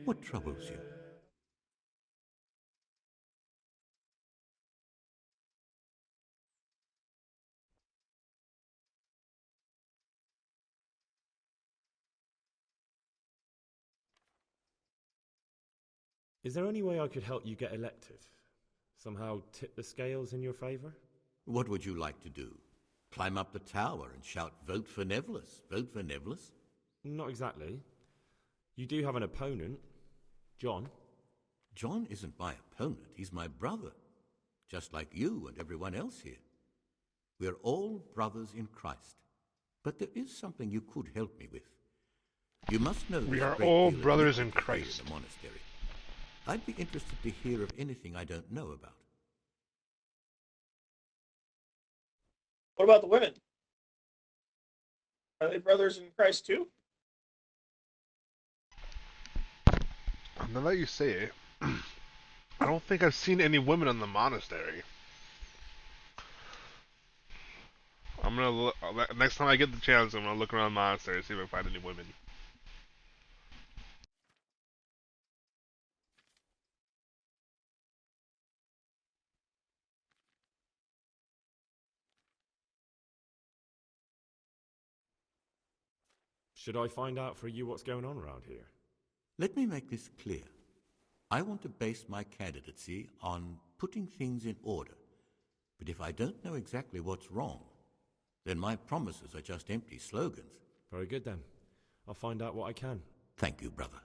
What troubles you? Is there any way I could help you get elected? Somehow tip the scales in your favour? What would you like to do? Climb up the tower and shout, "Vote for Nevlis, vote for Nevlis"? Not exactly. You do have an opponent, John. John isn't my opponent, he's my brother. Just like you and everyone else here. We're all brothers in Christ. But there is something you could help me with. You must know We there's a are great all deal of brothers in iniquity here Christ. in the monastery. I'd be interested to hear of anything I don't know about. What about the women? Are they brothers in Christ too? Now that you say it, I don't think I've seen any women in the monastery. I'm gonna look, next time I get the chance, I'm gonna look around the monastery and see if I can find any women. Should I find out for you what's going on around here? Let me make this clear. I want to base my candidacy on putting things in order. But if I don't know exactly what's wrong, then my promises are just empty slogans. Very good then. I'll find out what I can. Thank you, brother.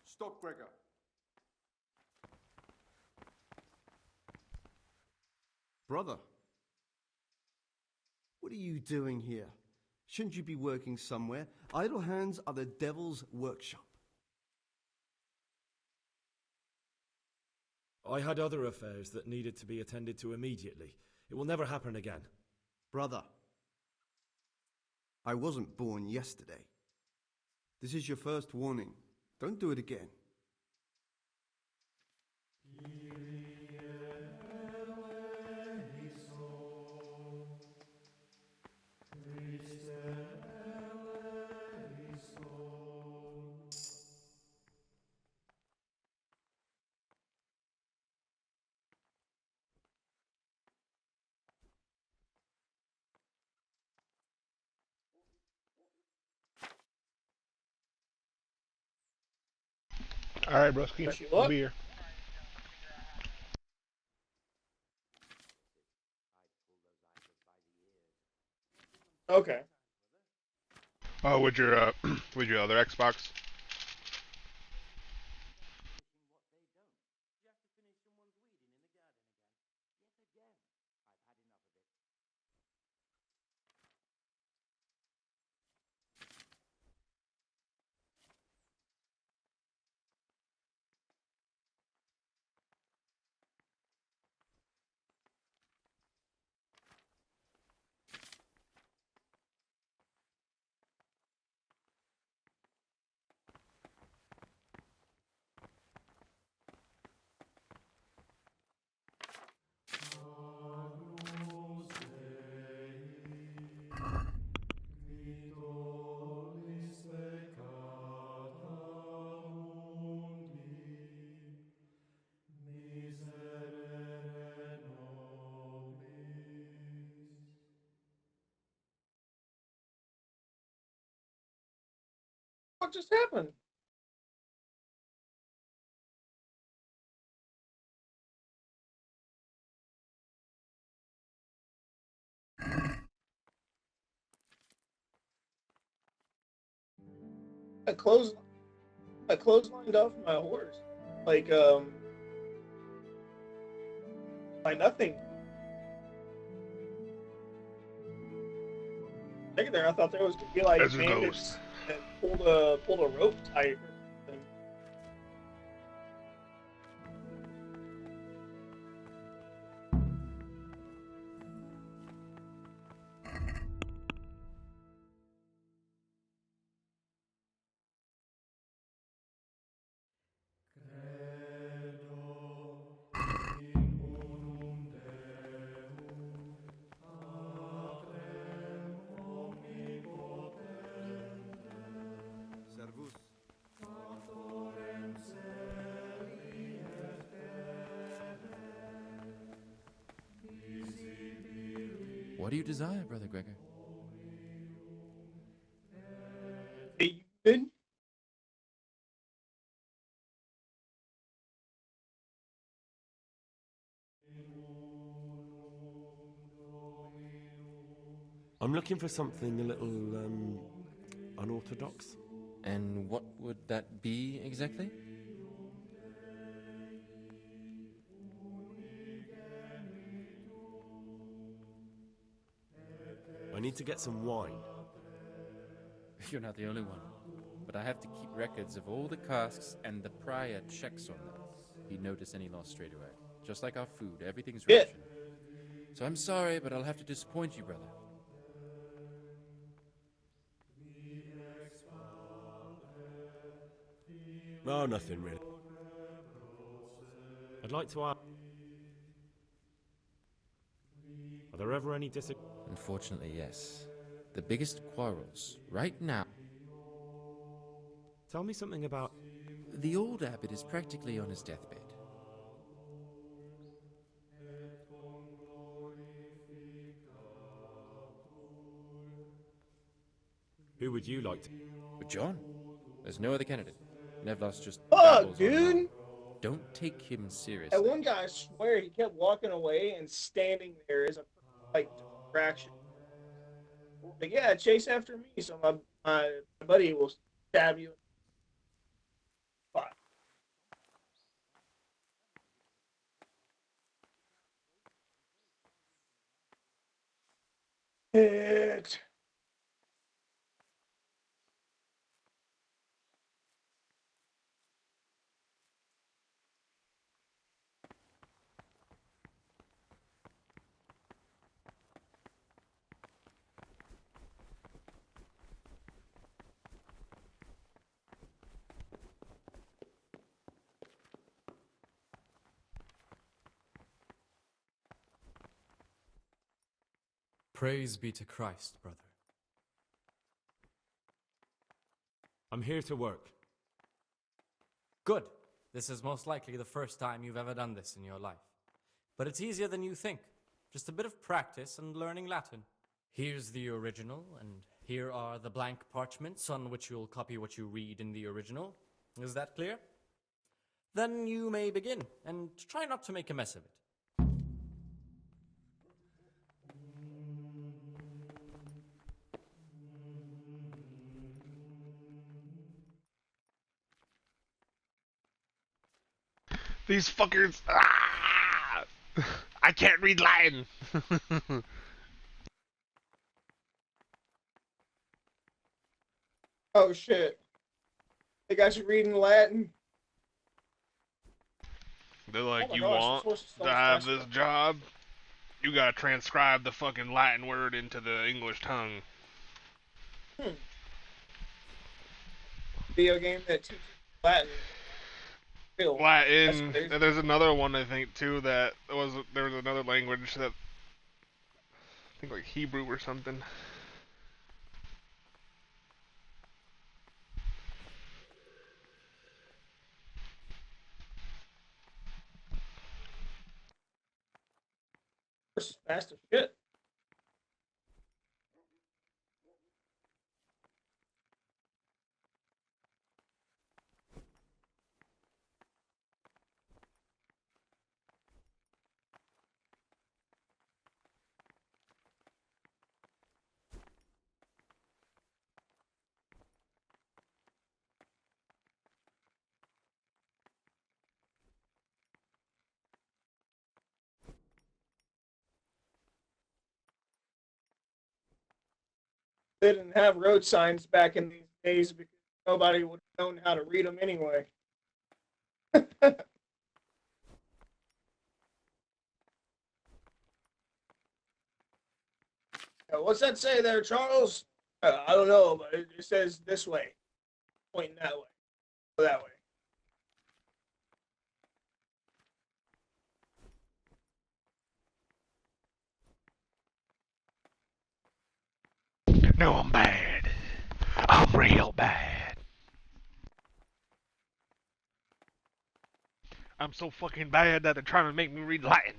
Stop, Gregor. Brother, what are you doing here? Shouldn't you be working somewhere? Idle hands are the devil's workshop. I had other affairs that needed to be attended to immediately. It will never happen again. Brother, I wasn't born yesterday. This is your first warning. Don't do it again. Alright, broski. Wish you I'll luck. be here. Okay. Oh, with your with your other Xbox? What just happened? I clotheslined off my horse. Like, by nothing. Second there, I thought there was gonna be like As a bandits ghost. that pulled a rope tight or something. What do you desire, Brother Gregor? Good. I'm looking for something a little, unorthodox. And what would that be exactly? I need to get some wine. You're not the only one. But I have to keep records of all the casks, and the prior checks on them. He'd notice any loss straight away. Just like our food, everything's rationed. So I'm sorry, but I'll have to disappoint you, brother. No, nothing really. I'd like to ask, are there ever any Unfortunately, yes. The biggest quarrels, right now... Tell me something about... The old abbot is practically on his deathbed. Who would you like to... John. There's no other candidate. Nevlos just Fuck, babbles dude! on. Don't take him seriously. That one guy, I swear, he kept walking away and standing there as a like distraction. But yeah, chase after me, so my buddy will stab you. Fuck. It. Praise be to Christ, brother. I'm here to work. Good. This is most likely the first time you've ever done this in your life. But it's easier than you think. Just a bit of practice and learning Latin. Here's the original, and here are the blank parchments on which you'll copy what you read in the original. Is that clear? Then you may begin, and try not to make a mess of it. These fuckers. Ah! I can't read Latin. Oh shit! They got you reading Latin. They're like, Oh my you gosh, want this horse is so to have fast. this job? You gotta transcribe the fucking Latin word into the English tongue. Video game that teaches Latin. Film. Latin. And there's another one I think too that there was another language that I think like Hebrew or something. Horse is fast as shit. They didn't have road signs back in these days because nobody would have known how to read them anyway. What's that say there, Charles? I don't know, but it says this way. Pointing that way. Go that way. No, I'm bad. I'm real bad. I'm so fucking bad that they're trying to make me read Latin.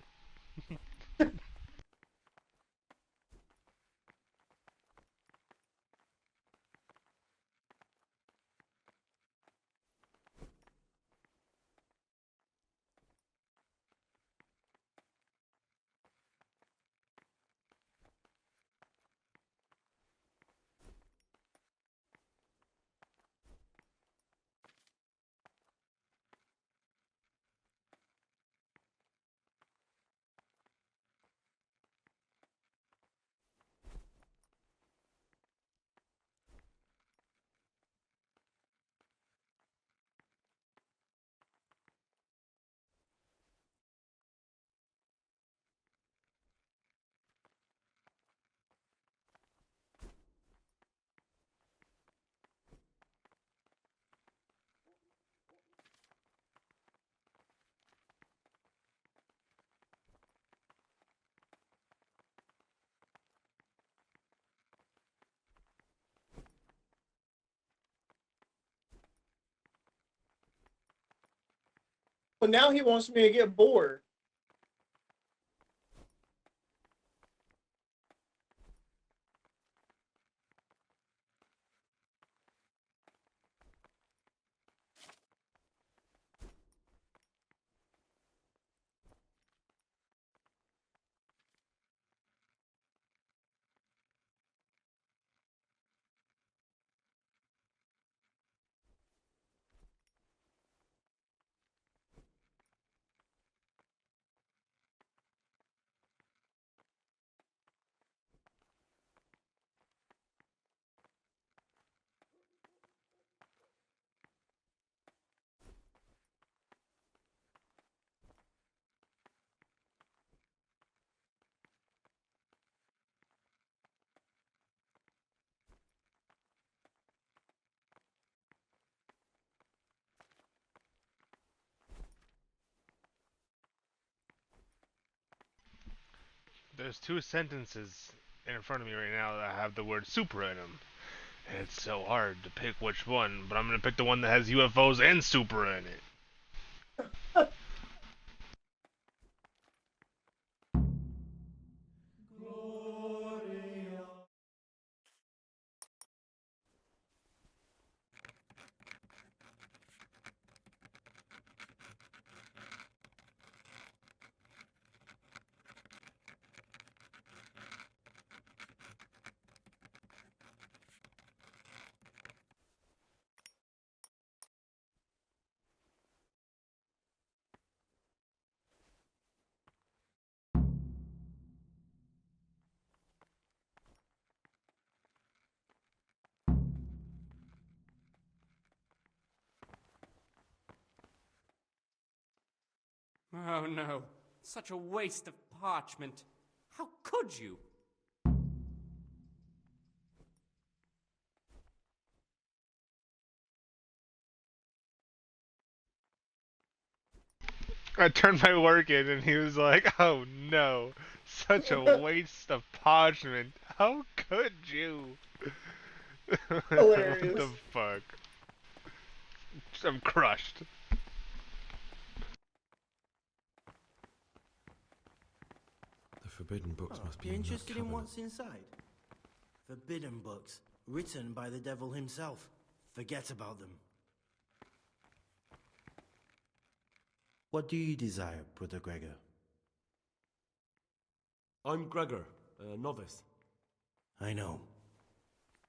But now he wants me to get bored. There's two sentences in front of me right now that have the word super in them. And it's so hard to pick which one, but I'm gonna pick the one that has UFOs and super in it. Oh no, such a waste of parchment. How could you? I turned my work in and he was like, oh no, such a waste of parchment. How could you? Hilarious. What the fuck? I'm crushed. The forbidden books must be You're in that interested in cabinet. what's inside? Forbidden books, written by the devil himself. Forget about them. What do you desire, Brother Gregor? I'm Gregor, a novice. I know.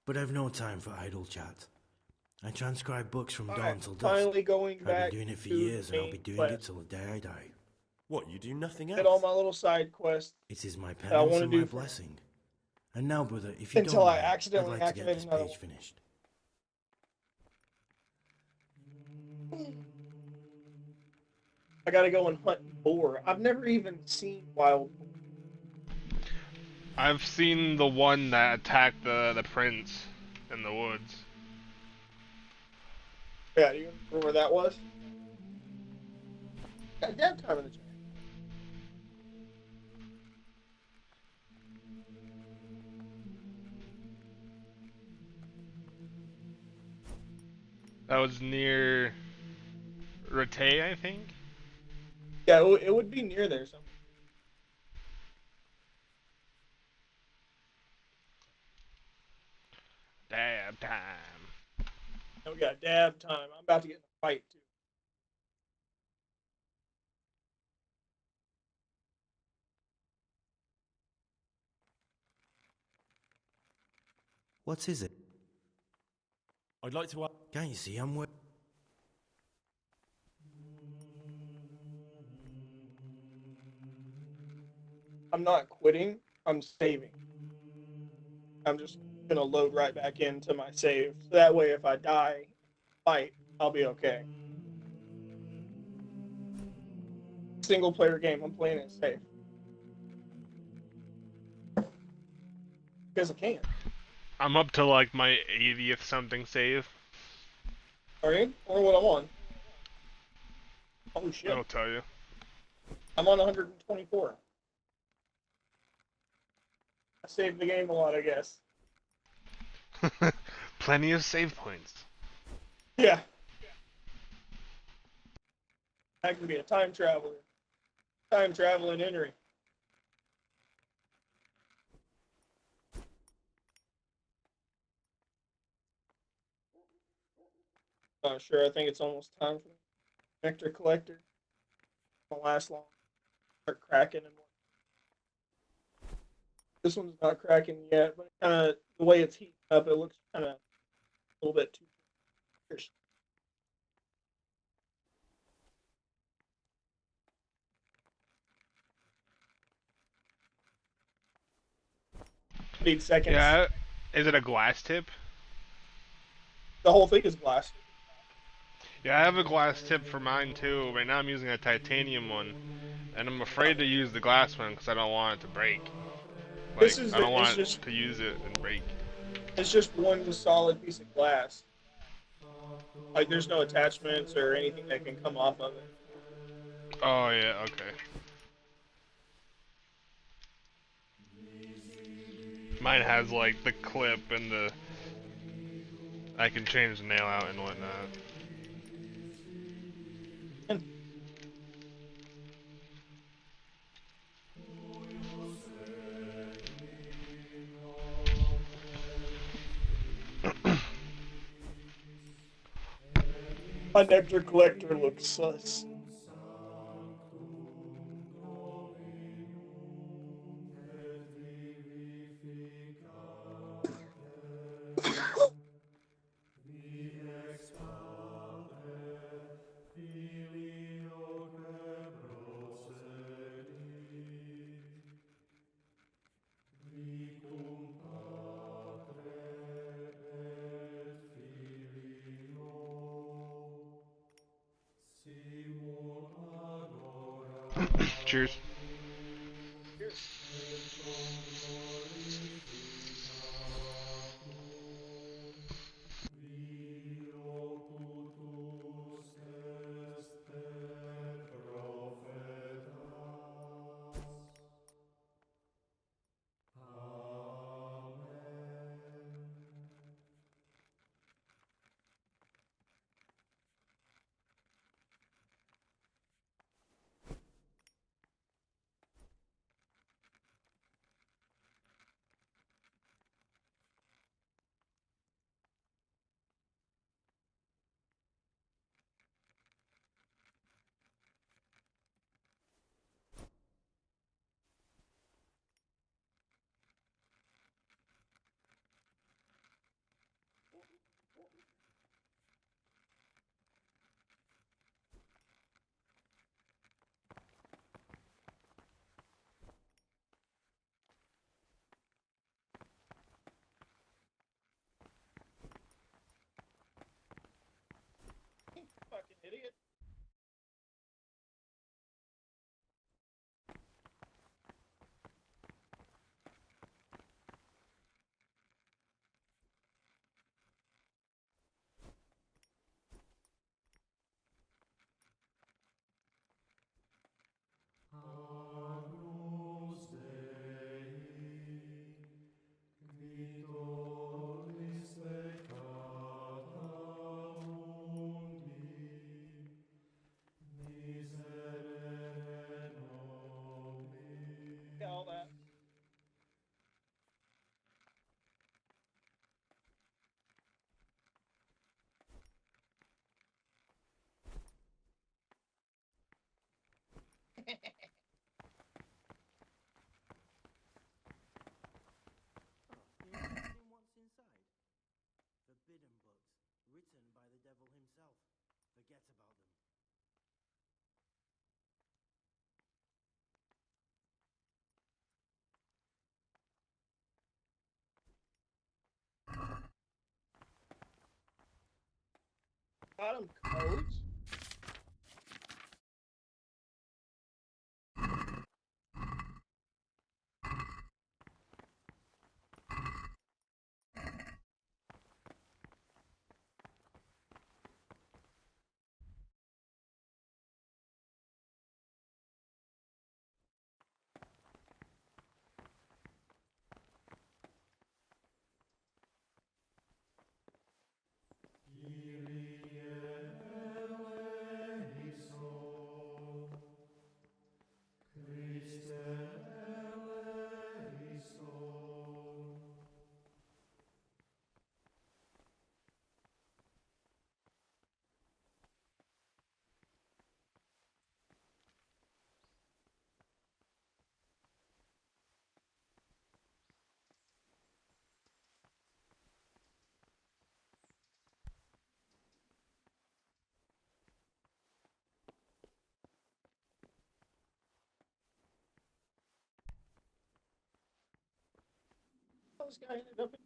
But I've no time for idle chat. I transcribe books from dawn Alright, till dusk. finally going I've back been doing it for to years and I'll main be doing quest. it till the day I die. What, you do nothing Did all else? my little side quests It is my that I penance want to and my do for blessing. And now, brother, if you until don't I mind, I'd accidentally like to get activate this another page one. finished. I gotta go and hunt boar. I've never even seen wild boar. I've seen the one that attacked the prince in the woods. Yeah, do you remember where that was? Got dab time in the chat. That was near Rete, I think. Yeah, it would be near there somewhere. Dab time. Now we got dab time. I'm about to get in a fight too. What is it? I'd like to ask... Can't you see I'm I'm not quitting. I'm saving. I'm just gonna load right back into my save. So that way, if I die, fight, I'll be okay. Single player game. I'm playing it safe because I can. I'm up to like my 80th something save. Are you? Or what I'm on? Oh shit! I'll tell you. I'm on 124. I saved the game a lot, I guess. Plenty of save points. Yeah. I can be a time traveler. Time traveling Henry. Not sure. I think it's almost time for the nectar collector. Won't last long. Start cracking and more. This one's not cracking yet, but kind of the way it's heating up, it looks kind of a little bit too fierce. Need seconds. Yeah. Is it a glass tip? The whole thing is glass. Yeah, I have a glass tip for mine too. Right now I'm using a titanium one, and I'm afraid to use the glass one because I don't want it to break. Like, I don't want to use it and break. It's just one solid piece of glass. Like there's no attachments or anything that can come off of it. Oh yeah, okay. Mine has like the clip and the I can change the nail out and whatnot. My nectar collector looks sus. Cheers. Fucking idiot. Yeah, all that. What's inside? Forbidden books, written by the devil himself. Forget about them. Bottom codes. this guy ended up in?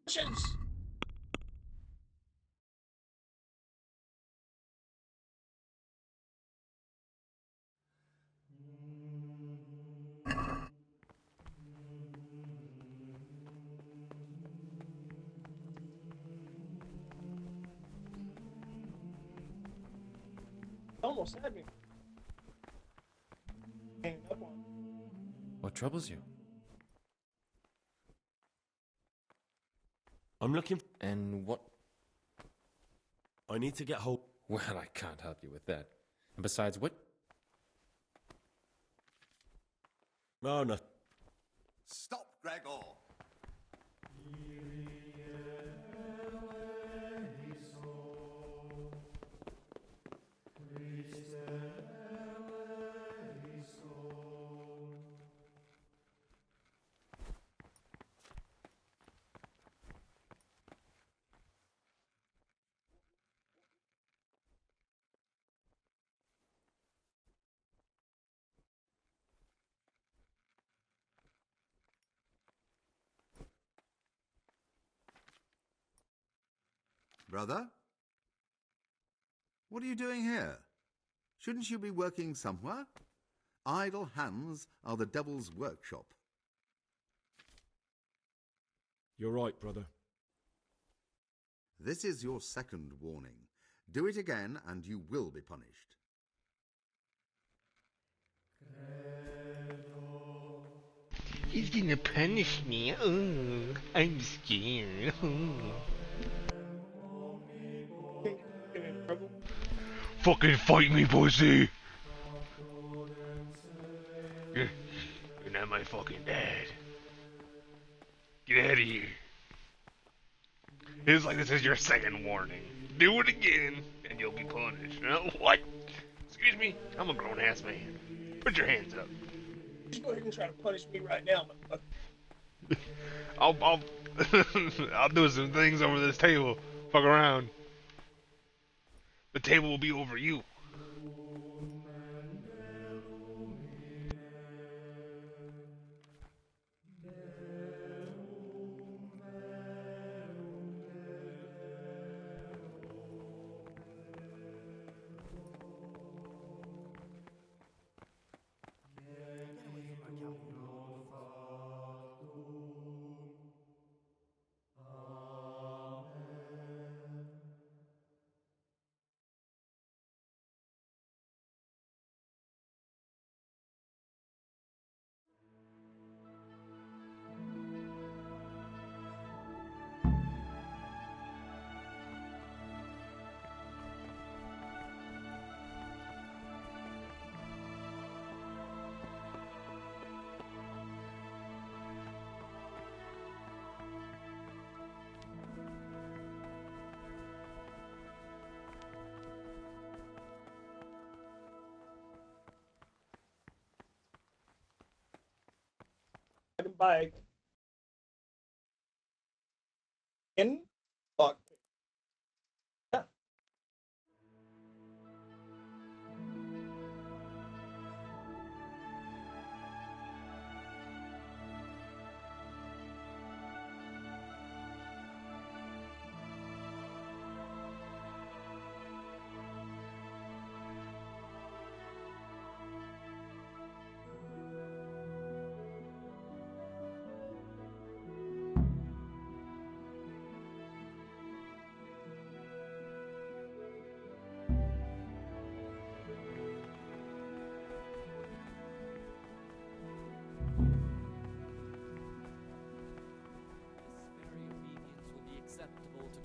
Questions? Almost had me. Hanging up on. What troubles you? I'm looking. And what? I need to get hold. Well, I can't help you with that. And besides, what? No, no. Stop, Gregor! Brother? What are you doing here? Shouldn't you be working somewhere? Idle hands are the devil's workshop. You're right, brother. This is your second warning. Do it again and you will be punished. He's gonna punish me. Oh, I'm scared. Fucking fight me, pussy! You're not my fucking dad. Get out of here. It's like this is your second warning. Do it again, and you'll be punished. What? Excuse me? I'm a grown-ass man. Put your hands up. Just go ahead and try to punish me right now, motherfucker. I'll I'll do some things over this table. Fuck around. The table will be over you. By in lock. Yeah.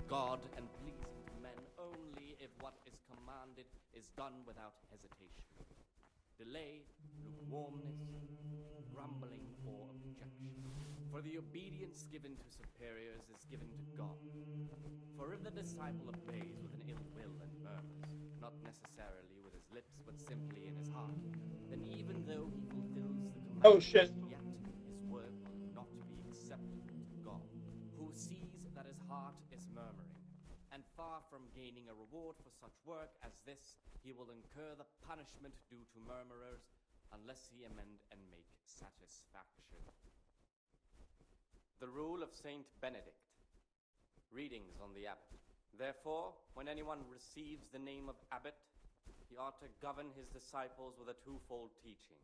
God and pleasing to men only if what is commanded is done without hesitation. Delay, lukewarmness, grumbling, or objection For the obedience given to superiors is given to God. For if the disciple obeys with an ill will and murmurs, not necessarily with his lips, but simply in his heart, then even though he fulfills the commandment, Oh shit. yet his work will not be acceptable to God, who sees that his heart is murmuring. And far from gaining a reward for such work as this, he will incur the punishment due to murmurers, unless he amend and make satisfaction. The Rule of Saint Benedict. Readings on the abbot. Therefore, when anyone receives the name of abbot, he ought to govern his disciples with a twofold teaching.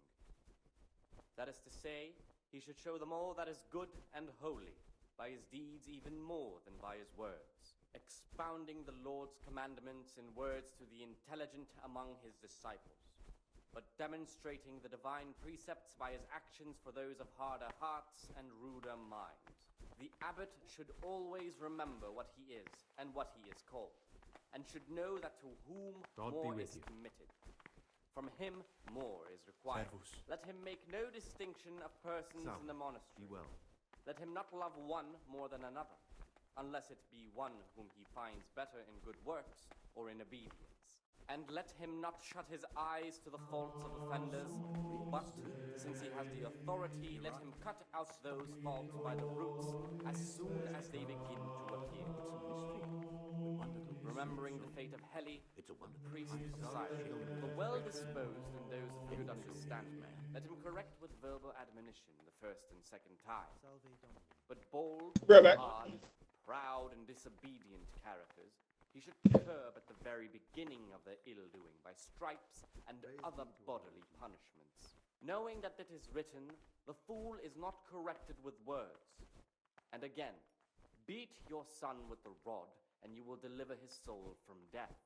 That is to say, he should show them all that is good and holy, by his deeds even more than by his words, expounding the Lord's commandments in words to the intelligent among his disciples, but demonstrating the divine precepts by his actions for those of harder hearts and ruder minds. The abbot should always remember what he is and what he is called, and should know that to whom God more be with is you. committed, from him more is required. Servus. Let him make no distinction of persons Salve. in the monastery. Be well. Let him not love one more than another, unless it be one whom he finds better in good works or in obedience. And let him not shut his eyes to the faults of offenders, but, since he has the authority, let him cut out those faults by the roots as soon as they begin to appear. Remembering the fate of Heli, the priest of Cyril, the well-disposed and those of good understanding, let him correct with verbal admonition the first and second time. But bold, hard, proud, and disobedient characters he should curb at the very beginning of their ill-doing by stripes and other bodily punishments, knowing that it is written, the fool is not corrected with words. And again, beat your son with the rod, and you will deliver his soul from death.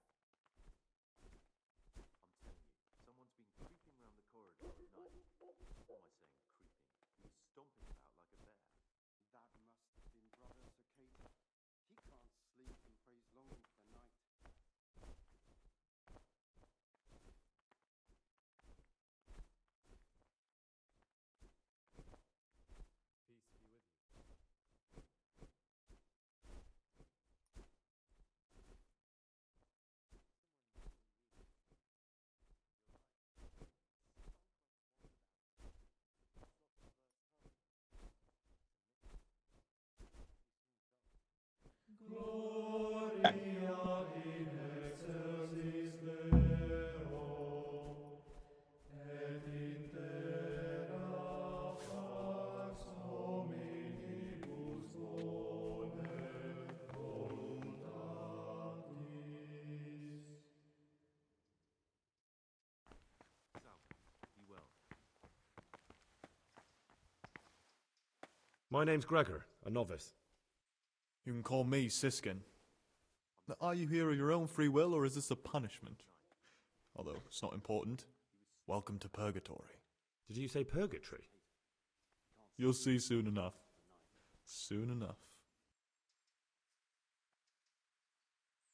I'm telling you, someone's been creeping round the corridor at night. What am I saying, creeping? He was stomping about like a bear. That must have been Brother Cicada. He can't sleep and prays long into the night. Be well. My name's Gregor, a novice. You can call me Siskin. Now, are you here of your own free will, or is this a punishment? Although it's not important. Welcome to Purgatory. Did you say purgatory? You'll see soon enough. Soon enough.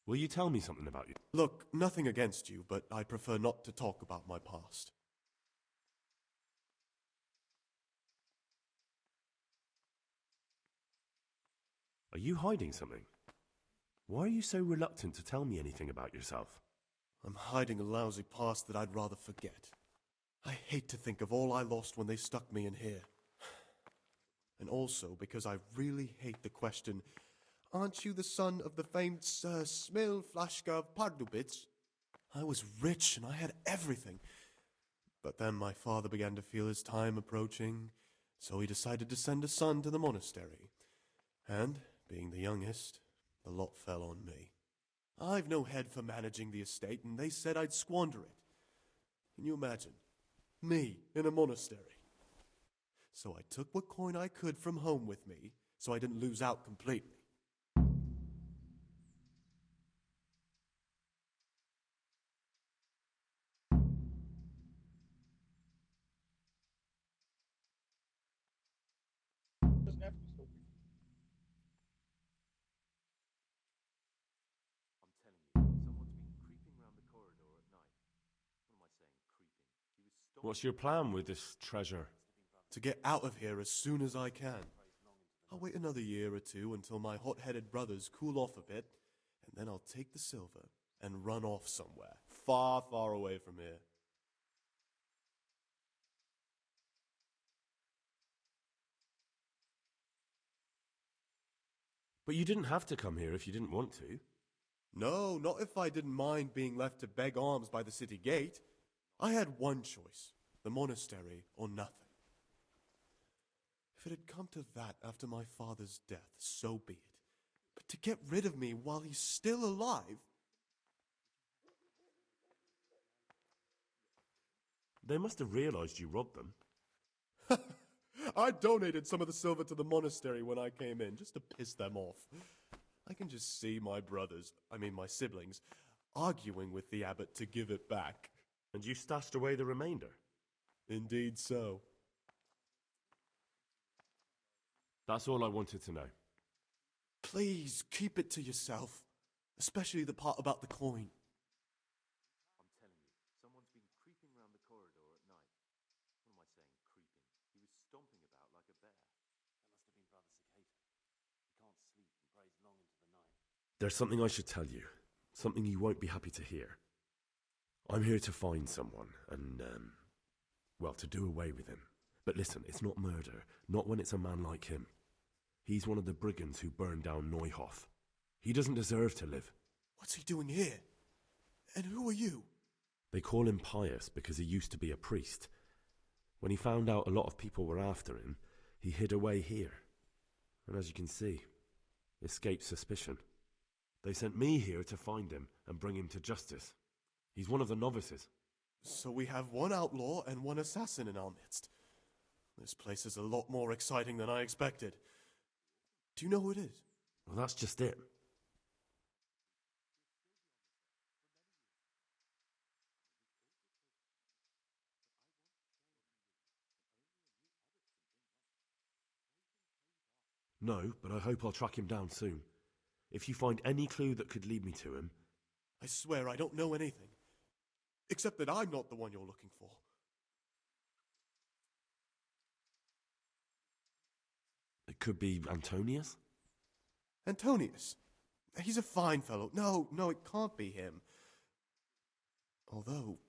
Will you tell me something about you? Look, nothing against you, but I prefer not to talk about my past. Are you hiding something? Why are you so reluctant to tell me anything about yourself? I'm hiding a lousy past that I'd rather forget. I hate to think of all I lost when they stuck me in here. And also because I really hate the question, aren't you the son of the famed Sir Smil Flashka of Pardubitz? I was rich and I had everything. But then my father began to feel his time approaching, so he decided to send a son to the monastery. And, being the youngest, the lot fell on me. I've no head for managing the estate, and they said I'd squander it. Can you imagine? Me in a monastery. So I took what coin I could from home with me, so I didn't lose out completely. Doesn't have to be so weird. I'm telling you, someone's been creeping round the corridor at night. What am I saying, creeping? He was stomping. What's your plan with this treasure? To get out of here as soon as I can. I'll wait another year or two until my hot-headed brothers cool off a bit, and then I'll take the silver and run off somewhere, far, far away from here. But you didn't have to come here if you didn't want to. No, not if I didn't mind being left to beg alms by the city gate. I had one choice, the monastery or nothing. If it had come to that after my father's death, so be it. But to get rid of me while he's still alive... They must have realized you robbed them. I donated some of the silver to the monastery when I came in, just to piss them off. I can just see my brothers, my siblings, arguing with the abbot to give it back. And you stashed away the remainder? Indeed so. That's all I wanted to know. Please, keep it to yourself. Especially the part about the coin. I'm telling you, someone's been creeping round the corridor at night. What am I saying, creeping? He was stomping about like a bear. That must have been Brother Cicada. He can't sleep and prays long into the night. There's something I should tell you. Something you won't be happy to hear. I'm here to find someone and, to do away with him. But listen, it's not murder. Not when it's a man like him. He's one of the brigands who burned down Neuhof. He doesn't deserve to live. What's he doing here? And who are you? They call him Pious because he used to be a priest. When he found out a lot of people were after him, he hid away here. And as you can see, escaped suspicion. They sent me here to find him and bring him to justice. He's one of the novices. So we have one outlaw and one assassin in our midst. This place is a lot more exciting than I expected. Do you know who it is? Well, that's just it. No, but I hope I'll track him down soon. If you find any clue that could lead me to him... I swear I don't know anything. Except that I'm not the one you're looking for. It could be Antonius? Antonius? He's a fine fellow. No, it can't be him. Although,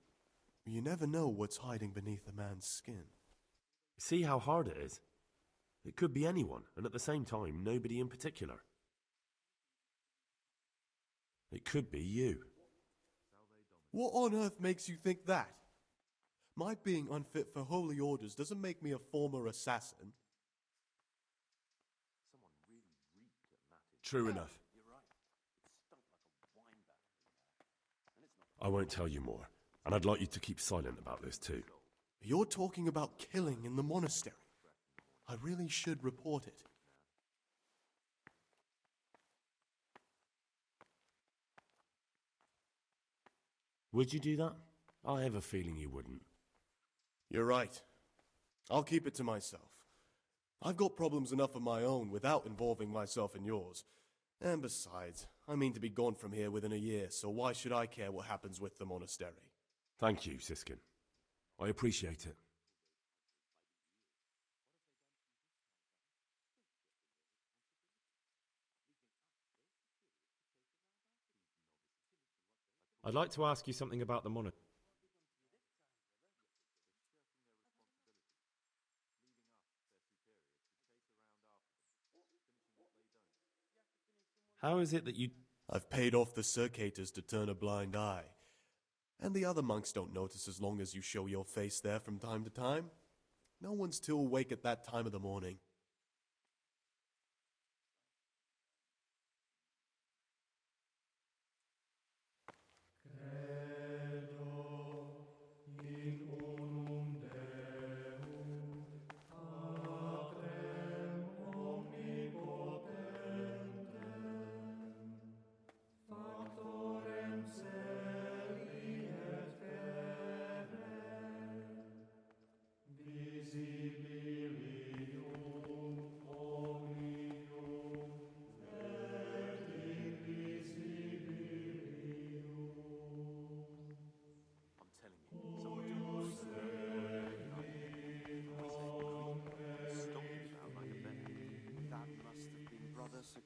you never know what's hiding beneath a man's skin. See how hard it is? It could be anyone, and at the same time, nobody in particular. It could be you. What on earth makes you think that? My being unfit for holy orders doesn't make me a former assassin. True enough. I won't tell you more, and I'd like you to keep silent about this too. You're talking about killing in the monastery. I really should report it. Would you do that? I have a feeling you wouldn't. You're right. I'll keep it to myself. I've got problems enough of my own without involving myself in yours. And besides, I mean to be gone from here within a year, so why should I care what happens with the monastery? Thank you, Siskin. I appreciate it. I'd like to ask you something about the monastery. How is it that you... I've paid off the circators to turn a blind eye. And the other monks don't notice as long as you show your face there from time to time. No one's too awake at that time of the morning.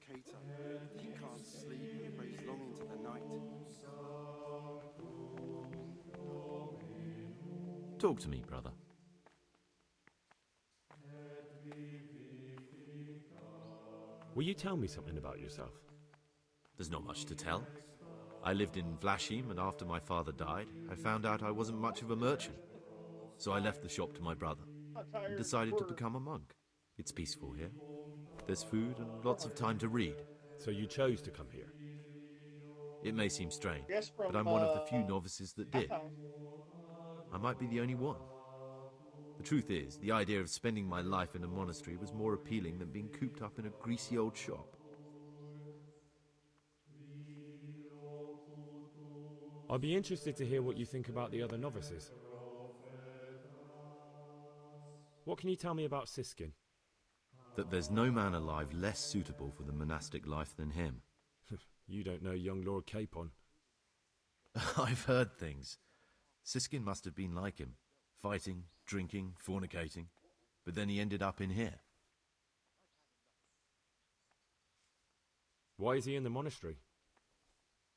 Cater. He can't sleep and prays long into the night. Talk to me, brother. Will you tell me something about yourself? There's not much to tell. I lived in Vlashim, and after my father died, I found out I wasn't much of a merchant. So I left the shop to my brother and decided to become a monk. It's peaceful here. There's food and lots of time to read. So you chose to come here? It may seem strange, Guess from, but I'm one of the few novices that did. Bathhouse. I might be the only one. The truth is, the idea of spending my life in a monastery was more appealing than being cooped up in a greasy old shop. I'd be interested to hear what you think about the other novices. What can you tell me about Siskin? That there's no man alive less suitable for the monastic life than him. You don't know young Lord Capon. I've heard things. Siskin must have been like him. Fighting, drinking, fornicating. But then he ended up in here. Why is he in the monastery?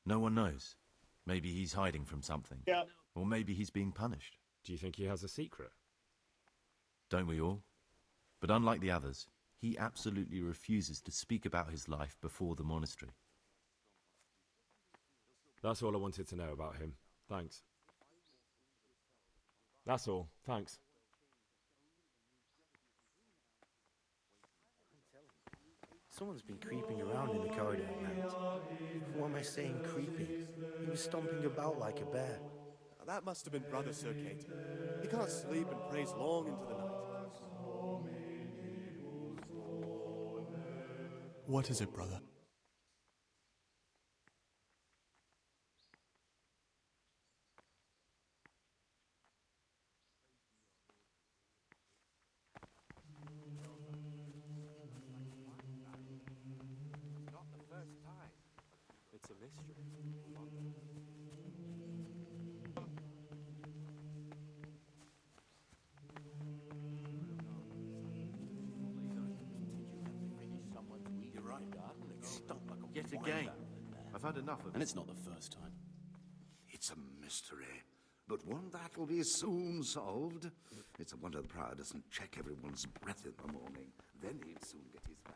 No one knows. Maybe he's hiding from something. Yeah. Or maybe he's being punished. Do you think he has a secret? Don't we all? But unlike the others, he absolutely refuses to speak about his life before the monastery. That's all I wanted to know about him. Thanks. That's all. Thanks. Someone's been creeping around in the corridor at night. What am I saying creeping? He was stomping about like a bear. That must have been Brother Sir Cater. He can't sleep and prays long into the night. What is it, brother? Not the first time. It's a mystery. You're right, Garden. It stunk like a Yet wine again. barrel in there. I've had enough of it. And it's not the first time. It's a mystery, but one that'll be soon solved. It's a wonder the prior doesn't check everyone's breath in the morning. Then he'd soon get his man.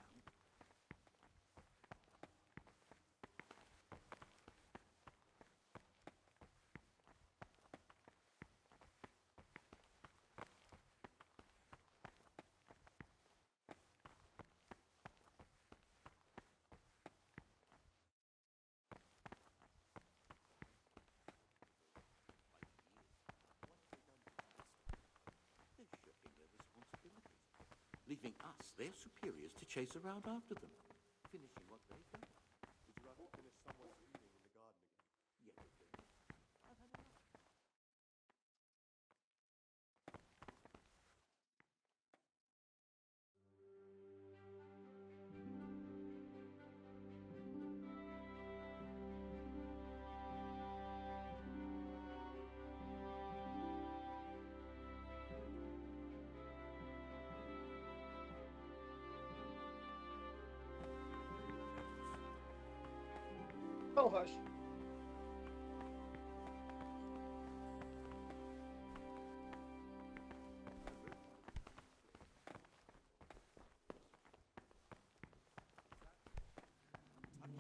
Leaving us, their superiors, to chase around after them, finishing what they've done. Would you rather finish someone's reading in the garden again? Yet again. I've had enough. Oh, hush.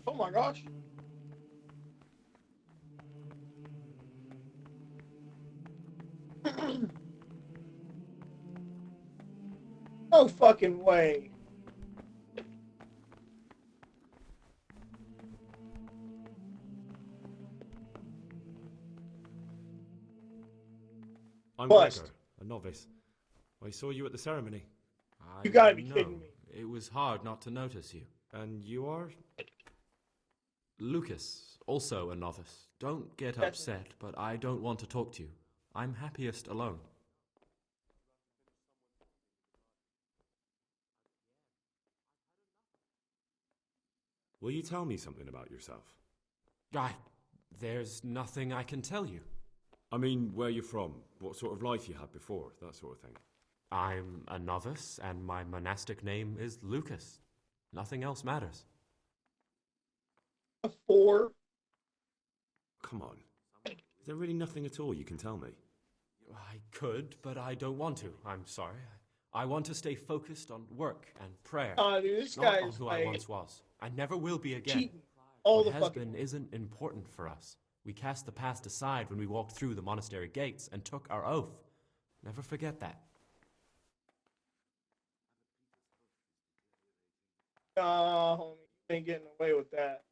Oh my gosh. No fucking way. I'm Bust. Gregor, a novice. I saw you at the ceremony. You gotta be kidding me. It was hard not to notice you. And you are? Lucas, also a novice. Don't get upset, but I don't want to talk to you. I'm happiest alone. Will you tell me something about yourself? There's nothing I can tell you. I mean, where you're from, what sort of life you had before, that sort of thing. I'm a novice, and my monastic name is Lucas. Nothing else matters. A 4. Come on. Is there really nothing at all you can tell me? I could, but I don't want to. I'm sorry. I want to stay focused on work and prayer. Dude, this not guy on is who like I once was. I never will be again. cheating all what the has fucking been isn't important for us. We cast the past aside when we walked through the monastery gates and took our oath. Never forget that. Nah, homie, you ain't getting away with that.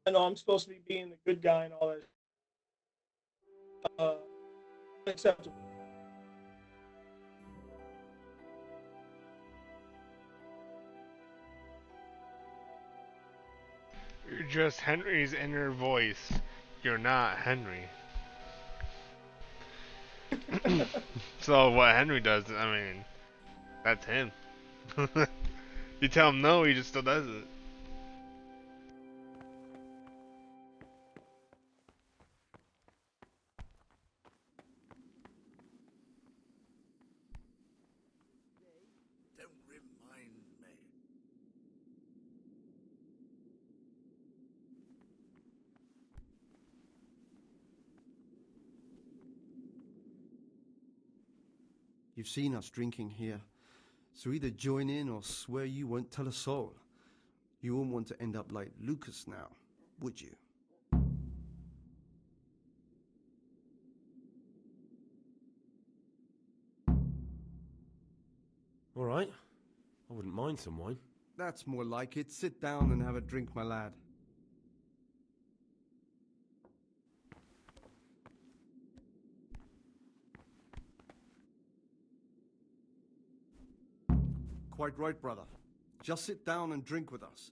I know I'm supposed to be being the good guy and all that. Unacceptable. You're just Henry's inner voice. You're not Henry. So what Henry does, I mean, that's him. You tell him no, he just still does it. Don't remind me. You've seen us drinking here, so either join in or swear you won't tell a soul. You wouldn't want to end up like Lucas now, would you? All right. I wouldn't mind some wine. That's more like it. Sit down and have a drink, my lad. Quite right, brother. Just sit down and drink with us.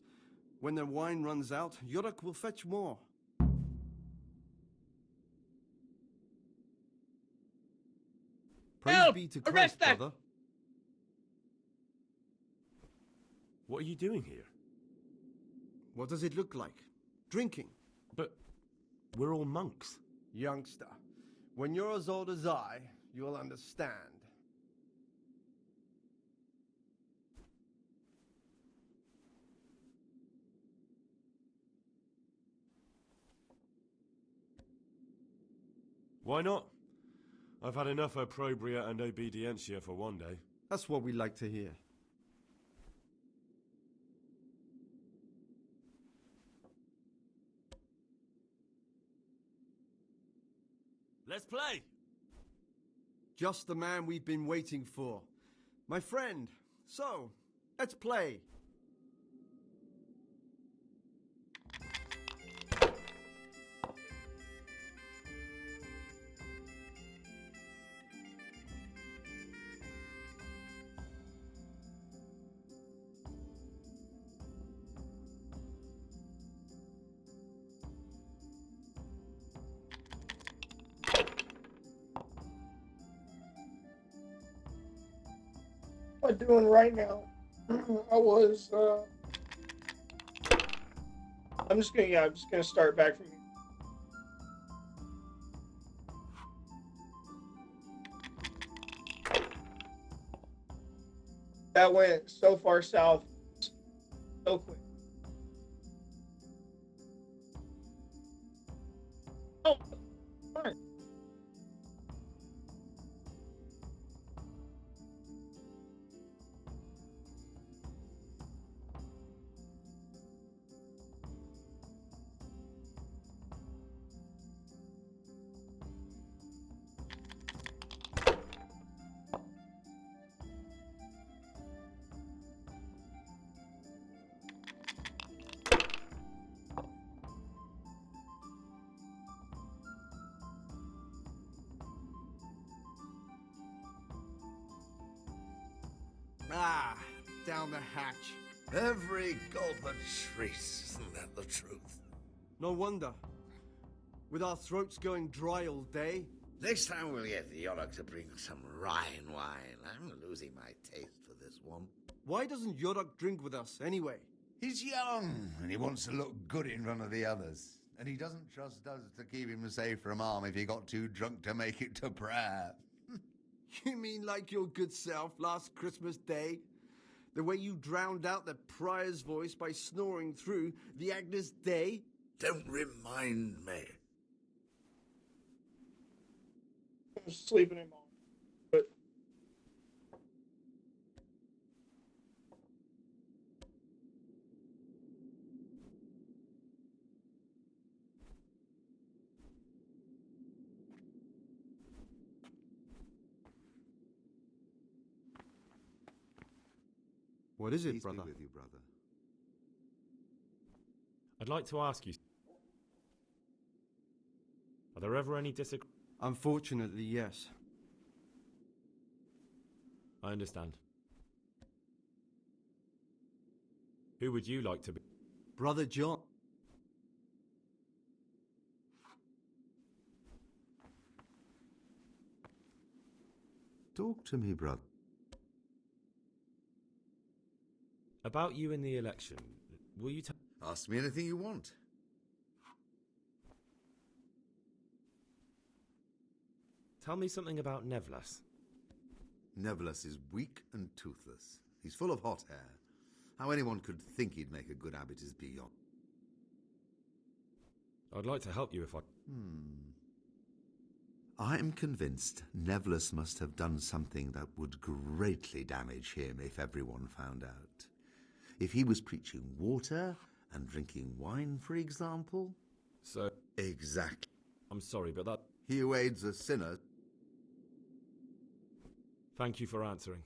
When the wine runs out, Yorick will fetch more. Praise be to Christ, brother. What are you doing here? What does it look like? Drinking. But we're all monks. Youngster, when you're as old as I, you'll understand. Why not? I've had enough opprobria and obedientia for one day. That's what we like to hear. Let's play! Just the man we've been waiting for. My friend, so, let's play. What am I doing right now? I'm just gonna start back from here. That went so far south, so quick. Oh, fine. Ah, down the hatch. Every gulp a treat, isn't that the truth? No wonder. With our throats going dry all day. Next time we'll get the Yorick to bring some Rhine wine. I'm losing my taste for this one. Why doesn't Yorick drink with us, anyway? He's young, and he wants to look good in front of the others. And he doesn't trust us to keep him safe from harm if he got too drunk to make it to prayer. You mean like your good self last Christmas Day? The way you drowned out the prior's voice by snoring through the Agnus Dei? Don't remind me. I was sleeping in my but What is it, Peace be brother? with you, brother. I'd like to ask you, are there ever any disagreements? Unfortunately, yes. I understand. Who would you like to be? Brother John. Talk to me, brother. About you in the election, will you tell... Ask me anything you want. Tell me something about Nevlas. Nevlas is weak and toothless. He's full of hot hair. How anyone could think he'd make a good abbot is beyond. I'd like to help you if I... I'm convinced Nevlas must have done something that would greatly damage him if everyone found out. If he was preaching water and drinking wine, for example. So... Exactly. I'm sorry, but that... He who aids a sinner. Thank you for answering.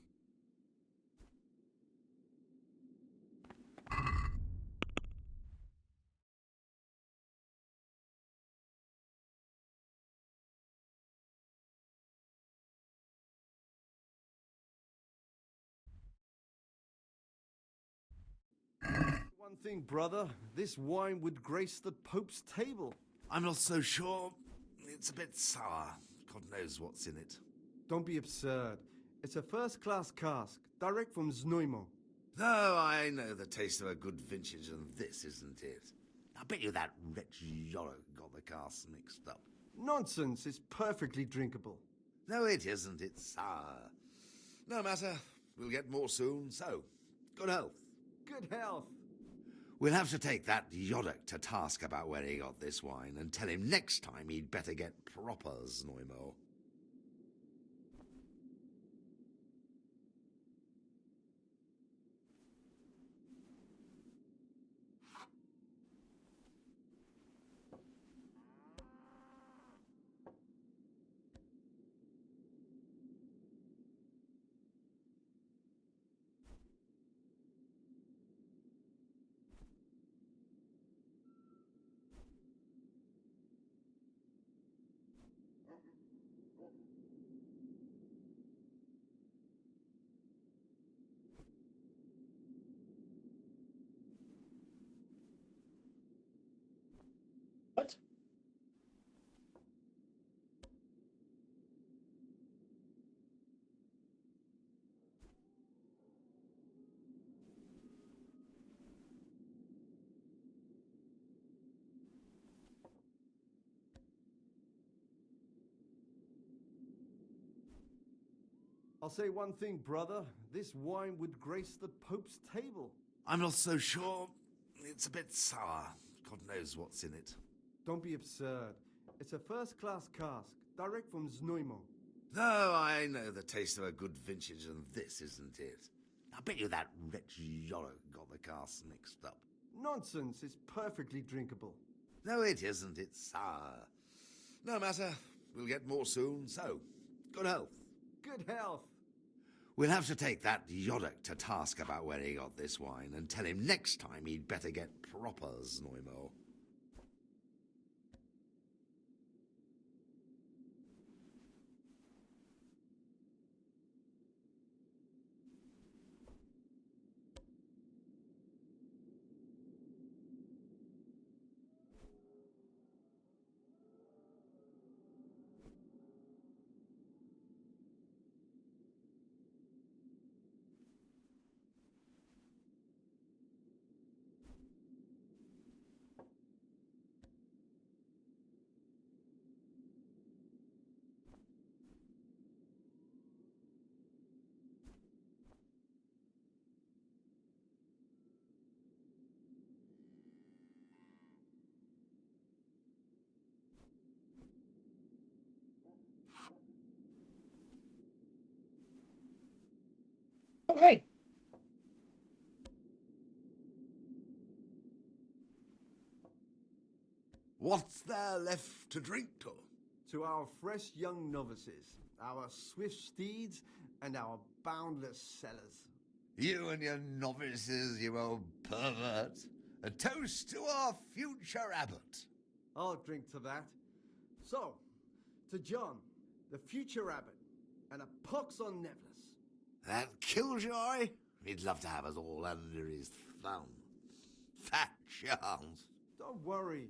One thing, brother. This wine would grace the Pope's table. I'm not so sure. It's a bit sour. God knows what's in it. Don't be absurd. It's a first-class cask, direct from Znojmo. No, I know the taste of a good vintage, and this isn't it. I bet you that wretch Yorick got the casks mixed up. Nonsense, it's perfectly drinkable. No, it isn't. It's sour. No matter. We'll get more soon, so good health. Good health. We'll have to take that Yorick to task about where he got this wine and tell him next time he'd better get proper Znojmo. what? I'll say one thing, brother. This wine would grace the Pope's table. I'm not so sure. It's a bit sour. God knows what's in it. Don't be absurd. It's a first-class cask, direct from Znojmo. No, I know the taste of a good vintage, and this isn't it. I bet you that wretch Yorick got the casks mixed up. Nonsense, it's perfectly drinkable. No, it isn't. It's sour. No matter. We'll get more soon, so good health. Good health. We'll have to take that Yorick to task about where he got this wine and tell him next time he'd better get proper Znojmo. Hey. What's there left to drink to? To our fresh young novices, our swift steeds, and our boundless cellars. You and your novices, you old pervert. A toast to our future abbot. I'll drink to that. So, to John, the future abbot, and a pox on Nevers. That killjoy? He'd love to have us all under his thumb. Fat chance. Don't worry.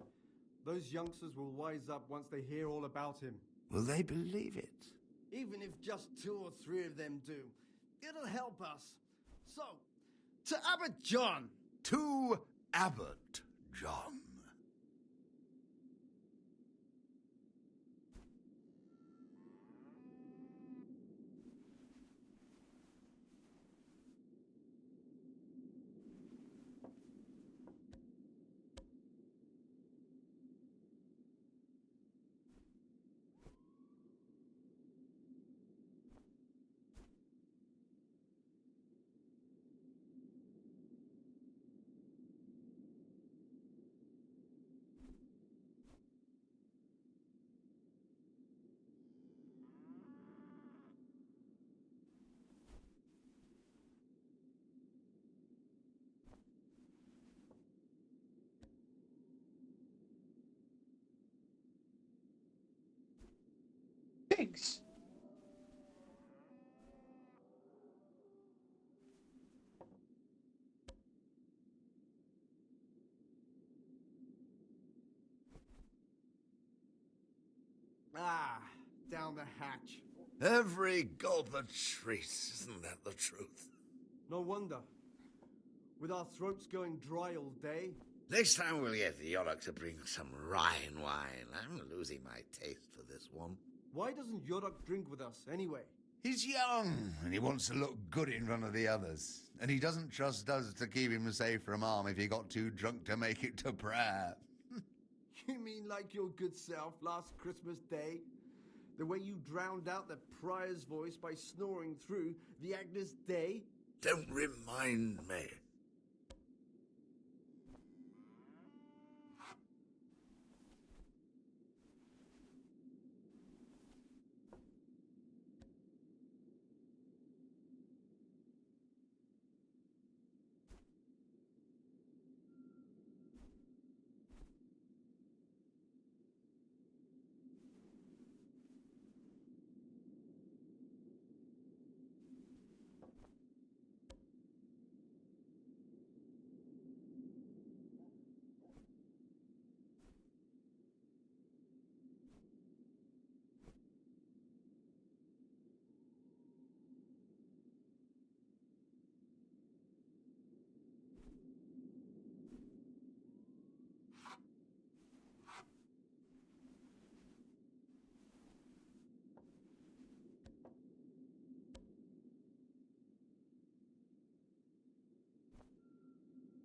Those youngsters will wise up once they hear all about him. Will they believe it? Even if just 2 or 3 of them do, it'll help us. So, to Abbot John. To Abbot John. Pigs. Ah, down the hatch. Every gulp a treat, isn't that the truth? No wonder. With our throats going dry all day. Next time we'll get the Yorick to bring some Rhine wine. I'm losing my taste for this one. Why doesn't Yorick drink with us, anyway? He's young, and he wants to look good in front of the others. And he doesn't trust us to keep him safe from harm if he got too drunk to make it to prayer. You mean like your good self last Christmas Day? The way you drowned out the prior's voice by snoring through the Agnus Dei? Don't remind me.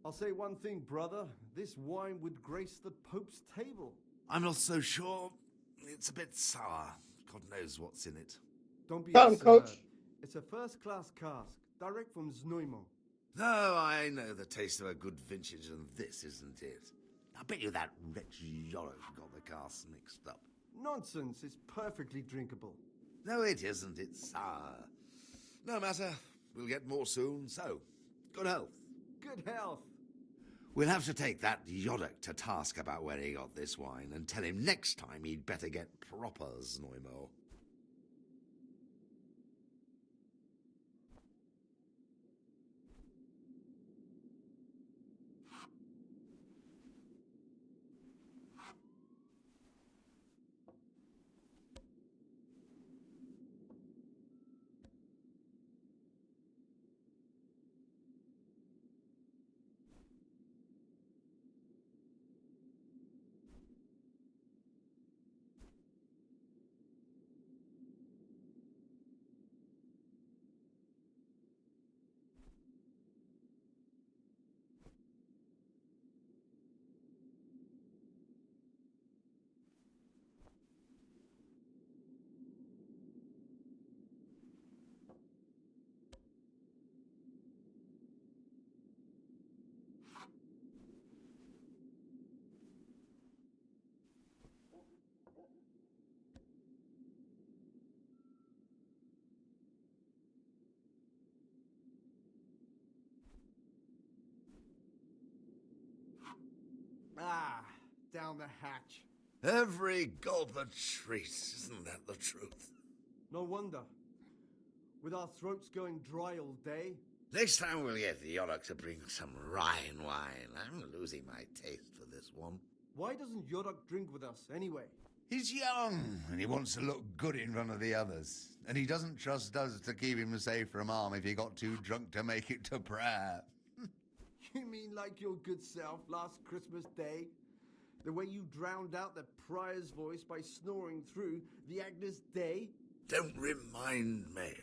I'll say one thing, brother. This wine would grace the Pope's table. I'm not so sure. It's a bit sour. God knows what's in it. Don't be Come, absurd. Coach. It's a first-class cask, direct from Zneumo. No, I know the taste of a good vintage, and this isn't it. I bet you that wretched Yorick got the casks mixed up. Nonsense, it's perfectly drinkable. No, it isn't. It's sour. No matter. We'll get more soon, so good health. Good health. We'll have to take that Yorick to task about where he got this wine and tell him next time he'd better get proper Zneumo. down the hatch. Every gulp a treat, isn't that the truth? No wonder. With our throats going dry all day. Next time we'll get the Yorick to bring some Rhine wine. I'm losing my taste for this one. Why doesn't Yorick drink with us anyway? He's young, and he wants to look good in front of the others. And he doesn't trust us to keep him safe from harm if he got too drunk to make it to prayer. You mean like your good self last Christmas Day? The way you drowned out the prior's voice by snoring through the Agnus Dei? Don't remind me.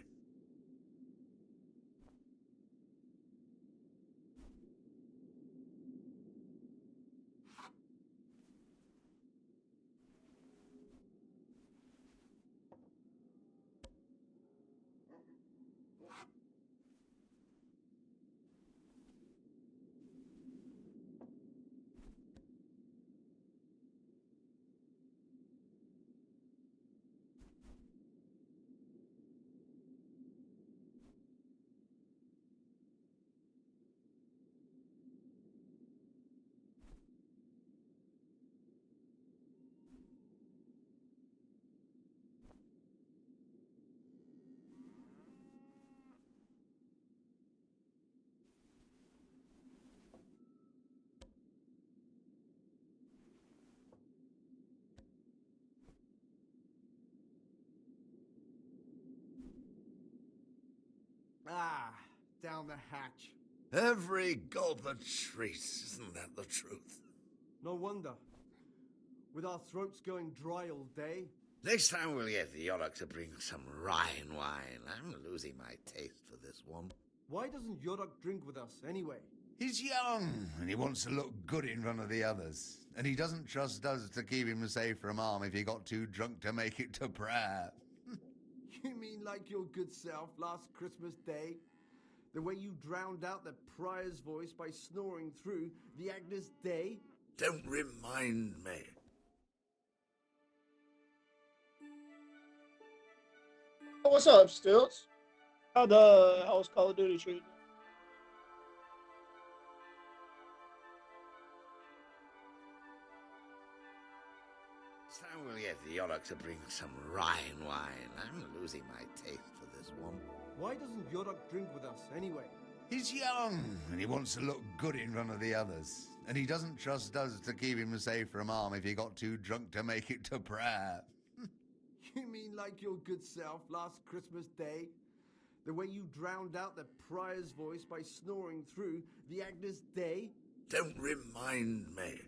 Ah, down the hatch. Every gulp a treat, isn't that the truth? No wonder. With our throats going dry all day. Next time we'll get the Yorick to bring some Rhine wine. I'm losing my taste for this one. Why doesn't Yorick drink with us anyway? He's young, and he wants to look good in front of the others. And he doesn't trust us to keep him safe from harm if he got too drunk to make it to prayer. You mean like your good self last Christmas Day? The way you drowned out the prior's voice by snoring through the Agnus Dei? Don't remind me. Oh, what's up, Stilts? How's Call of Duty treating? Next time we'll get the Yorick to bring some Rhine wine. I'm losing my taste for this one. Why doesn't Yorick drink with us anyway? He's young, and he wants to look good in front of the others. And he doesn't trust us to keep him safe from harm if he got too drunk to make it to prayer. You mean like your good self last Christmas Day? The way you drowned out the prior's voice by snoring through the Agnus Dei? Don't remind me.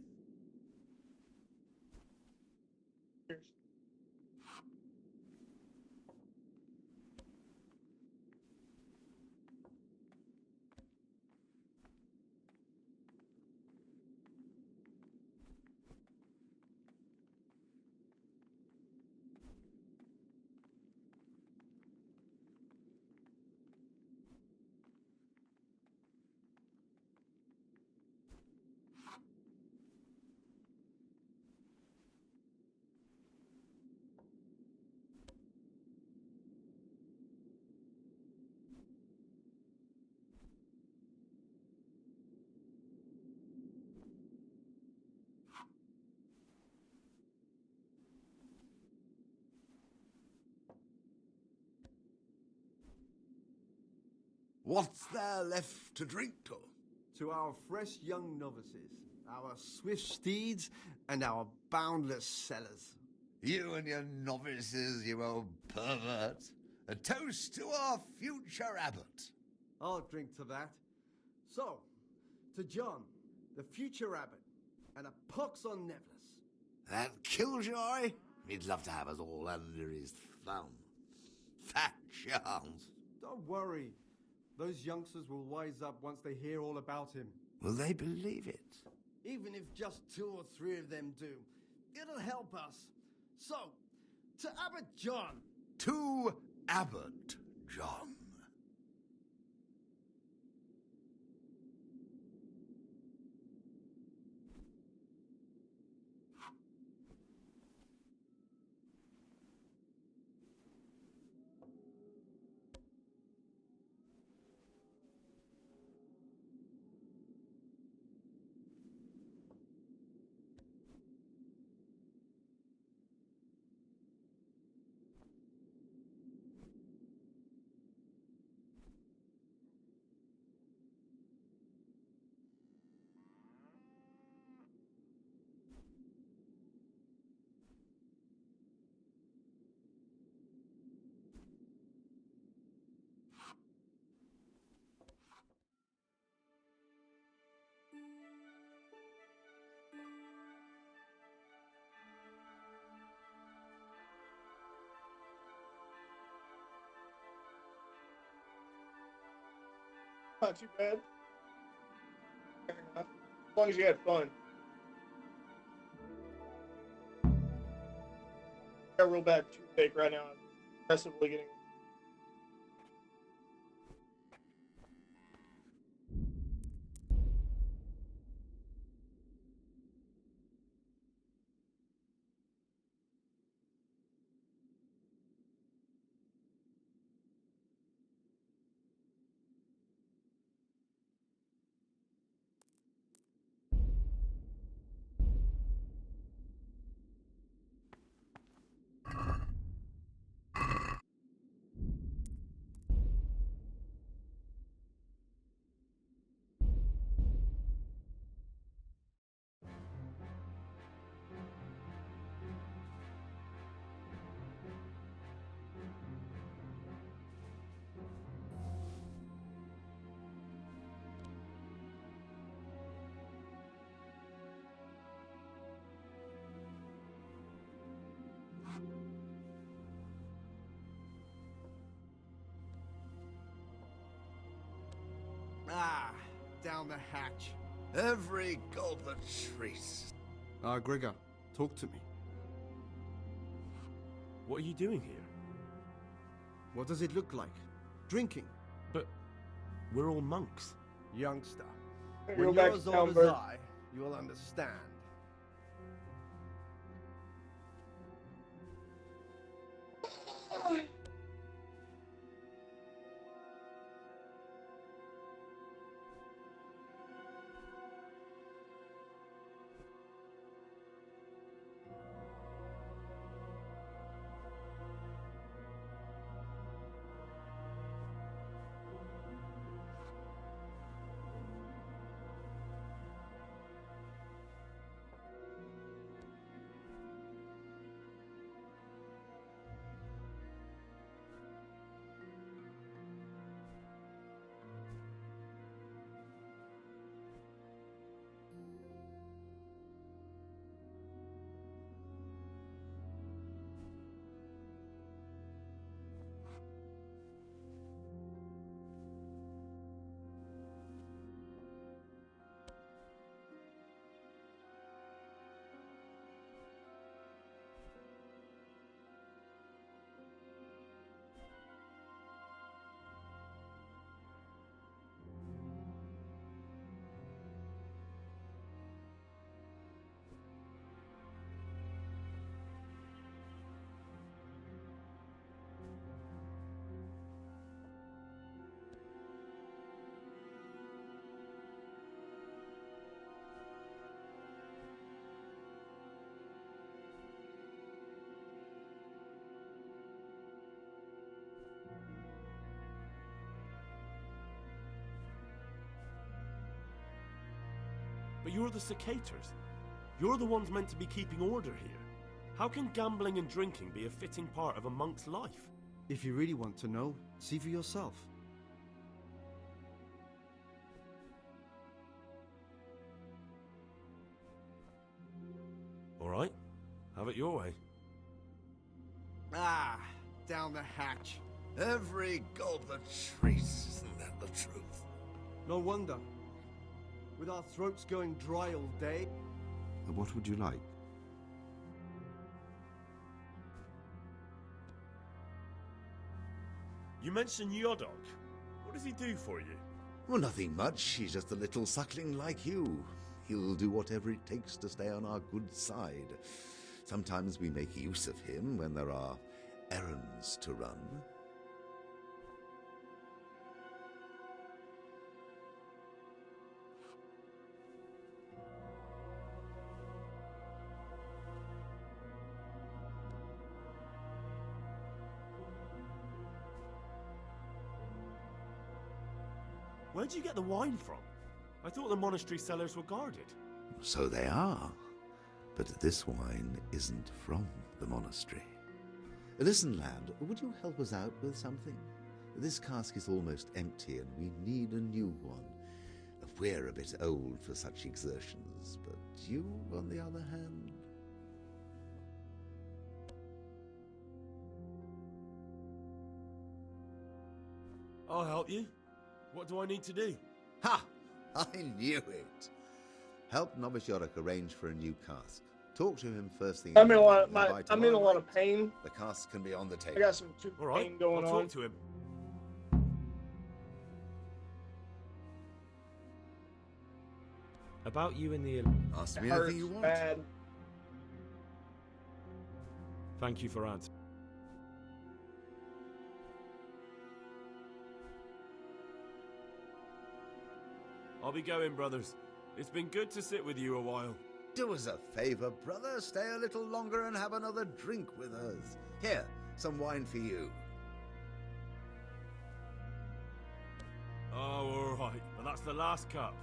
What's there left to drink to? To our fresh young novices, our swift steeds, and our boundless cellars. You and your novices, you old pervert. A toast to our future abbot. I'll drink to that. So, to John, the future abbot, and a pox on Nevers. That killjoy? He'd love to have us all under his thumb. Fat chance. Don't worry. Those youngsters will wise up once they hear all about him. Will they believe it? Even if just 2 or 3 of them do, it'll help us. So, to Abbot John. To Abbot John. Not too bad. Fair enough. As long as you had fun. I got real bad toothache right now. I'm aggressively getting. Ah, down the hatch. Every gulp a treat. Gregor, talk to me. What are you doing here? What does it look like? Drinking. But we're all monks. Youngster, Go when back you're as to old town, as Bert. I, you will understand. But you're the Cicators. You're the ones meant to be keeping order here. How can gambling and drinking be a fitting part of a monk's life? If you really want to know, see for yourself. All right, have it your way. Ah, down the hatch. Every gulp a treat. Isn't that the truth? No wonder. With our throats going dry all day. What would you like? You mentioned Yodok. What does he do for you? Well, nothing much. He's just a little suckling like you. He'll do whatever it takes to stay on our good side. Sometimes we make use of him when there are errands to run. Where'd you get the wine from? I thought the monastery cellars were guarded. So they are. But this wine isn't from the monastery. Listen, lad, would you help us out with something? This cask is almost empty and we need a new one. We're a bit old for such exertions, but you, on the other hand... I'll help you. What do I need to do? Ha! I knew it. Help Novice Yorick arrange for a new cask. Talk to him first thing. I'm in a lot. And by I'm in a tomorrow lot night, of pain. the cask can be on the table. I got some All right, pain going I'll on. talk to him. About you and the... Ask It me hurts anything you want. bad. Thank you for answering. I'll be going, brothers. It's been good to sit with you a while. Do us a favor, brother. Stay a little longer and have another drink with us. Here, some wine for you. Oh, all right. But that's the last cup.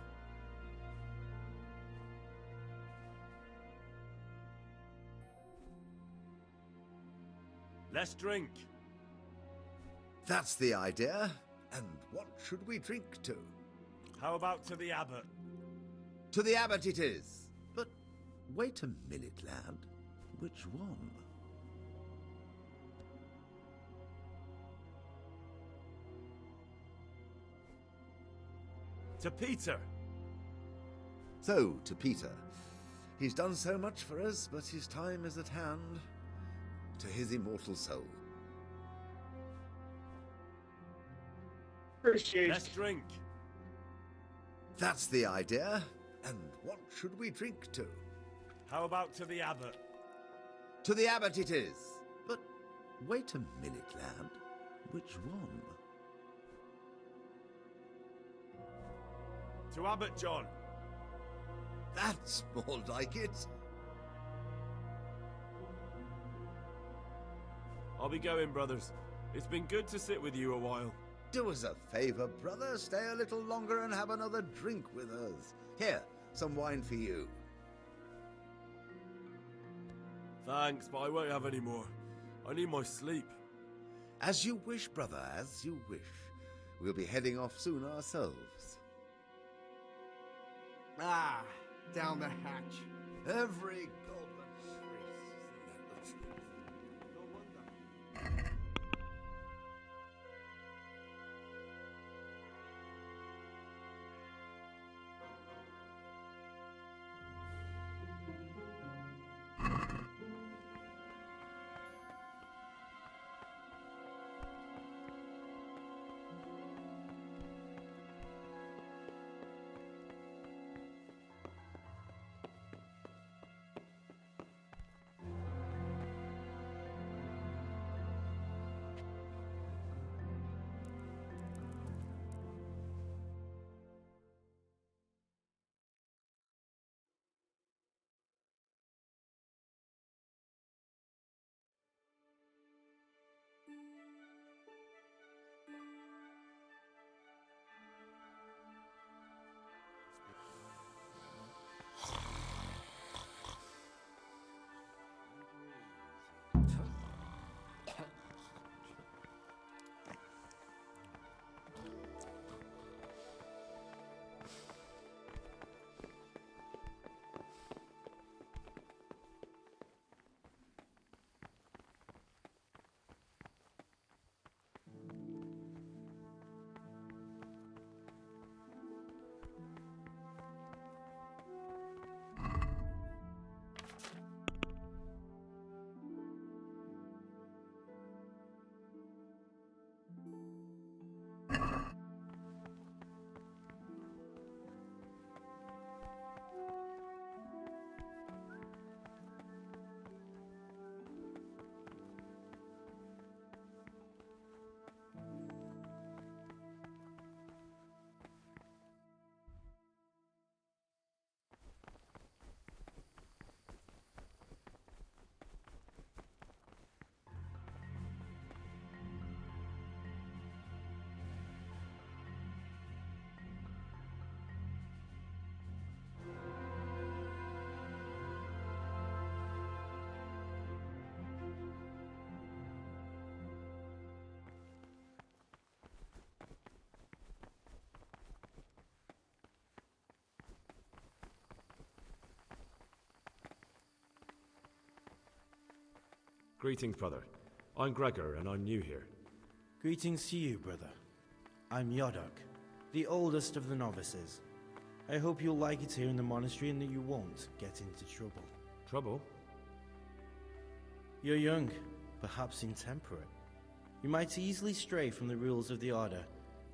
Let's drink. That's the idea. And what should we drink to? How about to the abbot? To the abbot it is. But wait a minute, lad. Which one? To Peter. So, to Peter. He's done so much for us, but his time is at hand. To his immortal soul. Appreciate Let's drink. That's the idea. And what should we drink to? How about to the abbot? To the abbot it is. But wait a minute, lad. Which one? To Abbot John. That's more like it. I'll be going, brothers. It's been good to sit with you a while. Do us a favor, brother. Stay a little longer and have another drink with us. Here, some wine for you. Thanks, but I won't have any more. I need my sleep. As you wish, brother, as you wish. We'll be heading off soon ourselves. Ah, down the hatch. Every goblin trace. No wonder. Greetings, brother. I'm Gregor, and I'm new here. Greetings to you, brother. I'm Yodok. the oldest of the novices. I hope you'll like it here in the monastery and that you won't get into trouble. Trouble? You're young, perhaps intemperate. You might easily stray from the rules of the Order.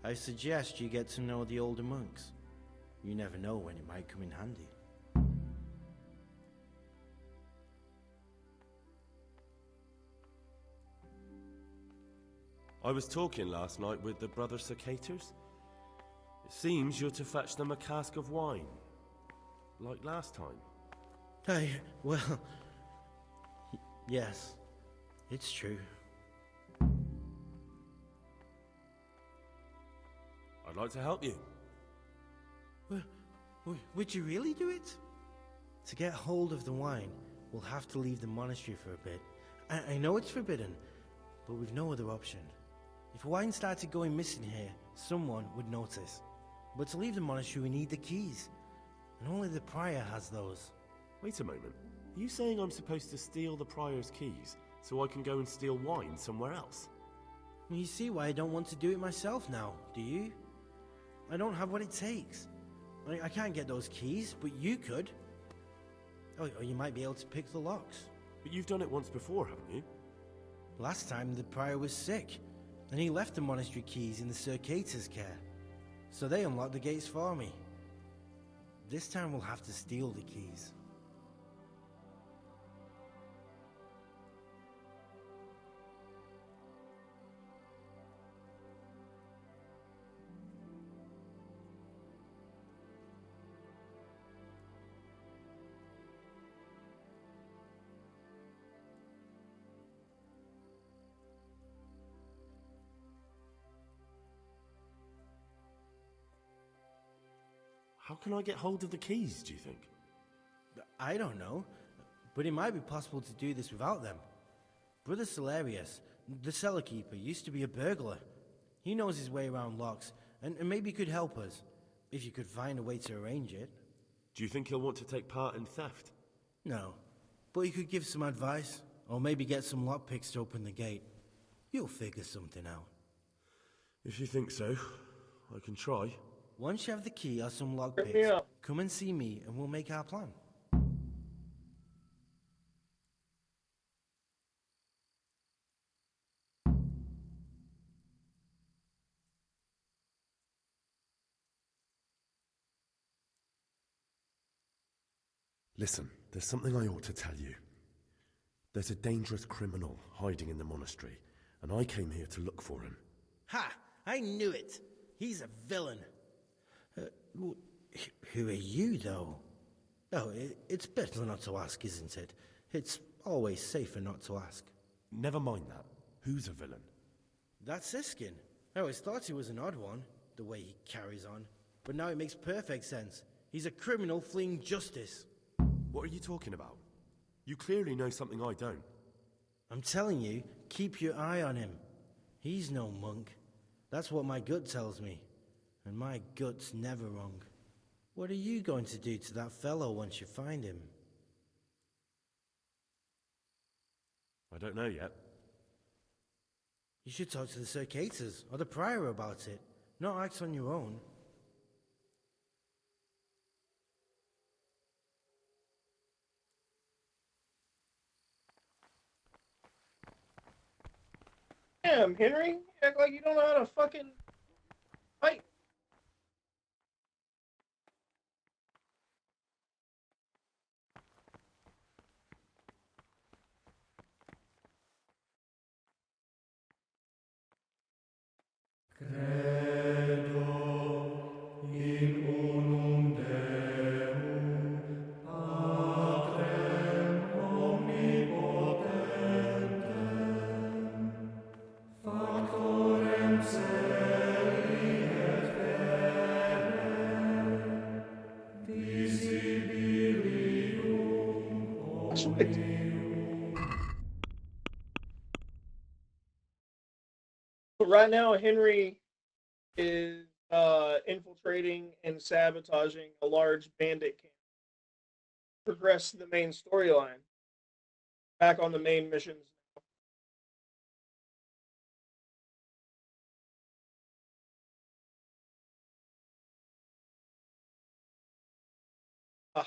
I suggest you get to know the older monks. You never know when it might come in handy. I was talking last night with the Brother Cicators. It seems you're to fetch them a cask of wine. Like last time. Well... Yes, it's true. I'd like to help you. Would you really do it? To get hold of the wine, we'll have to leave the monastery for a bit. I know it's forbidden, but we've no other option. If wine started going missing here, someone would notice. But to leave the monastery, we need the keys. And only the prior has those. Wait a moment. Are you saying I'm supposed to steal the prior's keys so I can go and steal wine somewhere else? You see why I don't want to do it myself now, do you? I don't have what it takes. I can't get those keys, but you could. Or you might be able to pick the locks. But you've done it once before, haven't you? Last time the prior was sick, and he left the monastery keys in the Circator's care. So they unlocked the gates for me. This time we'll have to steal the keys. How can I get hold of the keys, do you think? I don't know, but it might be possible to do this without them. Brother Celarius, the cellar keeper, used to be a burglar. He knows his way around locks, and maybe could help us, if you could find a way to arrange it. Do you think he'll want to take part in theft? No, but he could give some advice, or maybe get some lockpicks to open the gate. You'll figure something out. If you think so, I can try. Once you have the key or some lockpicks, come and see me and we'll make our plan. Listen, there's something I ought to tell you. There's a dangerous criminal hiding in the monastery, and I came here to look for him. Ha! I knew it! He's a villain. Who are you, though? Oh, it's better not to ask, isn't it? It's always safer not to ask. Never mind that. Who's a villain? That's Siskin. I always thought he was an odd one, the way he carries on. But now it makes perfect sense. He's a criminal fleeing justice. What are you talking about? You clearly know something I don't. I'm telling you, keep your eye on him. He's no monk. That's what my gut tells me. And my gut's never wrong. What are you going to do to that fellow once you find him? I don't know yet. You should talk to the Circators or the prior about it, not act on your own. Damn, Henry, you act like you don't know how to fucking fight. But right now, Henry is infiltrating and sabotaging a large bandit camp. Progress to the main storyline. Back on the main missions. Ah,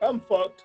I'm fucked.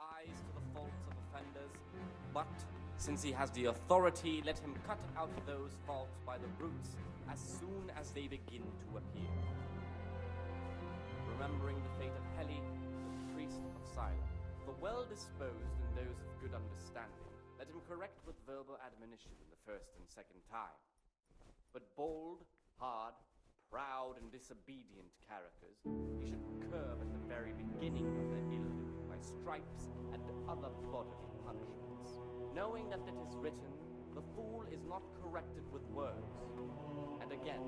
eyes to the faults of offenders, but since he has the authority, let him cut out those faults by the roots as soon as they begin to appear. Remembering the fate of Heli, the priest of Sila, the well-disposed and those of good understanding, let him correct with verbal admonition the first and second time. But bold, hard, proud, and disobedient characters he should curb at the very beginning of their ill-doing by stripes and other bodily punishments, knowing that it is written, "The fool is not corrected with words." And again,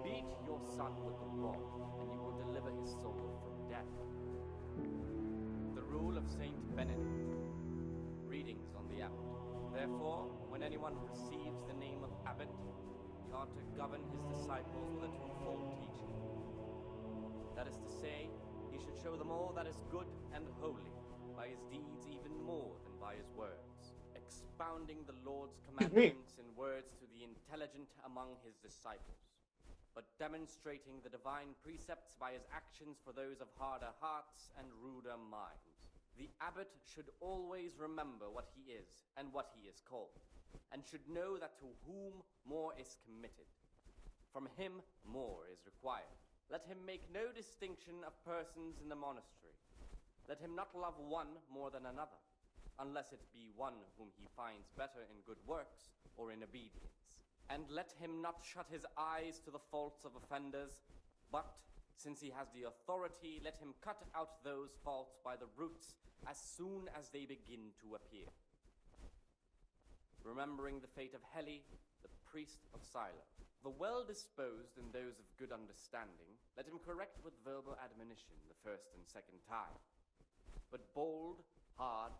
beat your son with the rod, and you will deliver his soul from death. The rule of Saint Benedict. Readings on the abbot. Therefore, when anyone receives the name of abbot, he ought to govern his disciples with a twofold teaching. That is to say, he should show them all that is good and holy, by his deeds even more than by his words, expounding the Lord's commandments in words to the intelligent among his disciples, but demonstrating the divine precepts by his actions for those of harder hearts and ruder minds. The abbot should always remember what he is and what he is called, and should know that to whom more is committed, from him more is required. Let him make no distinction of persons in the monastery. Let him not love one more than another, unless it be one whom he finds better in good works or in obedience. And let him not shut his eyes to the faults of offenders, but, since he has the authority, let him cut out those faults by the roots as soon as they begin to appear. Remembering the fate of Heli, the priest of Sila, the well-disposed and those of good understanding, let him correct with verbal admonition the first and second time. But bold, hard,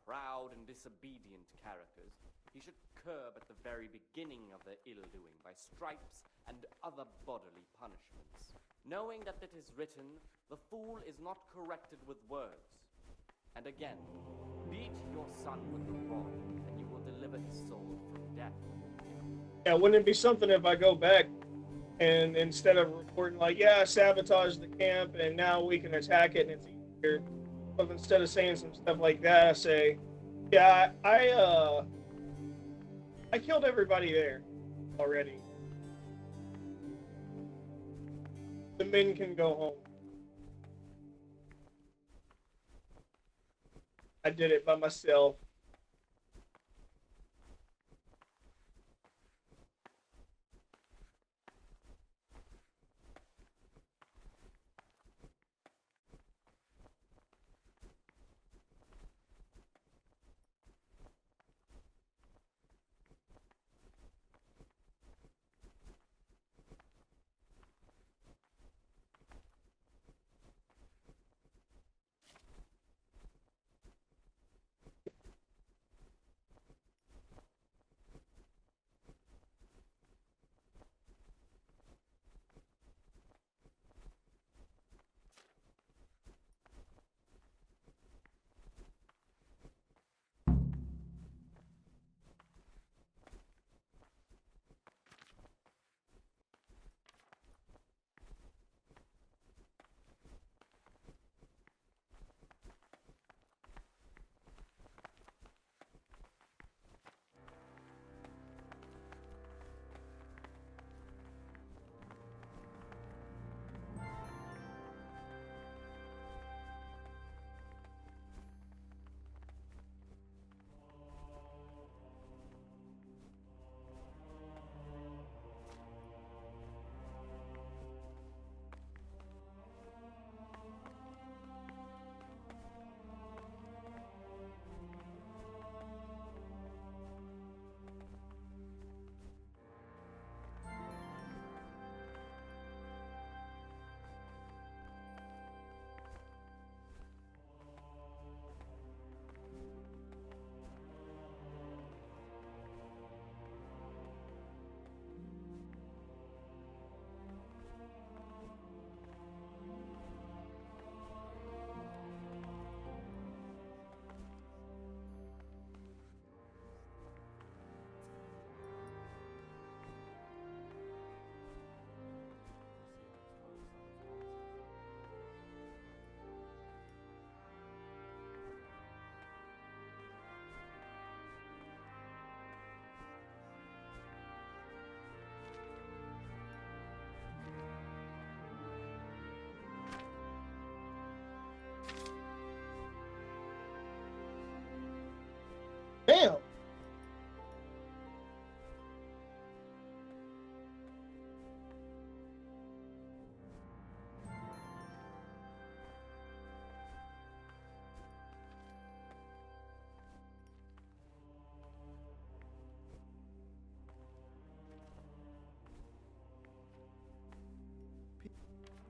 proud, and disobedient characters he should curb at the very beginning of their ill-doing by stripes and other bodily punishments, knowing that it is written, "The fool is not corrected with words." And again, beat your son with the rod, and you will deliver his soul from death. Yeah, wouldn't it be something if I go back and instead of reporting like, yeah, sabotage the camp and now we can attack it and it's easier, but instead of saying some stuff like that, I say, yeah, I killed everybody there already. The men can go home. I did it by myself.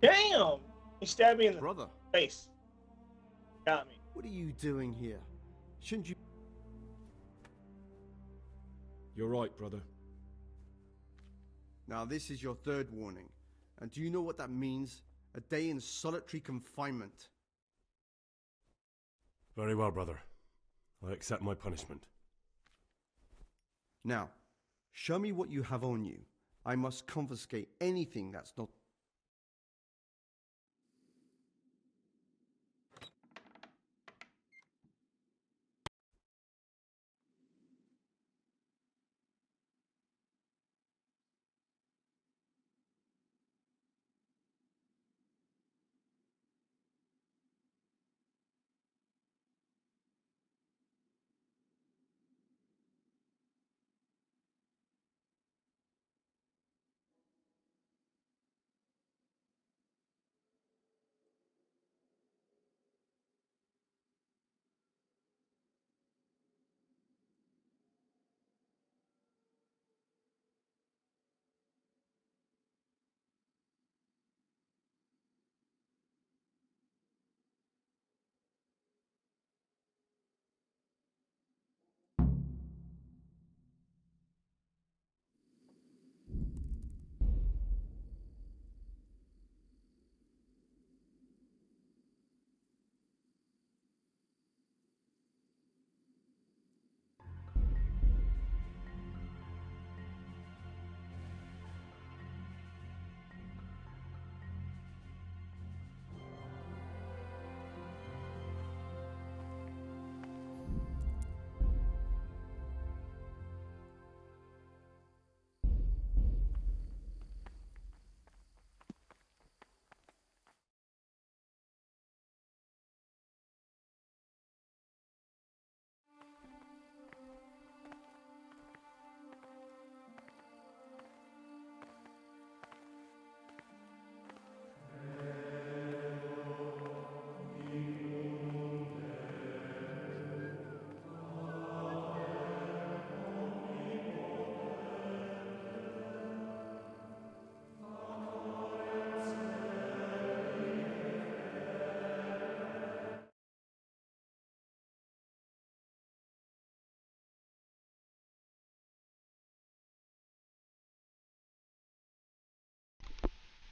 Damn! He stabbed me in the Brother, face. Got me. what are you doing here? Shouldn't you... You're right, brother. Now, this is your third warning. And do you know what that means? A day in solitary confinement. Very well, brother. I accept my punishment. Now, show me what you have on you. I must confiscate anything that's not...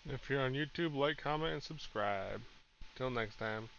If you're on YouTube, like, comment, and subscribe. Till next time.